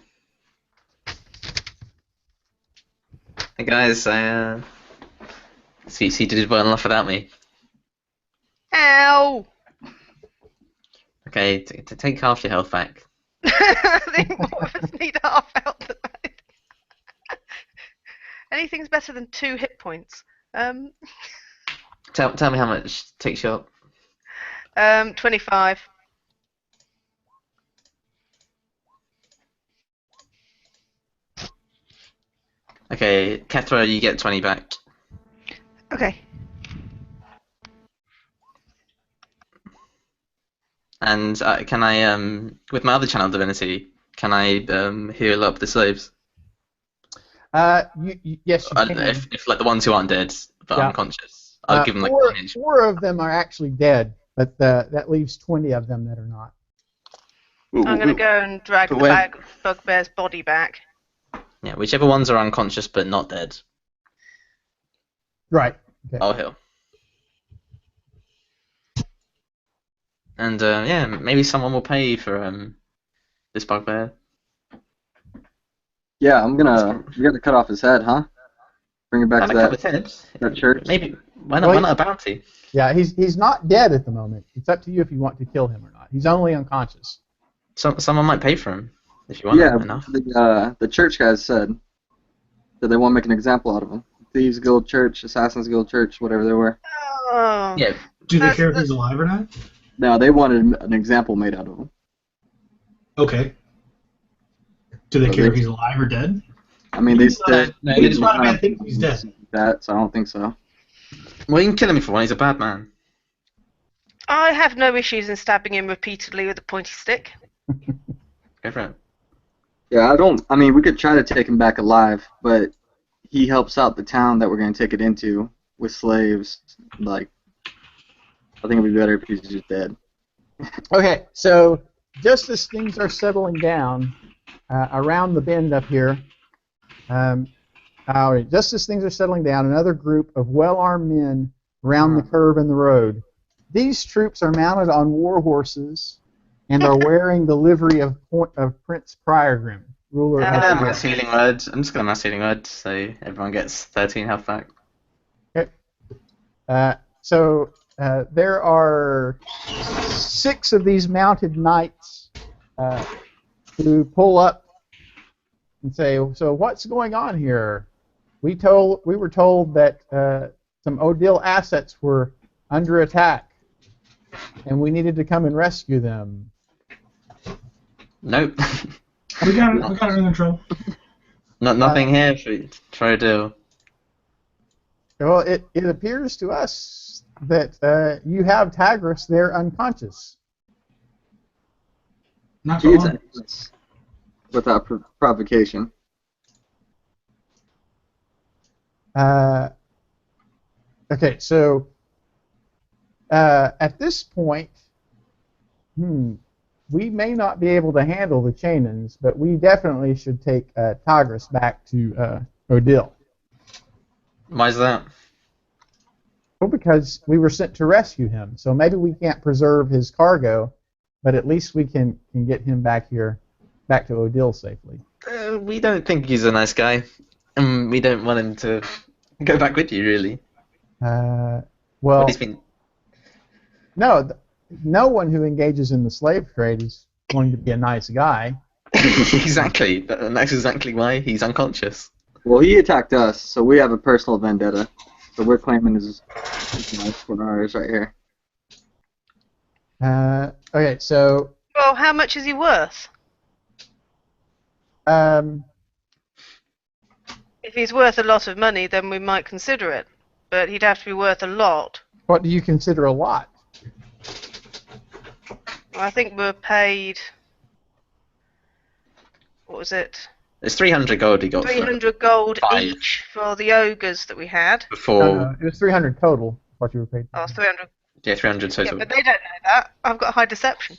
Speaker 2: Hey guys, see, did well enough without me.
Speaker 3: Ow!
Speaker 2: Okay, to take half your health back.
Speaker 3: I think more of us need half health than that. Anything's better than 2 hit points.
Speaker 2: Tell me how much takes you up.
Speaker 3: 25.
Speaker 2: Okay, Kethra, you get 20 back.
Speaker 7: Okay.
Speaker 2: And can I, with my other channel divinity, can I heal up the slaves?
Speaker 1: Yes, you can.
Speaker 2: If like the ones who aren't dead but
Speaker 1: Yeah.
Speaker 2: unconscious, I'll give them like
Speaker 1: four,
Speaker 2: 1 inch.
Speaker 1: 4 of them are actually dead, but that leaves 20 of them that are not.
Speaker 3: I'm going to go and drag the
Speaker 2: but where-
Speaker 3: bugbear's body back.
Speaker 2: Yeah, whichever ones are unconscious but not dead,
Speaker 1: Right. Okay.
Speaker 2: I'll heal. And yeah, maybe someone will pay for this bugbear.
Speaker 5: Yeah, we gotta cut off his head, huh? Bring it back
Speaker 2: I
Speaker 5: to
Speaker 2: like cut his head.
Speaker 5: that church.
Speaker 2: Maybe why not a bounty?
Speaker 1: Yeah, he's not dead at the moment. It's up to you if you want to kill him or not. He's only unconscious.
Speaker 2: Someone might pay for him if you want
Speaker 5: Yeah,
Speaker 2: enough.
Speaker 5: the church guys said that they want to make an example out of him. Thieves Guild Church, Assassins Guild Church, whatever they were.
Speaker 3: Oh.
Speaker 2: Yeah.
Speaker 6: Do they care if he's alive or not?
Speaker 5: No, they wanted an example made out of him.
Speaker 6: Okay. Do they
Speaker 5: So
Speaker 6: care
Speaker 5: they-
Speaker 6: if he's alive or dead?
Speaker 5: I mean, they said
Speaker 2: No,
Speaker 6: Maybe it's not a bad thing if he's dead.
Speaker 5: that, so I don't think so.
Speaker 2: Well, you can kill him for one. He's a bad man.
Speaker 3: I have no issues in stabbing him repeatedly with a pointy stick.
Speaker 2: Go for it.
Speaker 5: Yeah, I mean, we could try to take him back alive, but he helps out the town that we're going to take it into with slaves. Like, I think it'd be better if he's just dead.
Speaker 1: Okay, so just as things are settling down around the bend up here, just as things are settling down, another group of well-armed men round the curve in the road. These troops are mounted on war horses and are wearing the livery of Prince Priorgrim, ruler of
Speaker 2: I'm
Speaker 1: the
Speaker 2: mass healing word. I'm just gonna mass healing word, so everyone gets 13 health back.
Speaker 1: Okay. So there are 6 of these mounted knights who pull up and say, "So what's going on here? We were told that some Odil assets were under attack, and we needed to come and rescue them."
Speaker 2: Nope.
Speaker 6: We got it under control.
Speaker 2: Nothing here for try to do.
Speaker 1: Well, it appears to us that you have Tagris there unconscious.
Speaker 6: Not for long.
Speaker 5: Jesus. Without provocation.
Speaker 1: Okay, so at this point, we may not be able to handle the Chainans, but we definitely should take Tagris back to Odil.
Speaker 2: Why is that?
Speaker 1: Well, because we were sent to rescue him, so maybe we can't preserve his cargo, but at least we can get him back here, back to Odil safely.
Speaker 2: We don't think he's a nice guy, and we don't want him to go back with you, really.
Speaker 1: Well,
Speaker 2: He's been...
Speaker 1: no one who engages in the slave trade is going to be a nice guy.
Speaker 2: Exactly. That's exactly why he's unconscious.
Speaker 5: Well, he attacked us, so we have a personal vendetta. So we're claiming his life for ours right here.
Speaker 1: Okay, so
Speaker 3: Well, how much is he worth? If he's worth a lot of money, then we might consider it. But he'd have to be worth a lot.
Speaker 1: what do you consider a lot?
Speaker 3: I think we're paid... What was it?
Speaker 2: It's 300 gold he got
Speaker 3: 300 gold
Speaker 2: 5.
Speaker 3: each for the ogres that we had.
Speaker 2: before.
Speaker 1: It was 300 total. What you were paid.
Speaker 3: Oh, 300.
Speaker 2: Yeah, 300
Speaker 3: Yeah,
Speaker 2: total.
Speaker 3: but they don't know that. I've got high deception.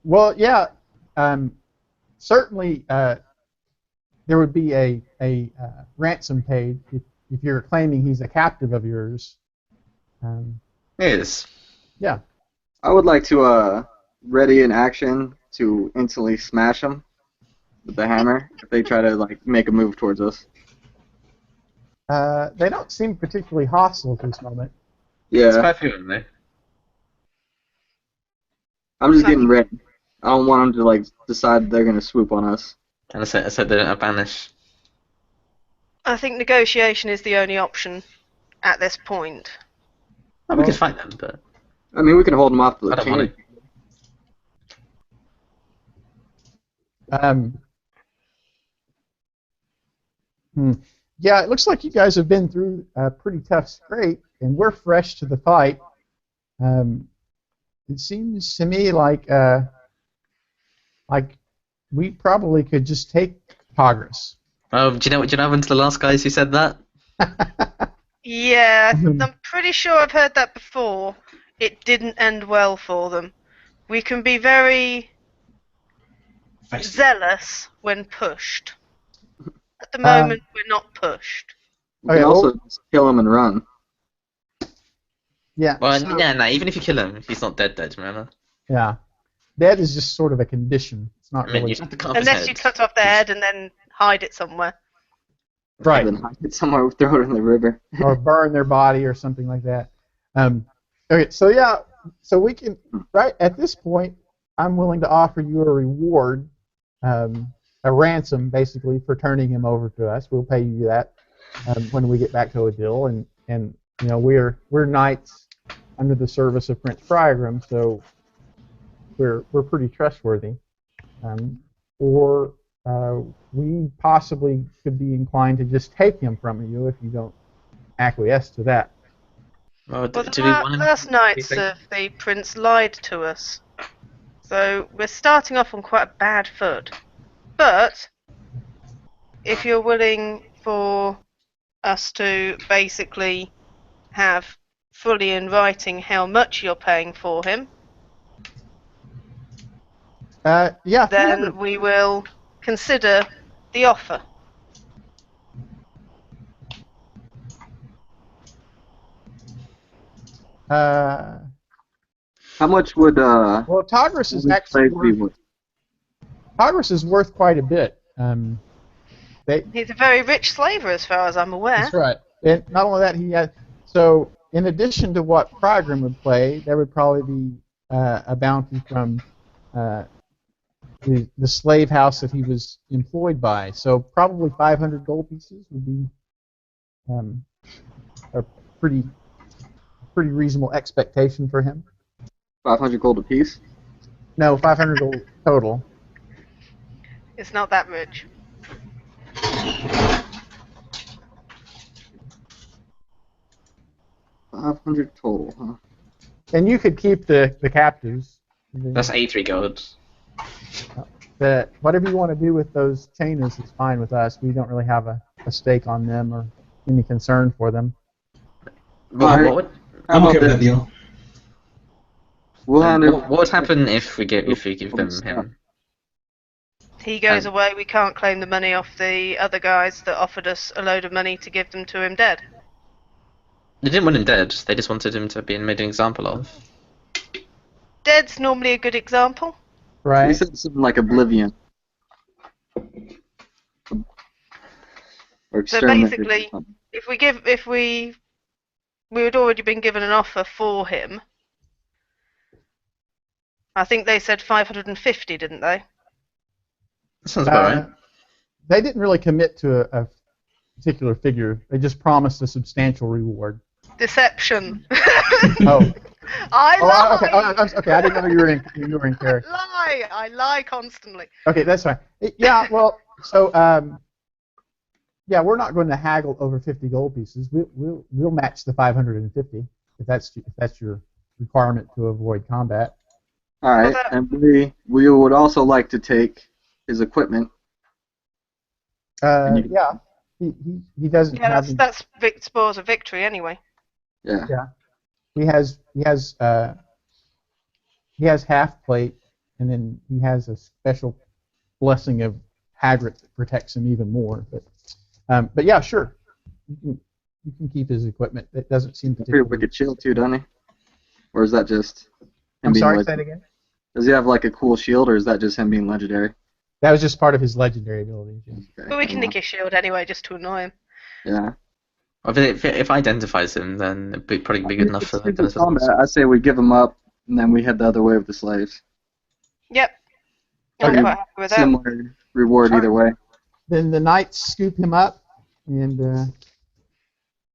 Speaker 1: Well, yeah. Certainly, there would be a ransom paid if you're claiming he's a captive of yours.
Speaker 2: Yes.
Speaker 1: Yeah.
Speaker 5: I would like to ready an action to instantly smash them with the hammer if they try to like make a move towards us.
Speaker 1: They don't seem particularly hostile at this moment.
Speaker 2: It's
Speaker 5: Yeah,
Speaker 2: quite a few of them, though.
Speaker 5: I'm just getting ready. I don't want them to like decide they're gonna swoop on us.
Speaker 2: And I said they don't have banish.
Speaker 3: I think negotiation is the only option at this point.
Speaker 2: Well, we could fight them, but
Speaker 5: I mean, we can hold them off the
Speaker 2: I don't want
Speaker 5: chain.
Speaker 2: to.
Speaker 1: Yeah, it looks like you guys have been through a pretty tough scrape, and we're fresh to the fight. It seems to me like we probably could just take Progress.
Speaker 2: Oh, do you know what happened to the last guys who said that?
Speaker 3: Yeah, I'm pretty sure I've heard that before. It didn't end well for them. We can be very zealous when pushed. At the moment, we're not pushed.
Speaker 5: We can also just kill them and run.
Speaker 1: Yeah.
Speaker 2: Well,
Speaker 1: so-
Speaker 2: yeah, no. Even if you kill him, he's not dead. Remember?
Speaker 1: Yeah. Dead is just sort of a condition. It's not
Speaker 2: I mean,
Speaker 1: really.
Speaker 2: you'd have to cut off his
Speaker 3: Unless
Speaker 2: head.
Speaker 3: you cut off their head and then hide it somewhere.
Speaker 1: Right.
Speaker 5: Then hide it somewhere, throw it in the river.
Speaker 1: Or burn their body or something like that. Okay, so yeah, so we can, right at this point, I'm willing to offer you a reward, a ransom basically for turning him over to us. We'll pay you that when we get back to Odile, and you know we're knights under the service of Prince Frygrim, so we're pretty trustworthy. Or we possibly could be inclined to just take him from you if you don't acquiesce to that.
Speaker 2: Well,
Speaker 3: Well,
Speaker 2: do we want him?
Speaker 3: last
Speaker 2: do you
Speaker 3: night's
Speaker 2: think?
Speaker 3: the prince lied to us. So we're starting off on quite a bad foot. But if you're willing for us to basically have fully in writing how much you're paying for him,
Speaker 1: Yeah.
Speaker 3: then we will consider the offer.
Speaker 5: How much would
Speaker 1: Well, Togris is actually
Speaker 5: slave be
Speaker 1: worth,
Speaker 5: worth?
Speaker 1: Togris is worth quite a bit.
Speaker 3: He's a very rich slaver as far as I'm aware.
Speaker 1: That's right. And not only that, he has. So, in addition to what Frygrim would play, there would probably be a bounty from the slave house that he was employed by. So, probably 500 gold pieces would be a pretty reasonable expectation for him.
Speaker 5: 500 gold apiece.
Speaker 1: No, 500 gold total.
Speaker 3: It's not that rich.
Speaker 5: 500 total, huh?
Speaker 1: And you could keep the captives.
Speaker 2: That's 83 gold.
Speaker 1: Whatever you want to do with those chainers is fine with us. We don't really have a stake on them or any concern for them.
Speaker 2: What would
Speaker 6: I'm okay with that deal.
Speaker 5: We'll hand it.
Speaker 2: what would happen if we give them him?
Speaker 3: He goes away, we can't claim the money off the other guys that offered us a load of money to give them to him dead.
Speaker 2: They didn't want him dead. They just wanted him to be made an example of.
Speaker 3: Dead's normally a good example.
Speaker 5: He
Speaker 1: Right?
Speaker 5: said something like oblivion. Or
Speaker 3: So
Speaker 5: exterminated or
Speaker 3: basically,
Speaker 5: something.
Speaker 3: if we had already been given an offer for him. I think they said 550, didn't they?
Speaker 2: That sounds about right.
Speaker 1: They didn't really commit to a particular figure. They just promised a substantial reward.
Speaker 3: Deception.
Speaker 1: Oh.
Speaker 3: I lie.
Speaker 1: Okay. I didn't know you were in character.
Speaker 3: I lie constantly.
Speaker 1: Okay, that's fine. Yeah. Well, so yeah, we're not going to haggle over 50 gold pieces. We'll match the 550 if that's your requirement to avoid combat.
Speaker 5: All right, and we would also like to take his equipment.
Speaker 1: Yeah. He doesn't
Speaker 3: Yeah,
Speaker 1: have.
Speaker 3: that's spoils of victory anyway.
Speaker 5: Yeah.
Speaker 1: He has half plate and then he has a special blessing of Hagrid that protects him even more. But yeah, sure, you can keep his equipment. It doesn't seem
Speaker 5: Pretty
Speaker 1: particularly.
Speaker 5: wicked shield too, doesn't he? Or is that just him
Speaker 1: I'm
Speaker 5: being
Speaker 1: sorry, say
Speaker 5: legendary?
Speaker 1: that again.
Speaker 5: Does he have like a cool shield, or is that just him being legendary?
Speaker 1: That was just part of his legendary abilities. Yeah.
Speaker 5: Okay,
Speaker 3: But we can
Speaker 5: never
Speaker 3: nick
Speaker 5: mind.
Speaker 3: his shield anyway, just to annoy him.
Speaker 5: Yeah.
Speaker 2: If it identifies him, then it'd probably be good enough for the
Speaker 5: It's combat.
Speaker 2: benefit.
Speaker 5: I say we give him up, and then we head the other way with the slaves.
Speaker 3: Yep. I'm
Speaker 1: Okay.
Speaker 3: quite happy with that.
Speaker 5: Similar reward either way.
Speaker 1: Then the knights scoop him up, and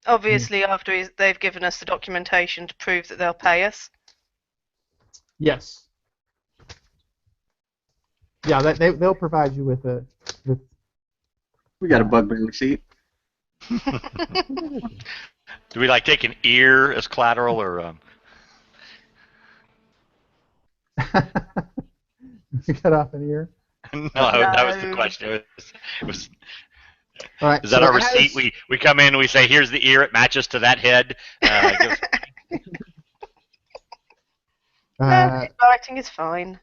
Speaker 3: Obviously, after they've given us the documentation to prove that they'll pay us.
Speaker 1: yes, yeah, they'll provide you with
Speaker 5: We got a bugbear receipt.
Speaker 4: Do we like take an ear as collateral, or
Speaker 1: we cut off an ear.
Speaker 4: no? That was the
Speaker 3: No.
Speaker 4: question. It was
Speaker 1: All right.
Speaker 4: is that
Speaker 1: so
Speaker 4: our receipt? We come in and we say, here's the ear. It matches to that head.
Speaker 3: No, his writing is fine.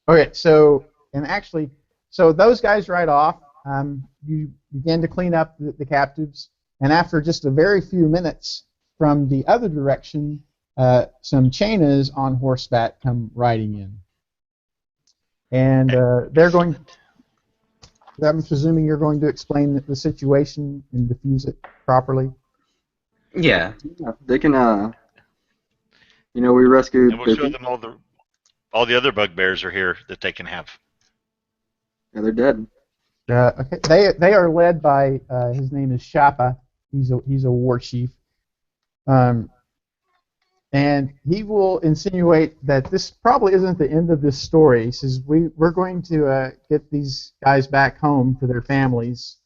Speaker 1: Okay, so those guys ride off. You begin to clean up the captives, and after just a very few minutes, from the other direction, some Chainas on horseback come riding in, and they're going. I'm presuming you're going to explain the situation and diffuse it properly.
Speaker 2: Yeah.
Speaker 5: Yeah, they can. We rescued.
Speaker 4: and we'll show them all the other bugbears are here that they can have.
Speaker 5: Yeah, they're dead.
Speaker 1: Okay, they are led by his name is Shapa. He's a war chief, and he will insinuate that this probably isn't the end of this story. He says we're going to get these guys back home to their families,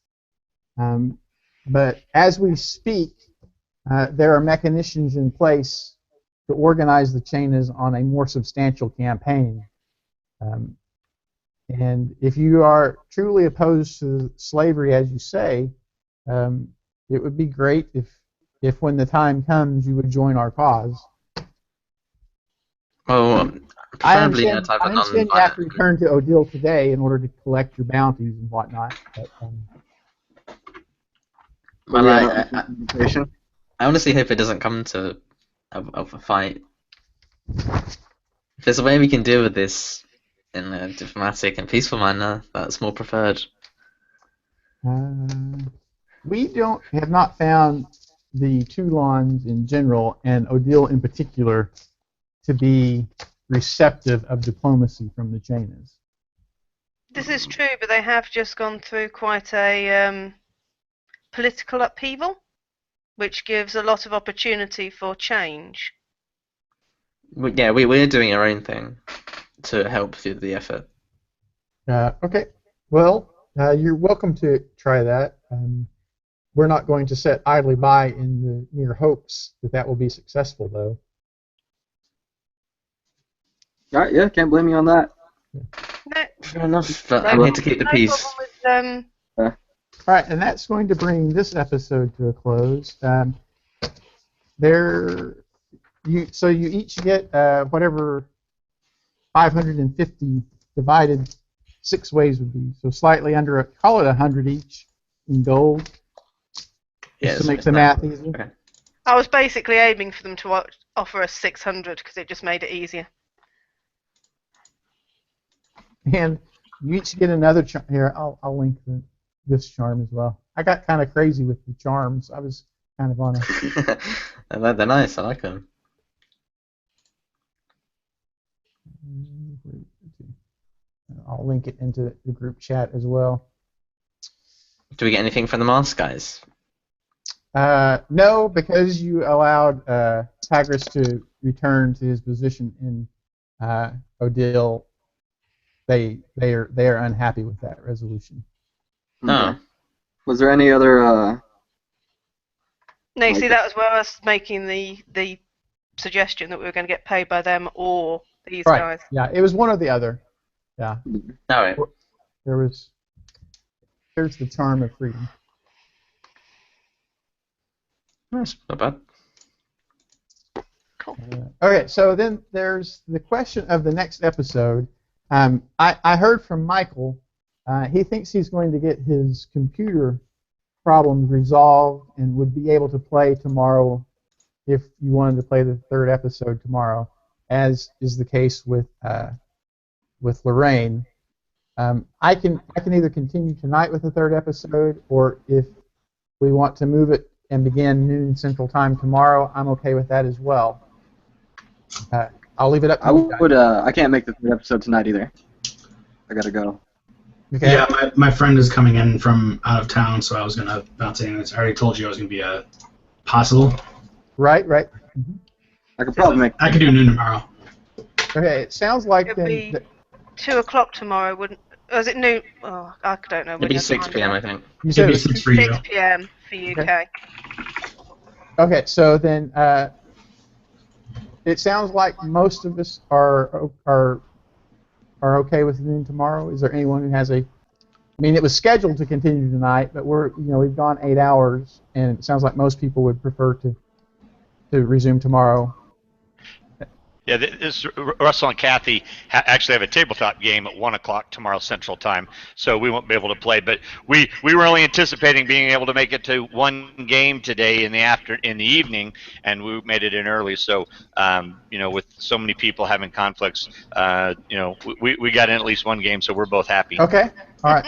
Speaker 1: but as we speak, there are mechanicians in place to organize the Chainas on a more substantial campaign. And if you are truly opposed to slavery, as you say, it would be great if when the time comes, you would join our cause.
Speaker 2: Well,
Speaker 1: I
Speaker 2: preferably in a
Speaker 1: understand,
Speaker 2: type
Speaker 1: I
Speaker 2: of
Speaker 1: understand you have to
Speaker 2: non-violent.
Speaker 1: return to Odile today in order to collect your bounties and whatnot. But,
Speaker 2: Well,
Speaker 5: Invitation.
Speaker 2: I honestly hope it doesn't come to a fight. If there's a way we can deal with this in a diplomatic and peaceful manner, that's more preferred.
Speaker 1: we have not found the Toulons in general, and Odile in particular, to be receptive of diplomacy from the Chainas.
Speaker 3: This is true, but they have just gone through quite a political upheaval, which gives a lot of opportunity for change.
Speaker 2: We're doing our own thing to help through the effort.
Speaker 1: Okay, well, you're welcome to try that. We're not going to sit idly by in the mere hopes that will be successful, though.
Speaker 5: All right, yeah, can't blame you on that.
Speaker 3: No,
Speaker 2: Fair enough, but I'm here to keep the peace.
Speaker 3: problem with,
Speaker 1: All right, and that's going to bring this episode to a close. So you each get whatever 550 divided 6 ways would be. So slightly under, call it 100 each in gold. Just to make the math easy.
Speaker 2: Okay.
Speaker 3: I was basically aiming for them to offer us 600 because it just made it easier.
Speaker 1: And you each get another charm. Here, I'll link this charm as well. I got kind of crazy with the charms. I was kind of on a...
Speaker 2: They're nice, I like them.
Speaker 1: I'll link it into the group chat as well.
Speaker 2: Do we get anything from the mask guys?
Speaker 1: No, because you allowed Tigris to return to his position in Odile. They are unhappy with that resolution.
Speaker 2: No.
Speaker 5: Okay. Was there any other?
Speaker 3: No, you see, that was where I was making the suggestion that we were going to get paid by them or these guys.
Speaker 1: Yeah, it was one or the other. Yeah.
Speaker 2: All right.
Speaker 1: Here's the charm of freedom.
Speaker 2: That's not bad.
Speaker 3: Cool.
Speaker 1: Okay, so then there's the question of the next episode. I heard from Michael. He thinks he's going to get his computer problems resolved and would be able to play tomorrow if you wanted to play the third episode tomorrow, as is the case with Lorraine. I can either continue tonight with the third episode, or if we want to move it and begin noon Central Time tomorrow, I'm okay with that as well. I'll leave it up to you guys.
Speaker 5: I can't make the third episode tonight either. I gotta go.
Speaker 1: Okay.
Speaker 6: Yeah, my friend is coming in from out of town, so I was gonna bounce in. I already told you I was gonna be possible.
Speaker 1: Right. Mm-hmm.
Speaker 5: I could probably make.
Speaker 6: I could do noon tomorrow.
Speaker 1: Okay, it sounds like
Speaker 3: It'd
Speaker 1: then.
Speaker 3: be 2 o'clock tomorrow, wouldn't? Or is it noon? Oh, I don't know.
Speaker 2: It'd be 6 p.m. I think.
Speaker 1: You
Speaker 6: It'd
Speaker 1: said
Speaker 6: be
Speaker 1: it was
Speaker 6: 6 for you.
Speaker 3: 6 p.m. for UK.
Speaker 1: Okay, so then it sounds like most of us are okay with noon tomorrow. Is there anyone who has a? I mean, it was scheduled to continue tonight, but we've gone 8 hours, and it sounds like most people would prefer to resume tomorrow.
Speaker 4: Yeah, Russell and Kathy actually have a tabletop game at 1 o'clock tomorrow Central Time, so we won't be able to play. But we were only anticipating being able to make it to one game today in the evening, and we made it in early. So with so many people having conflicts, we got in at least one game, so we're both happy.
Speaker 1: Okay, all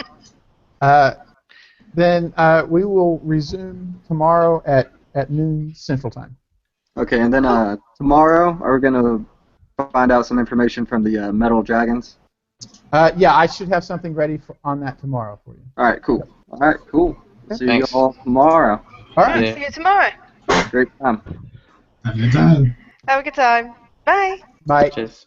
Speaker 1: right. Then we will resume tomorrow at noon Central Time.
Speaker 5: Okay, and then tomorrow, are we gonna find out some information from the metal dragons?
Speaker 1: Yeah, I should have something ready on that tomorrow for you.
Speaker 5: All right, cool. All right, cool. See
Speaker 2: Thanks.
Speaker 5: you all tomorrow.
Speaker 1: All right.
Speaker 2: Yeah.
Speaker 3: See you tomorrow.
Speaker 5: Great time.
Speaker 6: Have a good time.
Speaker 3: Have a good time. Bye.
Speaker 1: Bye.
Speaker 2: Cheers.